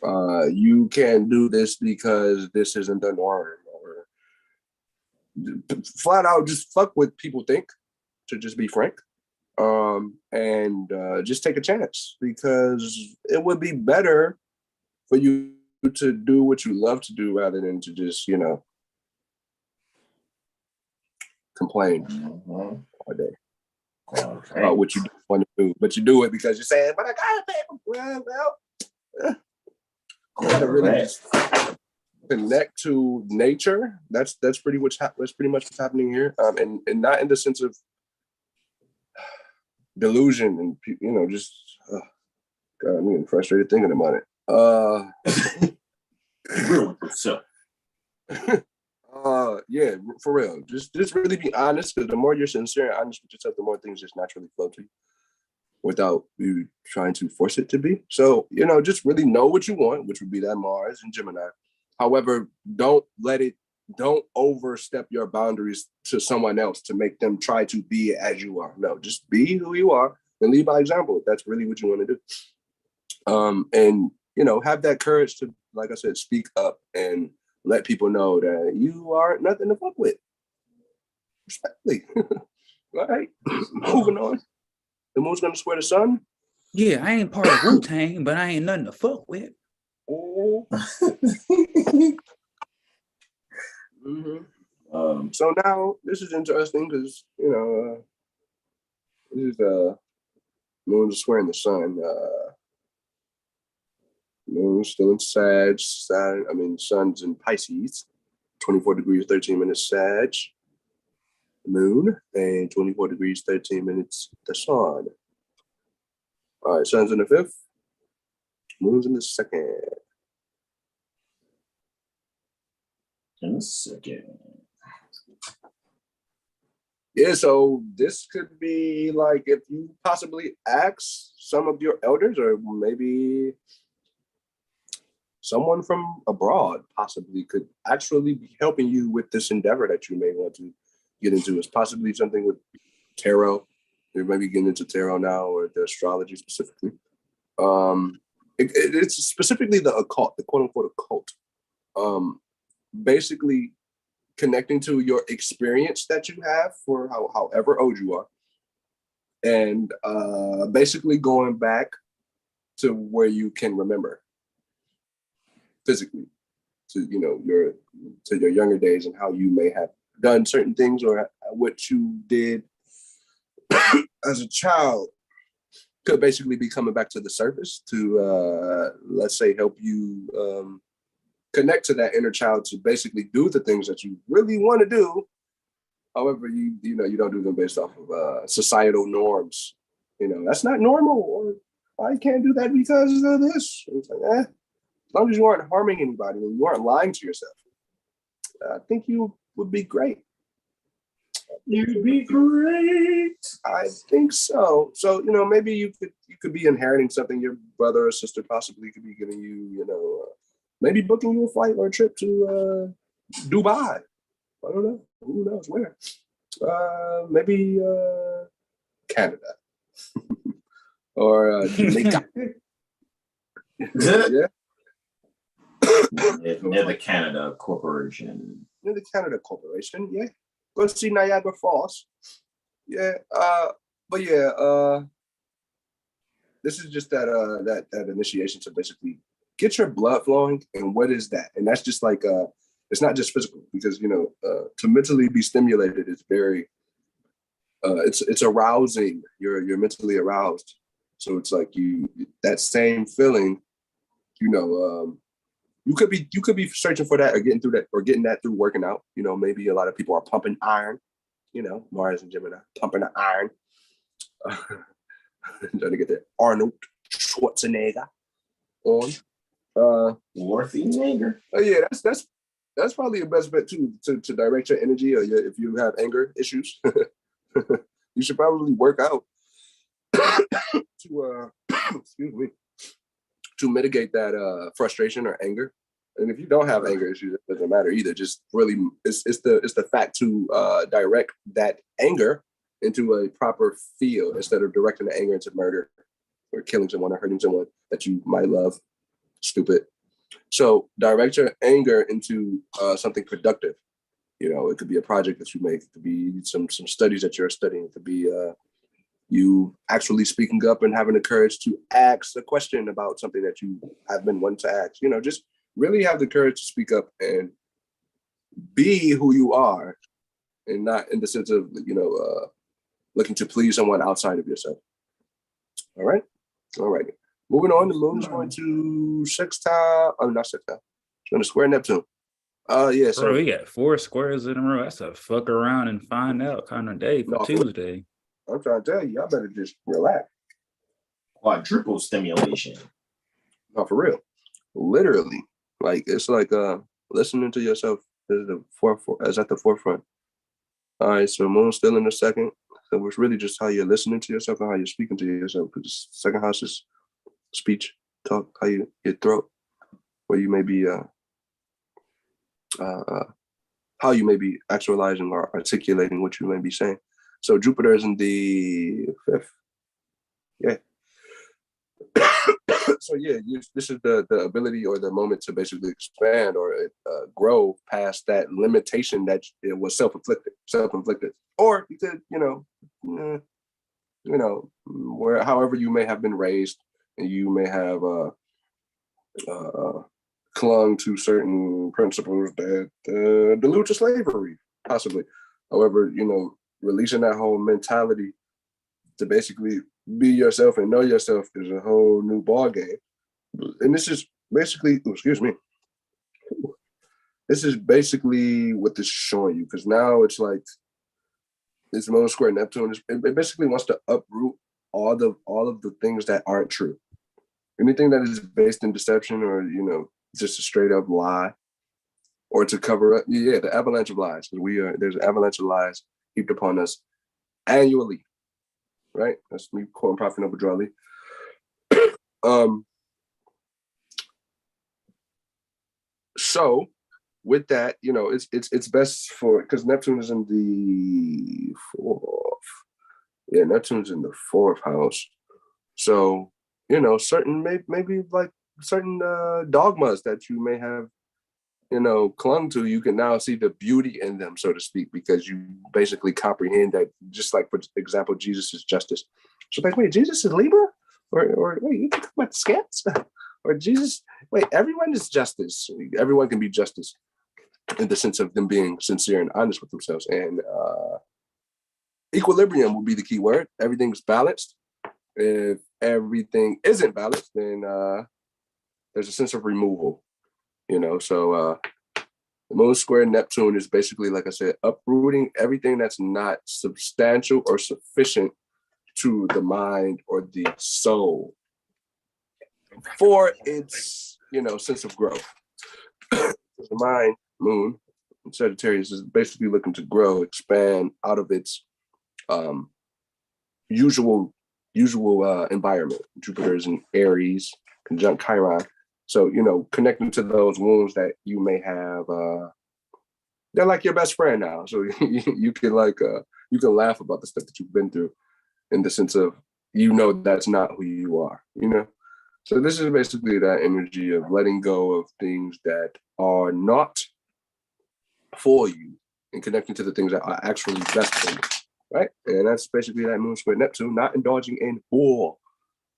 You can't do this because this isn't the norm, or flat out just fuck what people think, to just be frank. And just take a chance, because it would be better for you to do what you love to do rather than to just, complain all day about what you don't want to do, but you do it because you're saying, but I gotta pay. Well, you gotta really just connect to nature. That's pretty much what's happening here, and not in the sense of delusion and just God, I'm getting frustrated thinking about it. Yeah, for real. Just really be honest, because the more you're sincere and honest with yourself, the more things just naturally flow to you without you trying to force it to be. So, just really know what you want, which would be that Mars and Gemini. However, don't overstep your boundaries to someone else to make them try to be as you are. No, just be who you are and lead by example if that's really what you want to do. And have that courage to, like I said, speak up and let people know that you are nothing to fuck with. Respectfully. All right. Moving on. The moon's gonna square the sun. Yeah, I ain't part of Wu-Tang, but I ain't nothing to fuck with. Oh. So now this is interesting because this is moon's squaring the sun. Moon's still in Sag. Sun's in Pisces. 24 degrees 13 minutes Sag. Moon, and 24 degrees 13 minutes the sun. All right, sun's in the 5th. Moon's in the 2nd. Yeah, so this could be like if you possibly ask some of your elders, or maybe someone from abroad possibly could actually be helping you with this endeavor that you may want to get into. It's possibly something with tarot. You're maybe getting into tarot now, or the astrology specifically. It's specifically the occult, the quote unquote occult. Basically connecting to your experience that you have for however old you are, and basically going back to where you can remember physically, to your younger days and how you may have done certain things, or what you did as a child could basically be coming back to the surface to let's say help you connect to that inner child to basically do the things that you really want to do. However, you don't do them based off of societal norms. That's not normal, or I can't do that because of this. It's like, as long as you aren't harming anybody and you aren't lying to yourself, I think you would be great. You'd be great. I think so. So, maybe you could be inheriting something. Your brother or sister possibly could be giving you, maybe booking you a flight or a trip to Dubai. I don't know. Who knows where? Maybe Canada or Jamaica. Yeah. Near the Canada Corporation. Near the Canada Corporation, yeah. Go see Niagara Falls. Yeah. But yeah, this is just that initiation to basically get your blood flowing. And what is that? And that's just like it's not just physical, because to mentally be stimulated is very it's arousing. You're mentally aroused. So it's like that same feeling, you could be searching for that, or getting that through working out. Maybe a lot of people are pumping iron, Mars and Gemini, pumping the iron. Trying to get that Arnold Schwarzenegger on. Schwarzenegger. Oh yeah, that's probably the best bet too, to direct your energy, or if you have anger issues. You should probably work out to excuse me, to mitigate that frustration or anger. And if you don't have anger issues, it doesn't matter either. Just really, it's the fact to direct that anger into a proper field, instead of directing the anger into murder or killing someone or hurting someone that you might love. Stupid. So direct your anger into something productive. It could be a project that you make. It could be some studies that you're studying. It could be you actually speaking up and having the courage to ask a question about something that you have been wanting to ask. Just really have the courage to speak up and be who you are, and not in the sense of looking to please someone outside of yourself. All right. Moving on, the moon is going to sextile. Oh, not sextile. It's going to square Neptune. Yeah. So Bro, we got 4 squares in a row. That's a fuck around and find out kind of day for Tuesday. I'm trying to tell you, y'all better just relax. Quadruple stimulation. No, for real. Literally. Like, it's like listening to yourself is at the forefront. All right, so moon's still in the second. So it's really just how you're listening to yourself and how you're speaking to yourself. Because the second house is speech, talk, how your throat, where you may be how you may be actualizing or articulating what you may be saying. So Jupiter is in the 5th. Yeah. So yeah, this is the ability or the moment to basically expand or grow past that limitation that it was self-inflicted, or you could, where however you may have been raised, and you may have clung to certain principles that delude to slavery, possibly. However, releasing that whole mentality to basically be yourself and know yourself is a whole new ball game. And this is basically, this is basically what this is showing you, because now it's like this moon square Neptune. It basically wants to uproot all of the things that aren't true. Anything that is based in deception or just a straight up lie, or to cover up, the avalanche of lies. Because there's an avalanche of lies heaped upon us annually. Right? That's me quoting Prophet Noble Drawley. So with that, it's best for, because Neptune is in the 4th. Yeah, Neptune's in the 4th house. So, certain maybe like certain dogmas that you may have, clung to, you can now see the beauty in them, so to speak, because you basically comprehend that, just like, for example, Jesus is justice. So like, wait, Jesus is Libra? Or wait, you talk about scats? Or Jesus, wait, everyone is justice. Everyone can be justice in the sense of them being sincere and honest with themselves. And equilibrium will be the key word. Everything's balanced. If everything isn't balanced, then there's a sense of removal. So the moon square Neptune is basically, like I said, uprooting everything that's not substantial or sufficient to the mind or the soul for its, sense of growth. The mind, moon, Sagittarius is basically looking to grow, expand out of its usual environment. Jupiter is in Aries, conjunct Chiron. So, connecting to those wounds that you may have, they're like your best friend now. So you can laugh about the stuff that you've been through, in the sense of, that's not who you are, So this is basically that energy of letting go of things that are not for you and connecting to the things that are actually best for you, right? And that's basically that moon square Neptune, not indulging in war,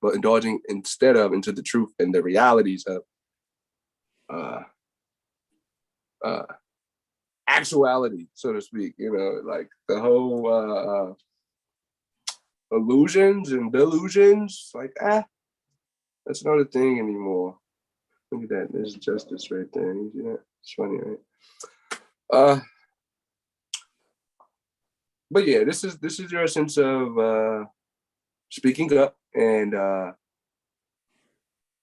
but indulging instead of into the truth and the realities of actuality, so to speak. Like the whole illusions and delusions, like that's not a thing anymore. Look at that, there's justice right there. You see that? It's funny, right? But yeah, this is your sense of speaking up and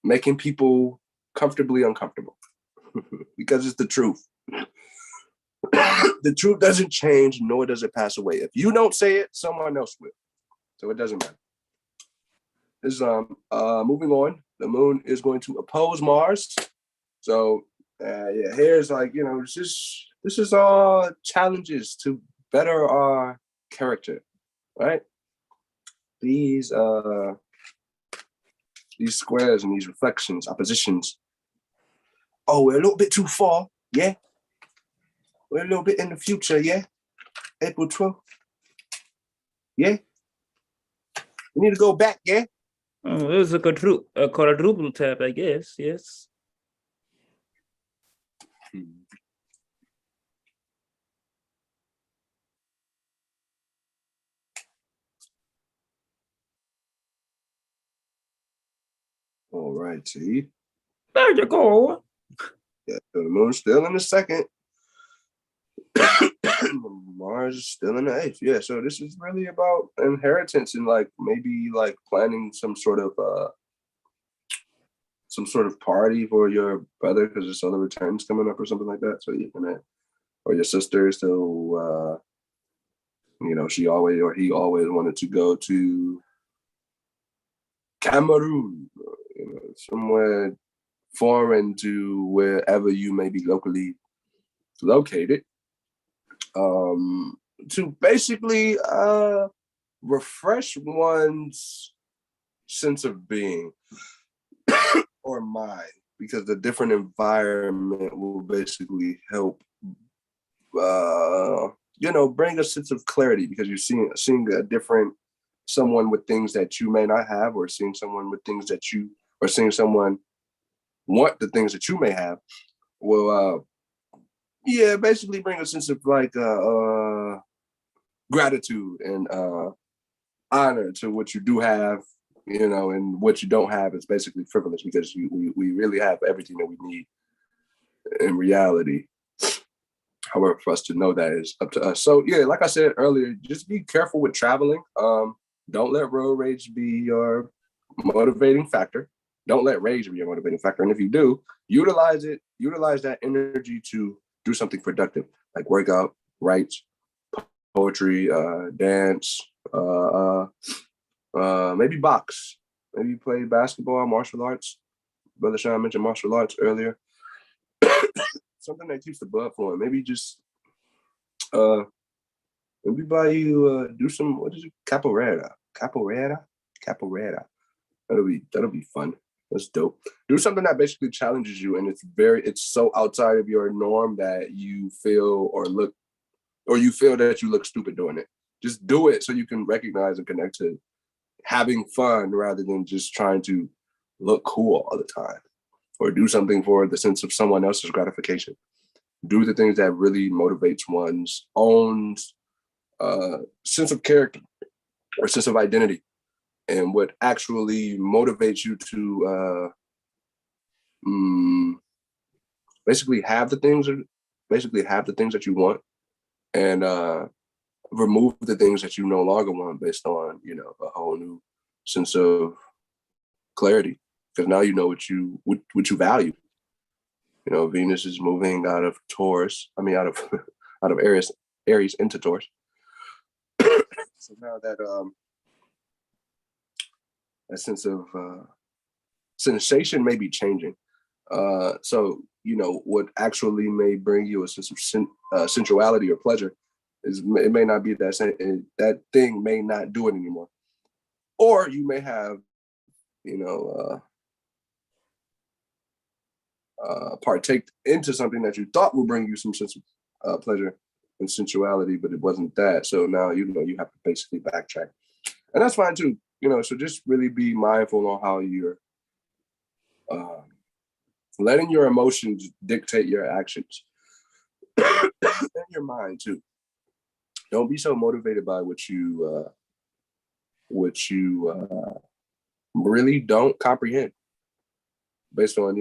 making people comfortably uncomfortable, because it's the truth. The truth doesn't change, nor does it pass away. If you don't say it, someone else will. So it doesn't matter. This moving on. The moon is going to oppose Mars. So here's like, this is all challenges to better our character, right? These squares and these reflections, oppositions, oh, we're a little bit too far, yeah. We're a little bit in the future, yeah. April 12th, yeah. We need to go back, yeah. Oh, it was a quadruple tap, I guess. Yes. All right, see. There you go. Yeah, the moon's still in the second. Mars is still in the eighth. Yeah, so this is really about inheritance and like maybe like planning some sort of party for your brother because his solar return's coming up or something like that. So you're gonna, or your sister. So she always or he always wanted to go to Cameroon, somewhere foreign to wherever you may be locally located, to basically refresh one's sense of being or mind, because the different environment will basically help bring a sense of clarity, because you're seeing a different someone with things that you may not have, or seeing someone with things that you, or seeing someone want the things that you may have will basically bring a sense of like gratitude and honor to what you do have, and what you don't have is basically frivolous, because we really have everything that we need in reality. However, for us to know that is up to us. So yeah, like I said earlier, just be careful with traveling. Don't let road rage be your motivating factor. Don't let rage be your motivating factor. And if you do, utilize that energy to do something productive, like workout, write, poetry, dance, maybe box, maybe play basketball, martial arts. Brother Sean mentioned martial arts earlier. Something that keeps the blood flowing. Maybe just maybe buy you do some, what is it? Capoeira. That'll be fun. That's dope. Do something that basically challenges you, and it's so outside of your norm that you feel that you look stupid doing it. Just do it so you can recognize and connect to having fun rather than just trying to look cool all the time, or do something for the sense of someone else's gratification. Do the things that really motivates one's own sense of character or sense of identity, and what actually motivates you to basically have the things that you want, and remove the things that you no longer want based on a whole new sense of clarity, because now you know what you value. Venus is moving out of Taurus. I mean, out of Aries into Taurus. So now that that sense of sensation may be changing. So what actually may bring you a sense of sensuality or pleasure it may not be that thing may not do it anymore, or you may have partake into something that you thought would bring you some sense of pleasure and sensuality, but it wasn't that. So now you have to basically backtrack, and that's fine too. So just really be mindful on how you're letting your emotions dictate your actions and your mind too. Don't be so motivated by what you really don't comprehend, based on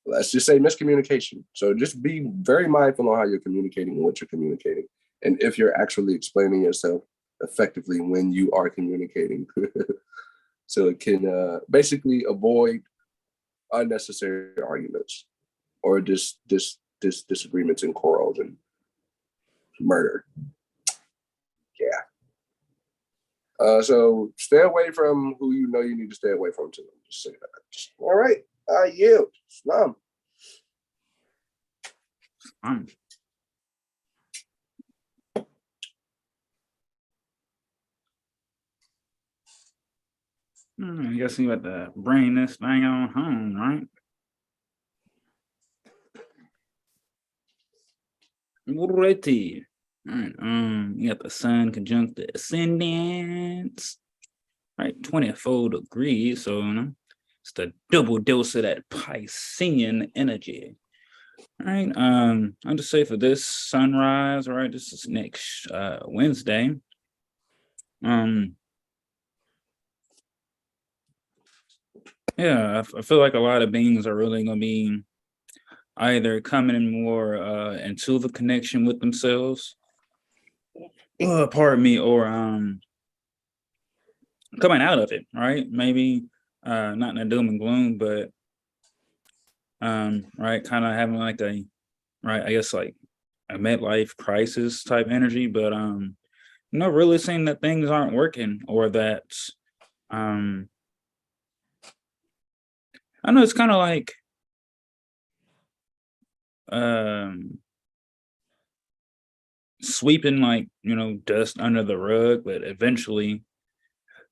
let's just say miscommunication. So just be very mindful on how you're communicating and what you're communicating, and if you're actually explaining yourself effectively when you are communicating, so it can basically avoid unnecessary arguments or disagreements and quarrels and murder. Yeah. So stay away from who you know you need to stay away from too. Just say that. All right. I yield. Slum. I guess you got to bring this thing on home, right? Alrighty. All right. You got the sun conjunct the ascendant. Right, 24 degrees. So it's the double dose of that Piscean energy. All right. I'll just say for this sunrise, all right, this is next Wednesday. Yeah, I feel like a lot of beings are really gonna be either coming in more into the connection with themselves, pardon me, or coming out of it, right? Maybe not in a doom and gloom, but right, kind of having like a right, I guess like a midlife crisis type energy, but really seeing that things aren't working or that I know it's kind of like sweeping like dust under the rug, but eventually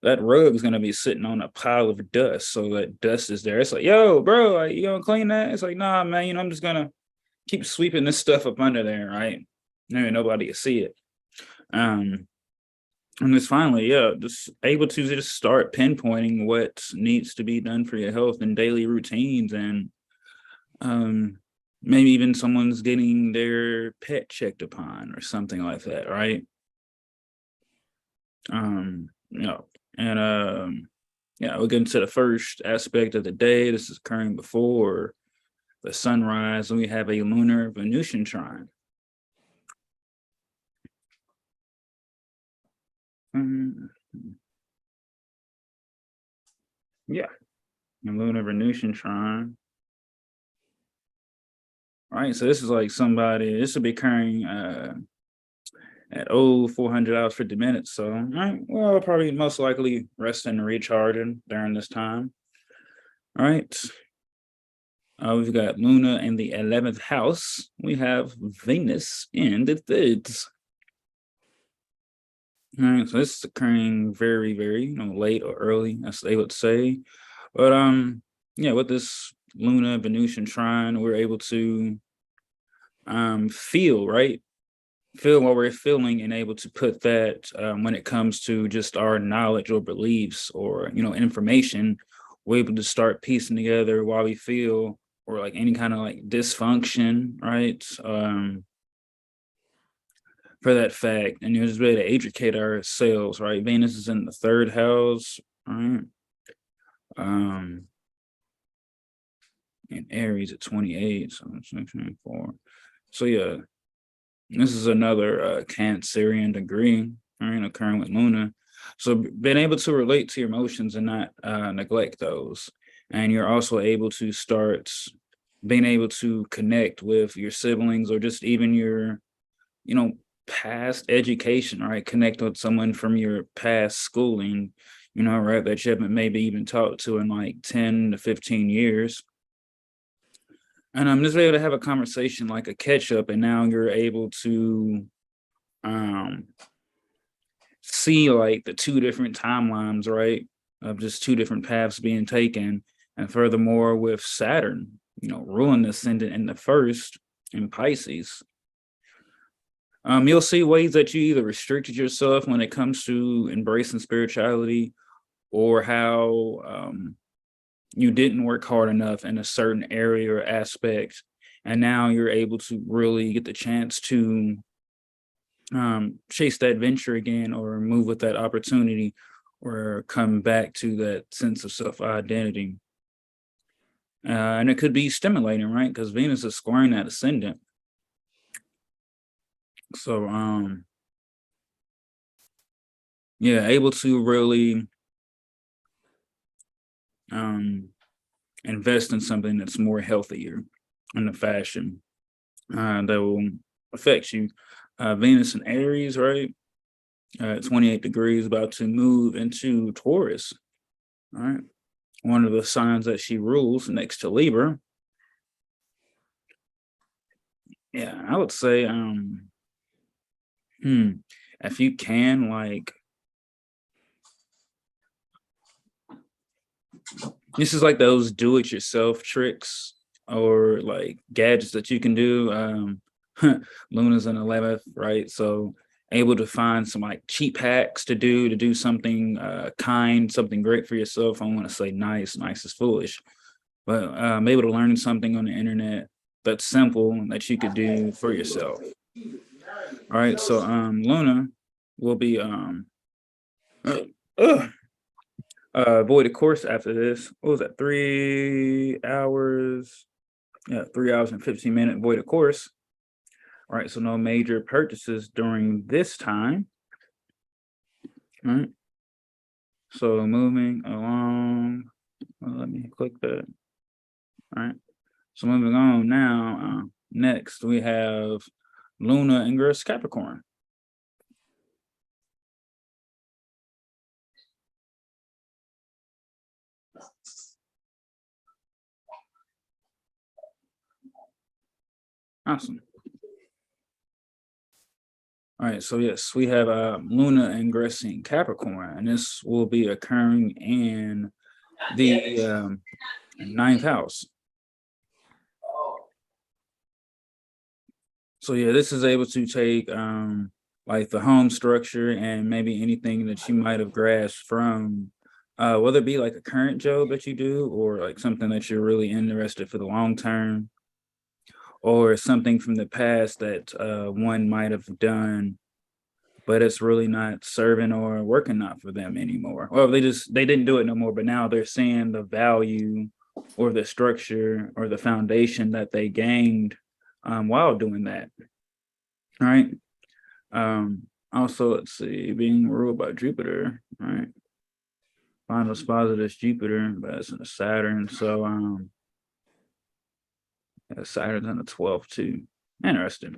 that rug is gonna be sitting on a pile of dust. So that dust is there. It's like, yo, bro, like, you gonna clean that? It's like, nah, man. I'm just gonna keep sweeping this stuff up under there, right? Nobody will see it. And it's finally, just able to just start pinpointing what needs to be done for your health and daily routines, and maybe even someone's getting their pet checked upon or something like that, right? We'll get into the first aspect of the day. This is occurring before the sunrise, and we have a lunar Venusian trine. Yeah, a lunar Venusian trine. All right, so this is like this will be occurring at 400 hours 50 minutes. So, all right, well, probably most likely resting and recharging during this time. All right. We've got Luna in the 11th house. We have Venus in the 3rd. All right, so this is occurring very, very late or early, as they would say. But with this Luna Venusian trine, we're able to feel, right? Feel what we're feeling and able to put that when it comes to just our knowledge or beliefs or information, we're able to start piecing together why we feel or like any kind of like dysfunction, right? For that fact, and just be able to educate ourselves, right? Venus is in the 3rd house, right? And Aries at 28, so 24. So yeah, this is another Cancerian degree, right, occurring with Luna. So being able to relate to your emotions and not neglect those. And you're also able to start being able to connect with your siblings or just even your, past education, right? Connect with someone from your past schooling, right, that you haven't maybe even talked to in like 10 to 15 years. And I'm just able to have a conversation like a catch up, and now you're able to see like the 2 different timelines, right? Of just 2 different paths being taken. And furthermore, with Saturn, ruling the ascendant in the 1st in Pisces. You'll see ways that you either restricted yourself when it comes to embracing spirituality, or how you didn't work hard enough in a certain area or aspect, and now you're able to really get the chance to chase that venture again, or move with that opportunity, or come back to that sense of self-identity. And it could be stimulating, right? Because Venus is squaring that ascendant. So, able to really invest in something that's more healthier in the fashion that will affect you. Venus in Aries, right? 28 degrees, about to move into Taurus. All right. One of the signs that she rules next to Libra. Yeah, I would say, if you can, like, this is like those do-it-yourself tricks or like gadgets that you can do. Luna's in 11th, right? So able to find some like cheap hacks to do something kind, something great for yourself. I don't want to say nice is foolish, but I'm able to learn something on the internet that's simple that you could do for yourself. All right, so Luna will be void of course after this. What was that? 3 hours? Yeah, 3 hours and 15 minutes void of course. All right, so no major purchases during this time. All right. So moving along, let me click that. All right. So moving on now, next we have Luna ingress Capricorn. Awesome. All right, so yes, we have Luna ingressing Capricorn, and this will be occurring in the 9th house. So yeah, this is able to take like the home structure and maybe anything that you might have grasped from whether it be like a current job that you do or like something that you're really interested for the long term, or something from the past that one might have done, but it's really not serving or working out for them anymore. Well, they didn't do it no more, but now they're seeing the value or the structure or the foundation that they gained while doing that. All right. Also, let's see, being ruled by Jupiter, right? Final spot of this Jupiter, but it's in a Saturn. So Saturn's on the 12th too. Interesting.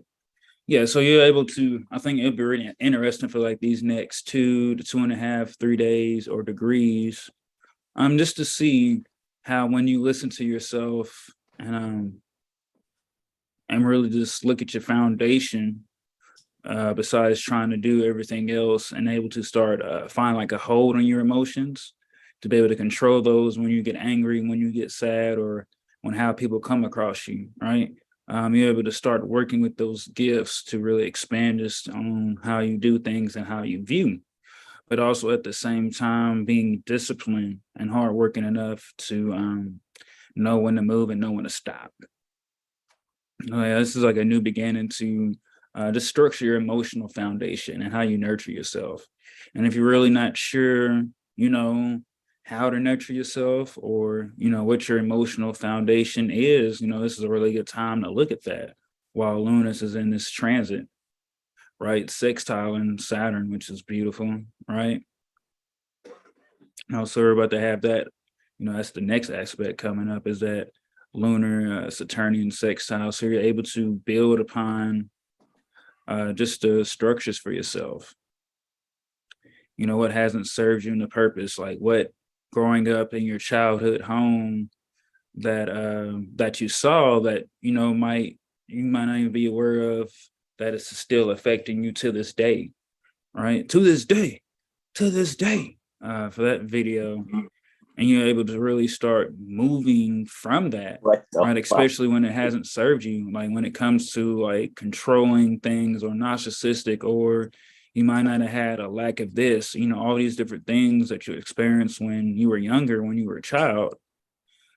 Yeah, so you're able to, I think it'll be really interesting for like these next 2 to 2.5, 3 days or degrees. Just to see how when you listen to yourself and really just look at your foundation, besides trying to do everything else, and able to start find like a hold on your emotions, to be able to control those when you get angry, when you get sad, or when how people come across you, right? You're able to start working with those gifts to really expand just on how you do things and how you view, but also at the same time being disciplined and hardworking enough to know when to move and know when to stop. This is like a new beginning to just structure your emotional foundation and how you nurture yourself. And if you're really not sure, how to nurture yourself, or, what your emotional foundation is, this is a really good time to look at that while Lunas is in this transit, right? Sextile in Saturn, which is beautiful, right? Also, we're about to have that, that's the next aspect coming up, is that lunar Saturnian sextile. So you're able to build upon just the structures for yourself. What hasn't served you in the purpose, like what growing up in your childhood home that you saw that, you might not even be aware of, that it's still affecting you to this day, right? To this day, for that video. And you're able to really start moving from that, right? Especially when it hasn't served you, like when it comes to like controlling things or narcissistic, or you might not have had a lack of this, all these different things that you experienced when you were younger, when you were a child,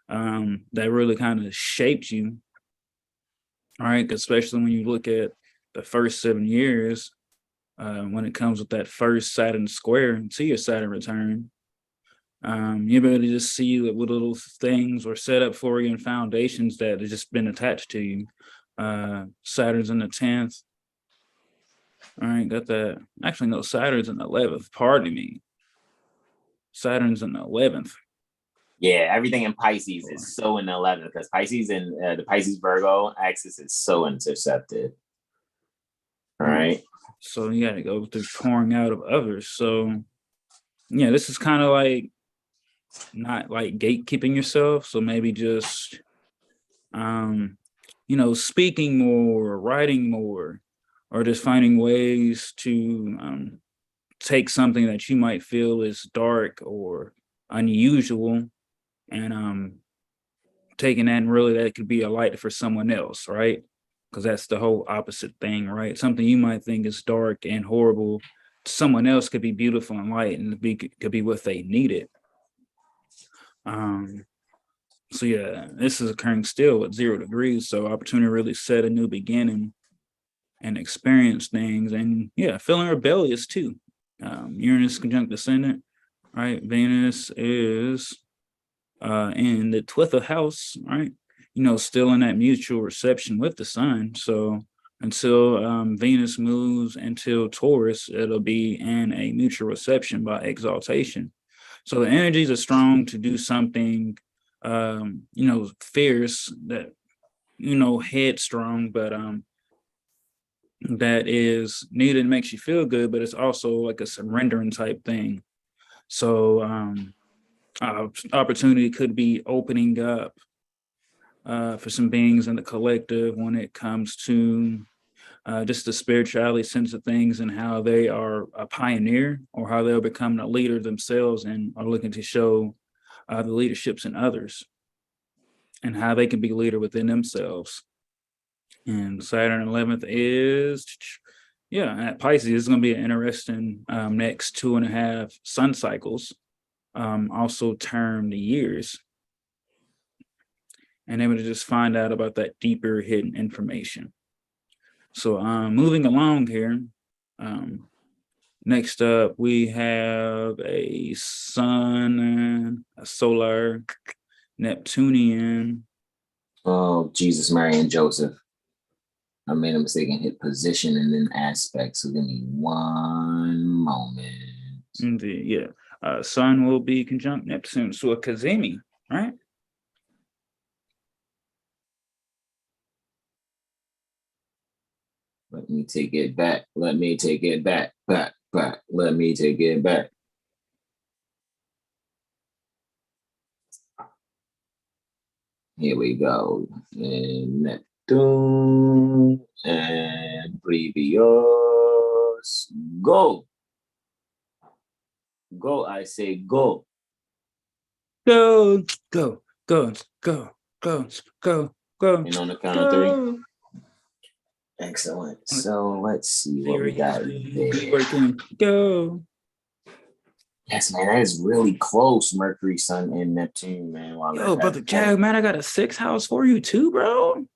that really kind of shaped you, all right? Especially when you look at the first 7 years, when it comes with that first Saturn square to your Saturn return. You're able to just see what little things were set up for you and foundations that have just been attached to you. Saturn's in the 10th. All right, got that. Actually, no, Saturn's in the 11th. Pardon me. Saturn's in the 11th. Yeah, everything in Pisces is so in the 11th, because Pisces and the Pisces Virgo axis is so intercepted. All right. So you got to go through pouring out of others. So yeah, this is kind of like not like gatekeeping yourself. So maybe just, speaking more, writing more, or just finding ways to take something that you might feel is dark or unusual, and taking that, and really that could be a light for someone else, right? because that's the whole opposite thing, right? Something you might think is dark and horrible, someone else could be beautiful and light, and could be what they needed. So yeah, this is occurring still at 0 degrees. So opportunity to really set a new beginning and experience things, and yeah, feeling rebellious too. Uranus conjunct Ascendant, right? Venus is in the 12th house, right? Still in that mutual reception with the sun. So until Venus moves into Taurus, it'll be in a mutual reception by exaltation. So the energies are strong to do something, fierce, that, headstrong, but that is needed and makes you feel good, but it's also like a surrendering type thing. So opportunity could be opening up for some beings in the collective when it comes to just the spirituality sense of things, and how they are a pioneer, or how they'll become a leader themselves and are looking to show the leaderships in others, and how they can be leader within themselves. And Saturn 11th is, at Pisces. It's going to be an interesting next 2.5 sun cycles, also termed years. And able to just find out about that deeper hidden information. So moving along here, next up we have a Sun, a Solar, Neptunian. Oh, Jesus, Mary, and Joseph. I made a mistake and hit position and then aspect. So give me one moment. Indeed, yeah. Sun will be conjunct Neptune, so a Kazemi, right? Let me take it back. Let me take it back. Back. Let me take it back. Here we go. And Neptune and previous. Go. Go, I say go. Go, go, go, go, go, go, go. And on the count of 3. Excellent. So let's see what we got there. Working. Go. Yes, man, that is really close. Mercury, Sun, and Neptune, man. Wow, yo, brother Jag, man, I got a 6th house for you too, bro.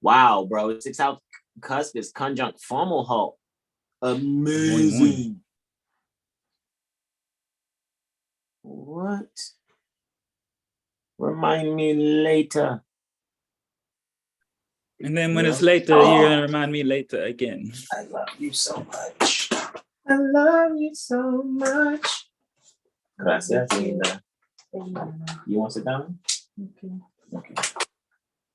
Wow, bro. 6th house cusp is conjunct Fomalhaut. Amazing. What? Remind me later. And then when it's later, you're gonna remind me later again. I love you so much. I love you so much. Gracias, linda. You want to sit down? Okay.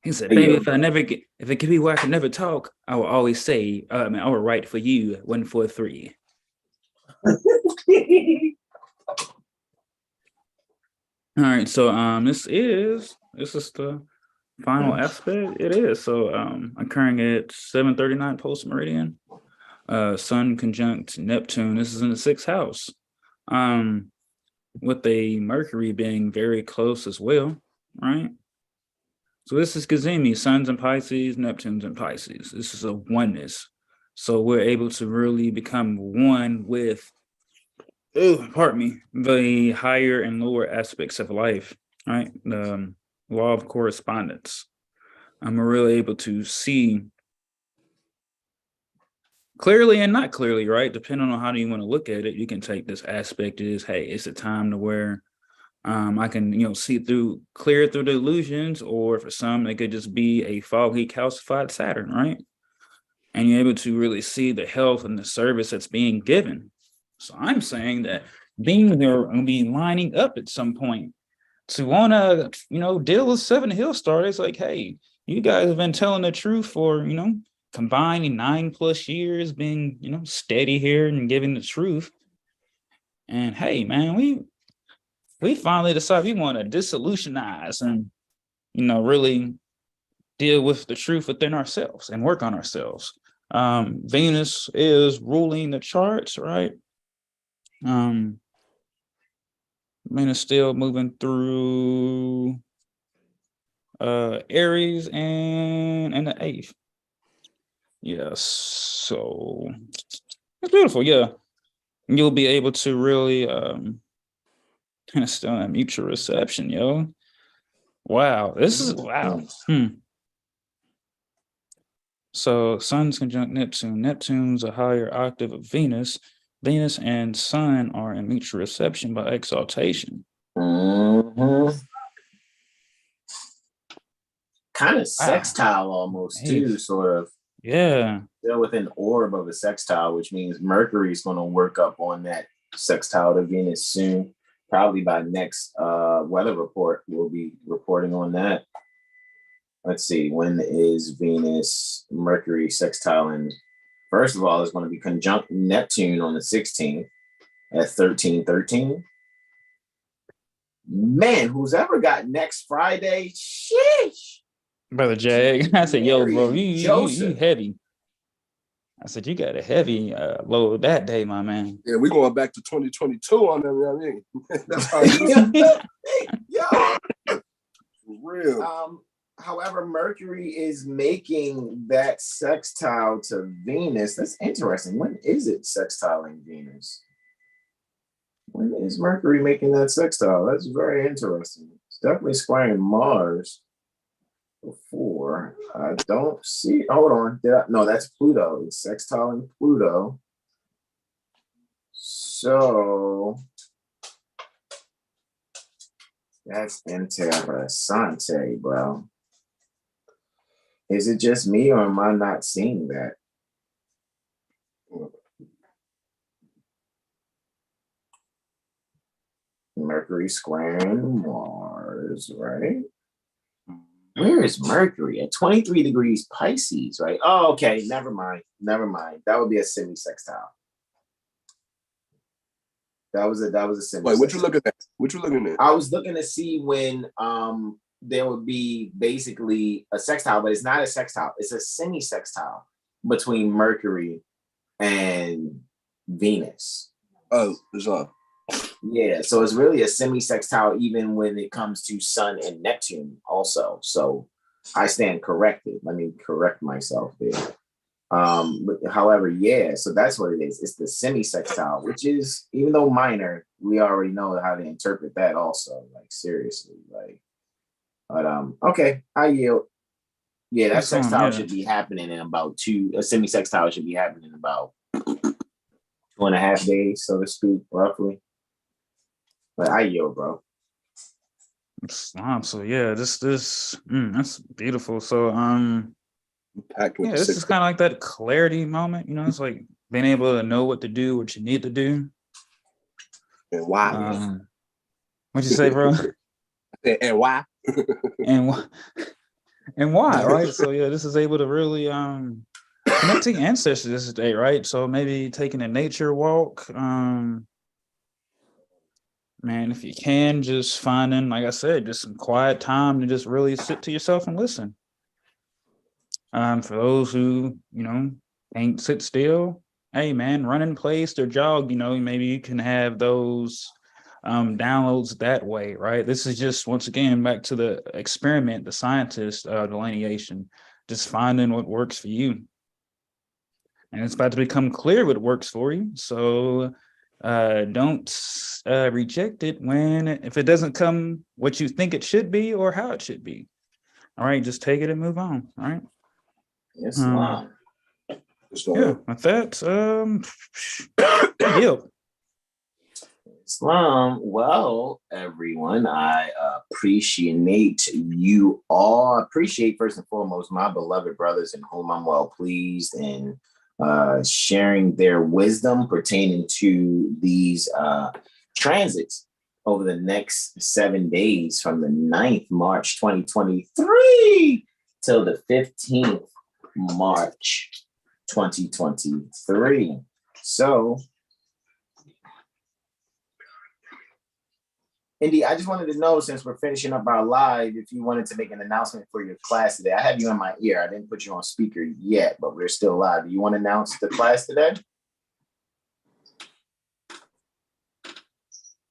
He said, "Baby, if it could be where I could never talk, I will always say, I will write for you 143." All right, so this is the final aspect. It is so occurring at 7:39 post meridian. Sun conjunct Neptune. This is in the 6th house, with a Mercury being very close as well, right? So this is Kazemi, Sun's in Pisces, Neptune's in Pisces. This is a oneness. So we're able to really become one with, the higher and lower aspects of life, right? The law of correspondence. We're really able to see clearly and not clearly, right? Depending on how you want to look at it, you can take this aspect as, hey, it's a time to where I can, see clear through the illusions, or for some, it could just be a foggy, calcified Saturn, right? And you're able to really see the health and the service that's being given. So I'm saying that beings are going to be lining up at some point to want to, deal with 7 Hill Star. It's like, hey, you guys have been telling the truth for, combining 9+ years, being, steady here and giving the truth. And hey, man, we finally decided we want to disillusionize and, really deal with the truth within ourselves and work on ourselves. Venus is ruling the charts, right? Venus still moving through Aries and the 8th. Yeah, so it's beautiful. Yeah, you'll be able to really kind of still have mutual reception, yo. Wow, this is wow. So Sun's conjunct Neptune. Neptune's a higher octave of Venus. Venus and Sun are in mutual reception by exaltation. Kind of Wow. sextile almost too, sort of. Yeah. They're within orb of a sextile, which means Mercury's going to work up on that sextile to Venus soon. Probably by next weather report, we'll be reporting on that. Let's see, when is Venus, Mercury sextile? And first of all, it's going to be conjunct Neptune on the 16th at 13:13. Man, who's ever got next Friday? Sheesh. Brother Jag. I said, yo, bro, you heavy. I said, you got a heavy load that day, my man. Yeah, we're going back to 2022 on them, you know what I mean? That's how Yo. For real. However, Mercury is making that sextile to Venus. That's interesting. When is it sextiling Venus? When is Mercury making that sextile? That's very interesting. It's definitely squaring Mars before. I don't see. Hold on. No, that's Pluto. It's sextiling Pluto. So that's interessante, bro. Is it just me or am I not seeing that? Mercury squaring Mars, right? Where is Mercury? At 23 degrees Pisces, right? Oh, okay. Never mind. That would be a semi-sextile. That was a semi-sextile. Wait, what you looking at? I was looking to see when there would be basically a sextile, but it's not a sextile. It's a semi-sextile between Mercury and Venus. Oh, it's up. Yeah, so it's really a semi-sextile even when it comes to Sun and Neptune also. So I stand corrected. Let me correct myself there. However, yeah, so that's what it is. It's the semi-sextile, which is, even though minor, we already know how to interpret that also. Like, seriously, like, but okay, I yield. Yeah, that sextile should be happening in about a semi-sextile should be happening in about 2.5 days, so to speak, roughly. But I yield, bro. So yeah, that's beautiful. So yeah, this is kind of like that clarity moment, you know. It's like being able to know what to do, what you need to do, and why. What'd you say, bro? And why? and why, right? So yeah, this is able to really connect to your ancestors this day, right? So maybe taking a nature walk. Man, if you can, just finding, like I said, just some quiet time to just really sit to yourself and listen. For those who, can't sit still, hey man, run in place or jog, maybe you can have those downloads that way, right? This is just, once again, back to the experiment, the scientist delineation, just finding what works for you. And it's about to become clear what works for you. So don't reject it if it doesn't come what you think it should be or how it should be. All right, just take it and move on. All right. Yes, yeah, with that, yeah. Islam. Well, everyone, I appreciate you all. Appreciate first and foremost my beloved brothers in whom I'm well pleased and sharing their wisdom pertaining to these transits over the next 7 days from the 9th March 2023 till the 15th March 2023. So, Indy, I just wanted to know, since we're finishing up our live, if you wanted to make an announcement for your class today. I have you in my ear. I didn't put you on speaker yet, but we're still live. Do you want to announce the class today?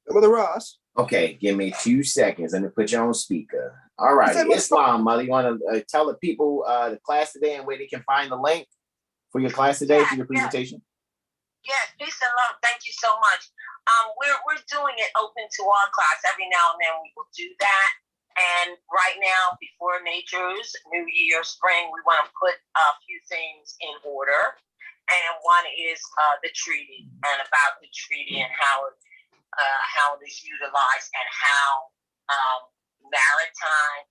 Brother Ross. Okay, give me 2 seconds. Let me put you on speaker. All right, Islam, mother, you want to tell the people the class today and where they can find the link for your class today for your presentation? Yes, peace and love. Thank you so much. We're doing it open to all class. Every now and then we will do that. And right now, before nature's New Year, spring, we want to put a few things in order. And one is the treaty and about the treaty and how it is utilized and how maritime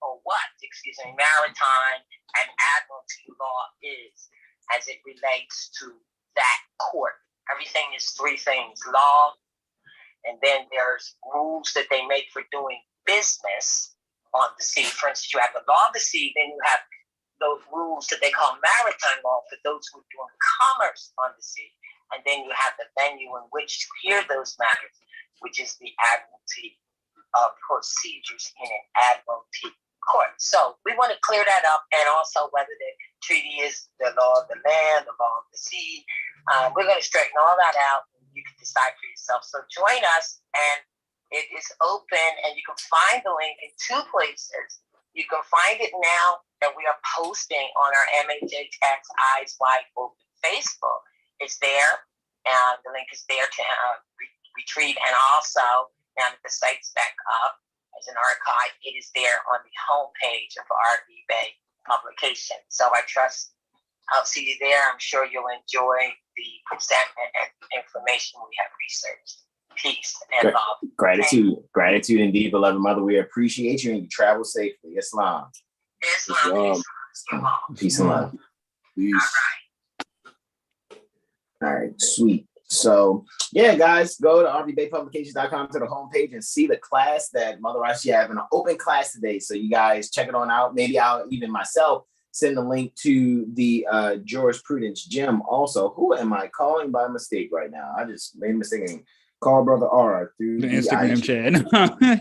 and admiralty law is as it relates to that court. Everything is three things: law, and then there's rules that they make for doing business on the sea. For instance, you have the law of the sea, then you have those rules that they call maritime law for those who are doing commerce on the sea. And then you have the venue in which to hear those matters, which is the admiralty procedures in an admiralty court. So we want to clear that up, and also whether the treaty is the law of the land, the law of the sea. We're going to straighten all that out. You can decide for yourself. So join us, and it is open, and you can find the link in two places. You can find it now that we are posting on our MHA Tax Eyes Wide Open Facebook. It's there, and the link is there to retrieve. And also, now that the site's back up as an archive, it is there on the homepage of our eBay publication. So I trust I'll see you there. I'm sure you'll enjoy the presentment and information we have researched. Peace and love. Gratitude indeed, beloved mother. We appreciate you and you travel safely. Islam. Islam. Peace and love. Peace. All right, sweet. So, yeah, guys, go to rvbaypublications.com to the homepage and see the class that Mother Rashi having an open class today. So you guys check it on out. Maybe I'll even myself send a link to the jurisprudence gym also. Who am I calling by mistake right now? I just made a mistake and called Brother R through the Instagram chat.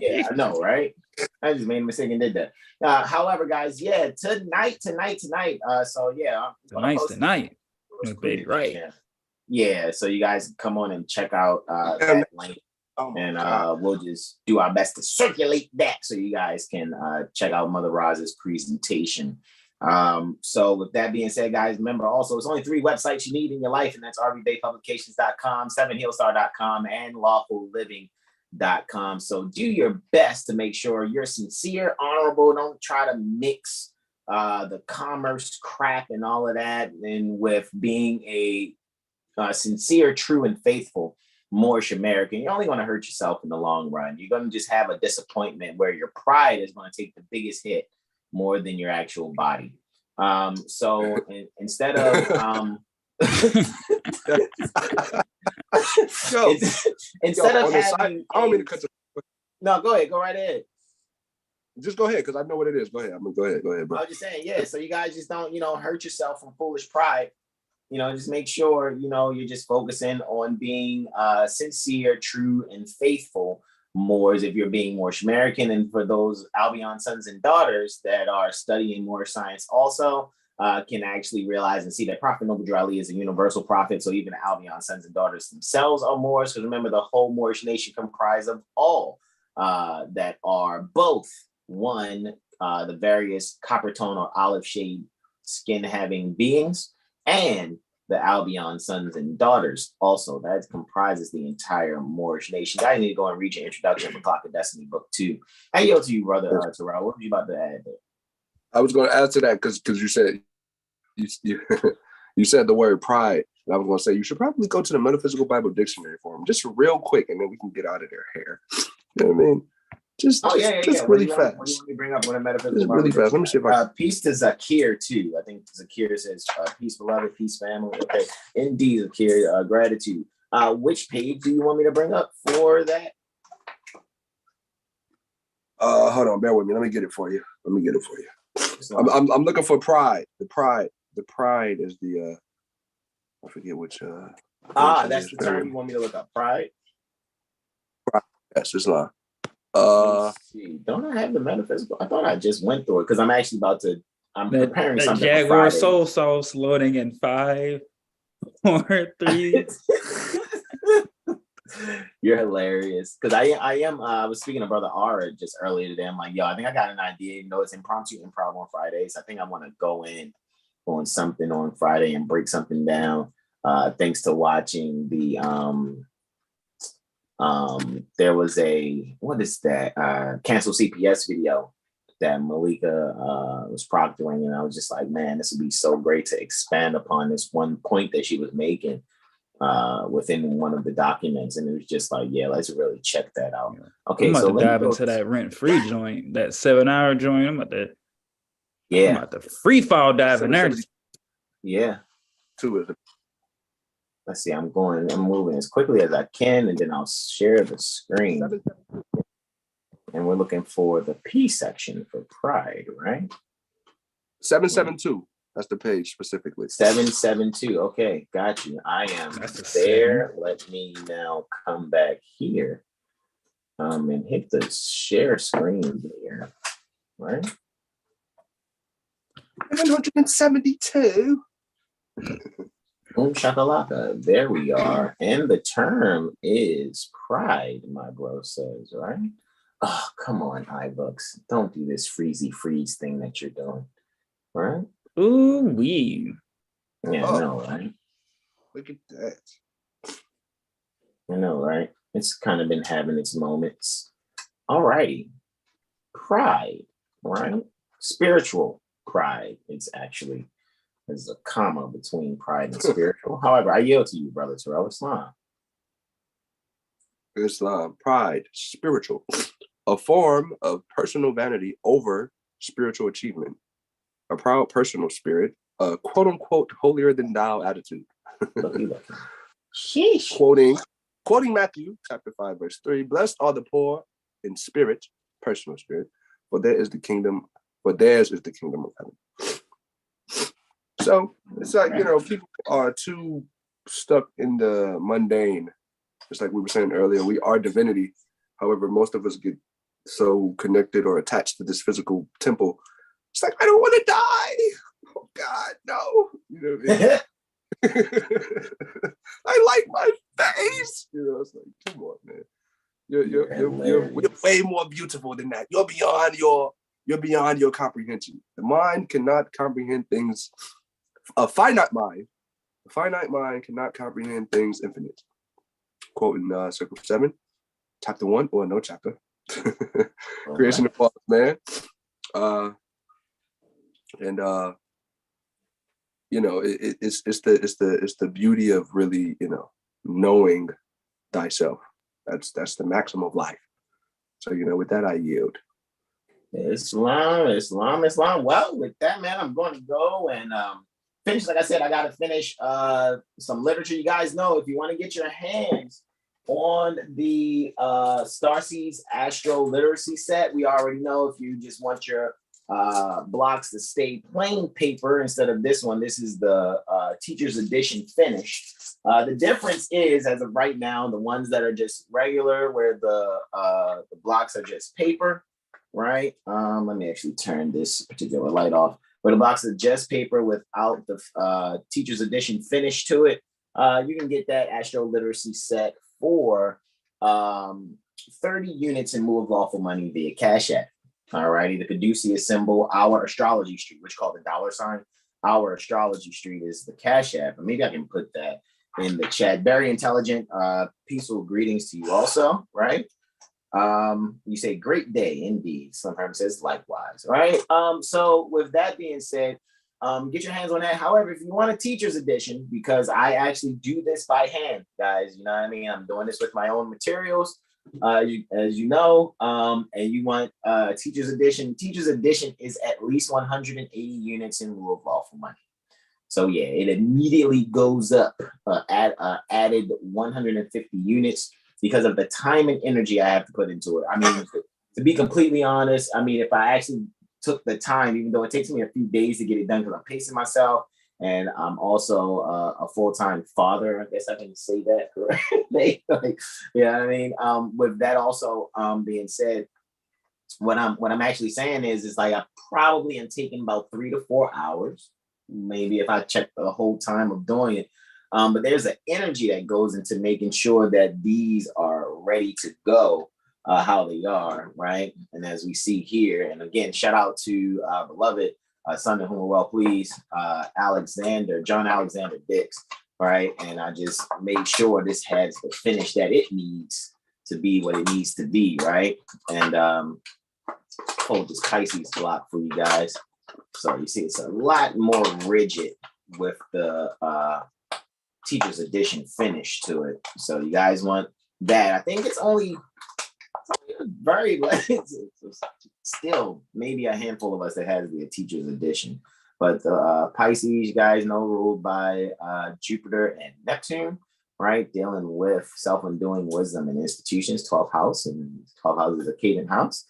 Yeah, I know, right? I just made a mistake and did that. However, guys, yeah, tonight. So yeah, tonight. Baby, right. Yeah, so you guys come on and check out that link, and we'll just do our best to circulate that so you guys can check out Mother Roz's presentation. So with that being said, guys, remember also it's only 3 websites you need in your life, and that's rvbaypublications.com, 7heelstar.com, and lawfulliving.com. So do your best to make sure you're sincere, honorable. Don't try to mix the commerce crap and all of that and with being a sincere, true, and faithful Moorish American. You're only going to hurt yourself in the long run. You're going to just have a disappointment where your pride is going to take the biggest hit more than your actual body. So instead of instead of having I don't mean to cut you. No, go ahead. Go right ahead. Just go ahead, because I know what it is. Go ahead. Go ahead, bro. I was just saying, yeah. So you guys just don't, hurt yourself from foolish pride. Just make sure, you're just focusing on being sincere, true, and faithful Moors if you're being Moorish American. And for those Albion sons and daughters that are studying Moorish science also can actually realize and see that Prophet Noble Ali is a universal prophet. So even Albion sons and daughters themselves are Moors, because remember, the whole Moorish nation comprised of all that are both one, the various copper tone or olive shade skin having beings, and the Albion sons and daughters also. That comprises the entire Moorish nation. I need to go and read your introduction for Clock of Destiny book 2. I yield to you, brother Terrell. What were you about to add there? I was going to add to that because you said you said the word pride. And I was going to say you should probably go to the Metaphysical Bible Dictionary for them, just real quick, and then we can get out of their hair. You know what I mean? Just really fast. What do you want me to bring up on a metaphysical? Really fast. Let me see if I peace to Zakir too. I think Zakir says peace, beloved, peace, family. Okay, indeed, Zakir, gratitude. Which page do you want me to bring up for that? Hold on, bear with me. Let me get it for you. I'm looking for pride. The pride is the I forget which that's the term you want me to look up. Pride. Yes, Islam. Don't I have the metaphysical? I thought I just went through it because I'm actually I'm preparing something. Jaguar Soul Sauce loading in 5, 4, 3. You're hilarious. Because I was speaking to Brother R just earlier today. I'm like, yo, I think I got an idea. You know, it's impromptu improv on Fridays. I think I want to go in on something on Friday and break something down. Thanks to watching the there was a, what is that? Cancel CPS video that Malika was proctoring, and I was just like, man, this would be so great to expand upon this one point that she was making within one of the documents, and it was just like, yeah, let's really check that out. Okay, I'm so about to dive into that rent-free joint, that 7-hour joint. I'm about to free fall dive in there. Yeah. Two of them. Let's see, I'm moving as quickly as I can, and then I'll share the screen. And we're looking for the P section for Pride, right? 772. That's the page specifically. 772. Okay, got you. I am there. Let me now come back here and hit the share screen here, right? 772. Boom shakalaka. There we are. And the term is Pride, my bro says, right? Oh, come on, iBooks. Don't do this freezy freeze thing that you're doing. Right? Ooh, wee. Yeah, I know, right? Look at that. I know, right? It's kind of been having its moments. All righty. Pride, right? Spiritual pride. It's actually, there's a comma between pride and spiritual. However, I yield to you, Brother Terrell. Islam, pride, spiritual. A form of personal vanity over spiritual achievement. A proud personal spirit, a quote unquote holier than thou attitude. Sheesh. Quoting Matthew chapter 5, verse 3, blessed are the poor in spirit, personal spirit, for theirs is the kingdom of heaven. So it's like, people are too stuck in the mundane. Just like we were saying earlier, we are divinity. However, most of us get so connected or attached to this physical temple. It's like, I don't want to die. Oh God, no. You know what I mean? I like my face. It's like, come on, man. You're way more beautiful than that. You're beyond your comprehension. The mind cannot comprehend things. A finite mind cannot comprehend things infinite. Quote in Circle 7, chapter 1, or no chapter. Creation of fall, man. It's the beauty of really, knowing thyself. That's the maximum of life. So, with that, I yield. Islam. Well, with that, man, I'm going to go and finish. Like I said, I got to finish some literature. You guys know, if you want to get your hands on the Starseeds AstroLiteracy set, we already know if you just want your blocks to stay plain paper instead of this one. This is the teacher's edition finish. The difference is, as of right now, the ones that are just regular, where the blocks are just paper, right? Let me actually turn this particular light off. Where the blocks are just paper without the teacher's edition finish to it, you can get that AstroLiteracy set for 30 units in lieu of lawful money via Cash App. All righty, the caduceus symbol, our astrology street, which is called the $sign. Our astrology street is the Cash App. And maybe I can put that in the chat. Very intelligent, peaceful greetings to you also, right? You say great day indeed. Sometimes says likewise, right? So with that being said, get your hands on that. However, if you want a teacher's edition, because I actually do this by hand, guys, you know what I mean? I'm doing this with my own materials, as you know, and you want teacher's edition. Teacher's edition is at least 180 units in lieu of lawful money. So yeah, it immediately goes up, added 150 units because of the time and energy I have to put into it. I mean, to be completely honest, I mean, if I actually took the time, even though it takes me a few days to get it done because I'm pacing myself, and I'm also a full-time father. I guess I can say that correctly. Yeah, I mean, with that also being said, what I'm actually saying is like I probably am taking about 3 to 4 hours, maybe if I check the whole time of doing it, But there's an energy that goes into making sure that these are ready to go how they are, right? And as we see here, and again, shout out to our beloved son of whom we're well pleased, John Alexander Dix, right? And I just made sure this has the finish that it needs to be what it needs to be, right? And hold this Pisces block for you guys. So you see it's a lot more rigid with the teacher's edition finish to it. So you guys want that. I think it's only very still maybe a handful of us that has the teacher's edition. But Pisces, you guys know, ruled by Jupiter and Neptune, right? Dealing with self-undoing wisdom and institutions, 12th house, and 12th house is a Caden house.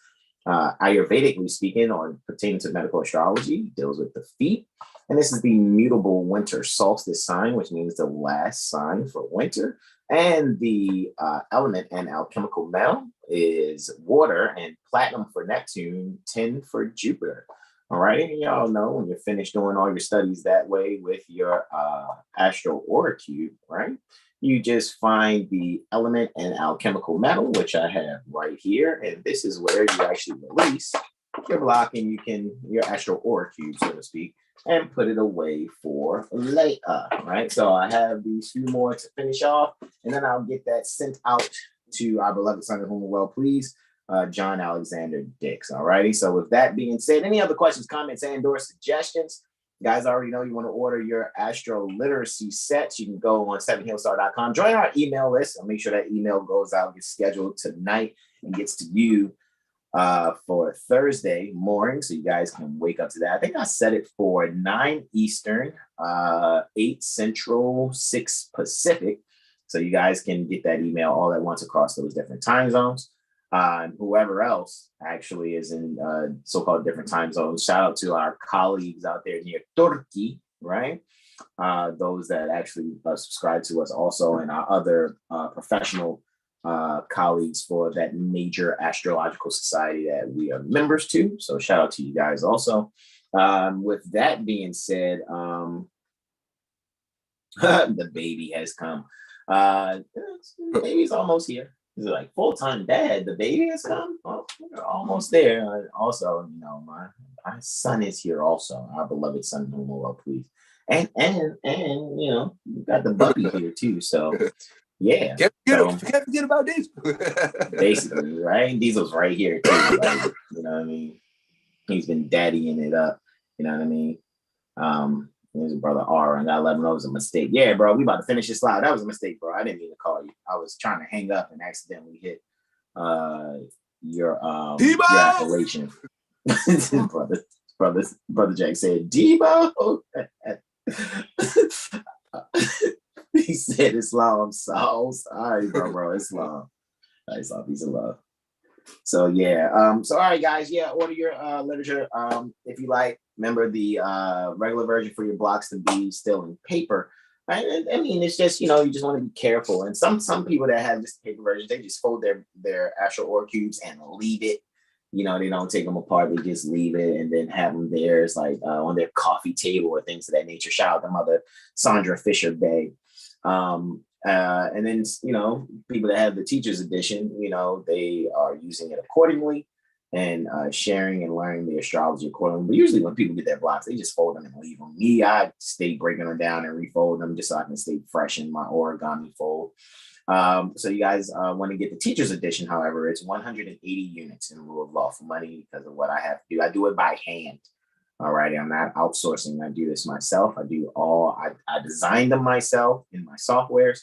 Ayurvedically speaking, or pertaining to medical astrology, deals with the feet. And this is the mutable winter solstice sign, which means the last sign for winter. And the element and alchemical metal is water, and platinum for Neptune, tin for Jupiter. All right, and y'all know when you're finished doing all your studies that way with your Astro Aura Cube, right? You just find the element and alchemical metal, which I have right here. And this is where you actually release your block and your Astro Aura Cube, so to speak, and put it away for later, right? So I have these few more to finish off, and then I'll get that sent out to our beloved son of whom we're well pleased, John Alexander Dix. All righty. So with that being said, any other questions, comments, and/or suggestions? You guys already know you want to order your AstroLiteracy sets. You can go on 7healstar.com, join our email list. I'll make sure that email goes out, gets scheduled tonight, and gets to you for Thursday morning, so you guys can wake up to that. I think I set it for 9 Eastern, 8 Central, 6 Pacific, so you guys can get that email all at once across those different time zones. And whoever else actually is in so-called different time zones, shout out to our colleagues out there near Turkey, right? Those that actually subscribe to us also, and our other professional colleagues for that major astrological society that we are members to. So shout out to you guys also. With that being said, the baby has come. The baby's almost here. He's like full-time dad. The baby has come. Oh, we're almost there. Also, you know, my son is here also. Our beloved son, no more, please. And you know, we got the puppy here too. So yeah. Can't forget about Diesel. Basically, right? Diesel's right here too. Like, you know what I mean? He's been daddying it up. You know what I mean? His brother R, and I let him know it was a mistake. Yeah, bro, we about to finish this live. That was a mistake, bro. I didn't mean to call you. I was trying to hang up and accidentally hit your appellation. brother Jack said, Debo. He said it's long. I'm so sorry, bro. It's long. It's all piece of love. So yeah. So all right, guys. Yeah, order your literature if you like. Remember the regular version for your blocks to be still in paper. Right? I mean, it's just, you know, you just want to be careful. And some people that have just paper versions, they just fold their Astro Aura cubes and leave it. You know, they don't take them apart. They just leave it and then have them there. It's like on their coffee table or things of that nature. Shout out to Mother Sandra Fisher Bay. And then, you know, people that have the teacher's edition, you know, they are using it accordingly and sharing and learning the astrology accordingly. But usually when people get their blocks, they just fold them and leave them. Me, I stay breaking them down and refold them just so I can stay fresh in my origami fold. So you guys want to get the teacher's edition, however, it's 180 units in lieu of lawful money because of what I have to do. I do it by hand. All right, I'm not outsourcing. I do this myself. I design them myself in my softwares.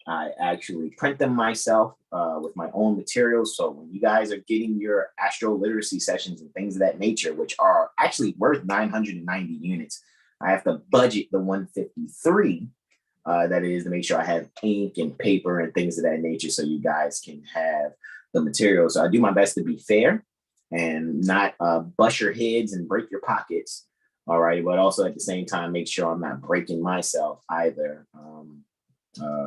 I actually print them myself with my own materials. So when you guys are getting your Astro Literacy sessions and things of that nature, which are actually worth 990 units, I have to budget the 153 that is to make sure I have ink and paper and things of that nature so you guys can have the material. So I do my best to be fair and not bust your heads and break your pockets. All right. But also at the same time, make sure I'm not breaking myself either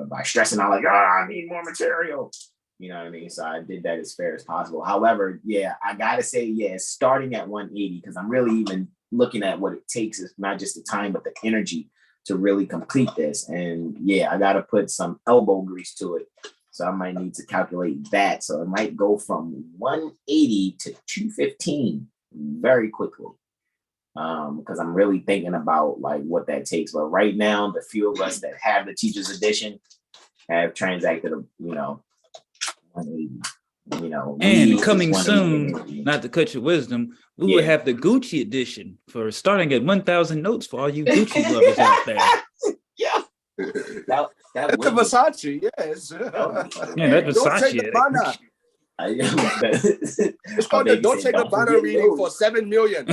by stressing out like, I need more material. You know what I mean? So I did that as fair as possible. However, yeah, I got to say, yeah, starting at 180, because I'm really even looking at what it takes is not just the time, but the energy to really complete this. And yeah, I got to put some elbow grease to it. So I might need to calculate that. So it might go from 180 to 215 very quickly. Because I'm really thinking about like what that takes. But right now, the few of us that have the teacher's edition have transacted, 180. And coming soon, not to cut your wisdom, we will have the Gucci edition for starting at 1,000 notes for all you Gucci lovers out there. Yeah. That's the Versace, yes. Yeah, that's Don't Versace. take the banner. It's called the Don't Take the Banner reading for 7 million.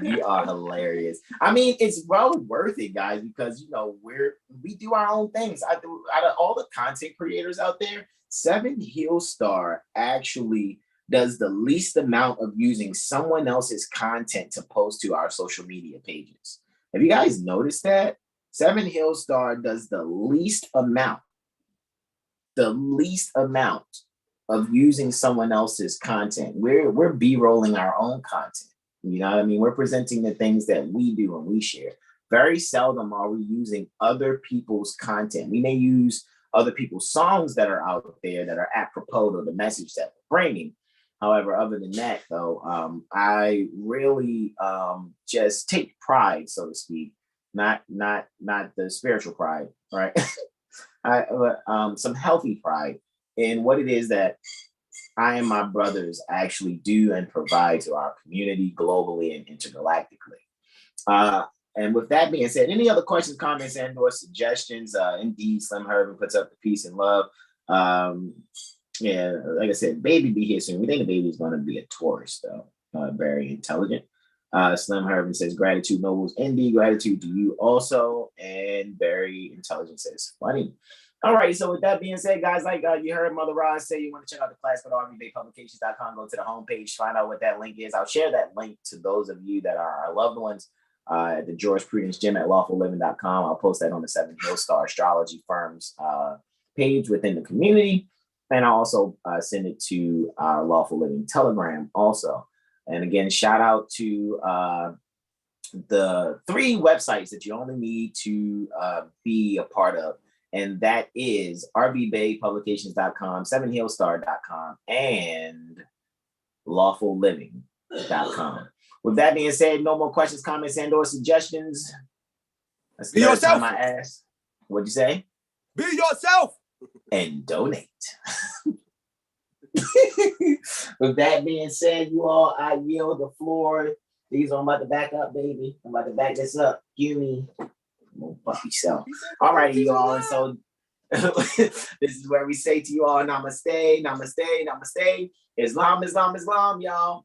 You are hilarious. I mean, it's well worth it, guys, because we do our own things. Out of all the content creators out there, 7 Hill Star actually does the least amount of using someone else's content to post to our social media pages. Have you guys noticed that? 7 Hill Star does the least amount of using someone else's content. We're B-rolling our own content. You know what I mean? We're presenting the things that we do and we share. Very seldom are we using other people's content. We may use other people's songs that are out there that are apropos of the message that we're bringing. However, other than that, though, I really just take pride, so to speak, not the spiritual pride, right? Some healthy pride in what it is that I and my brothers actually do and provide to our community globally and intergalactically. And with that being said, any other questions, comments, and or suggestions? Indeed, Slim Herman puts up the peace and love. Yeah, like I said, baby be here soon. We think the baby is going to be a Taurus, though. Very intelligent. Slim Herman says, gratitude, nobles. Indeed, gratitude to you also. And very intelligent says, funny. All right, so with that being said, guys, like you heard Mother Roz say, you want to check out the class at RVBayPublications.com, go to the homepage, find out what that link is. I'll share that link to those of you that are our loved ones at the Jurisprudence Gym at lawfulliving.com. I'll post that on the 7 Hill Star Astrology Firm's page within the community. And I'll also send it to our Lawful Living Telegram also. And again, shout out to the 3 websites that you only need to be a part of. And that is rvbaypublications.com, 7hillstar.com, and lawfulliving.com. With that being said, no more questions, comments, and or suggestions. That's the first time I asked. What'd you say? Be yourself. And donate. With that being said, you all, I yield the floor. These I'm about to back up, baby. I'm about to back this up. Give me. Fuck yourself. All right, you all. And so this is where we say to you all, namaste, namaste, namaste. Islam, Islam, Islam, y'all.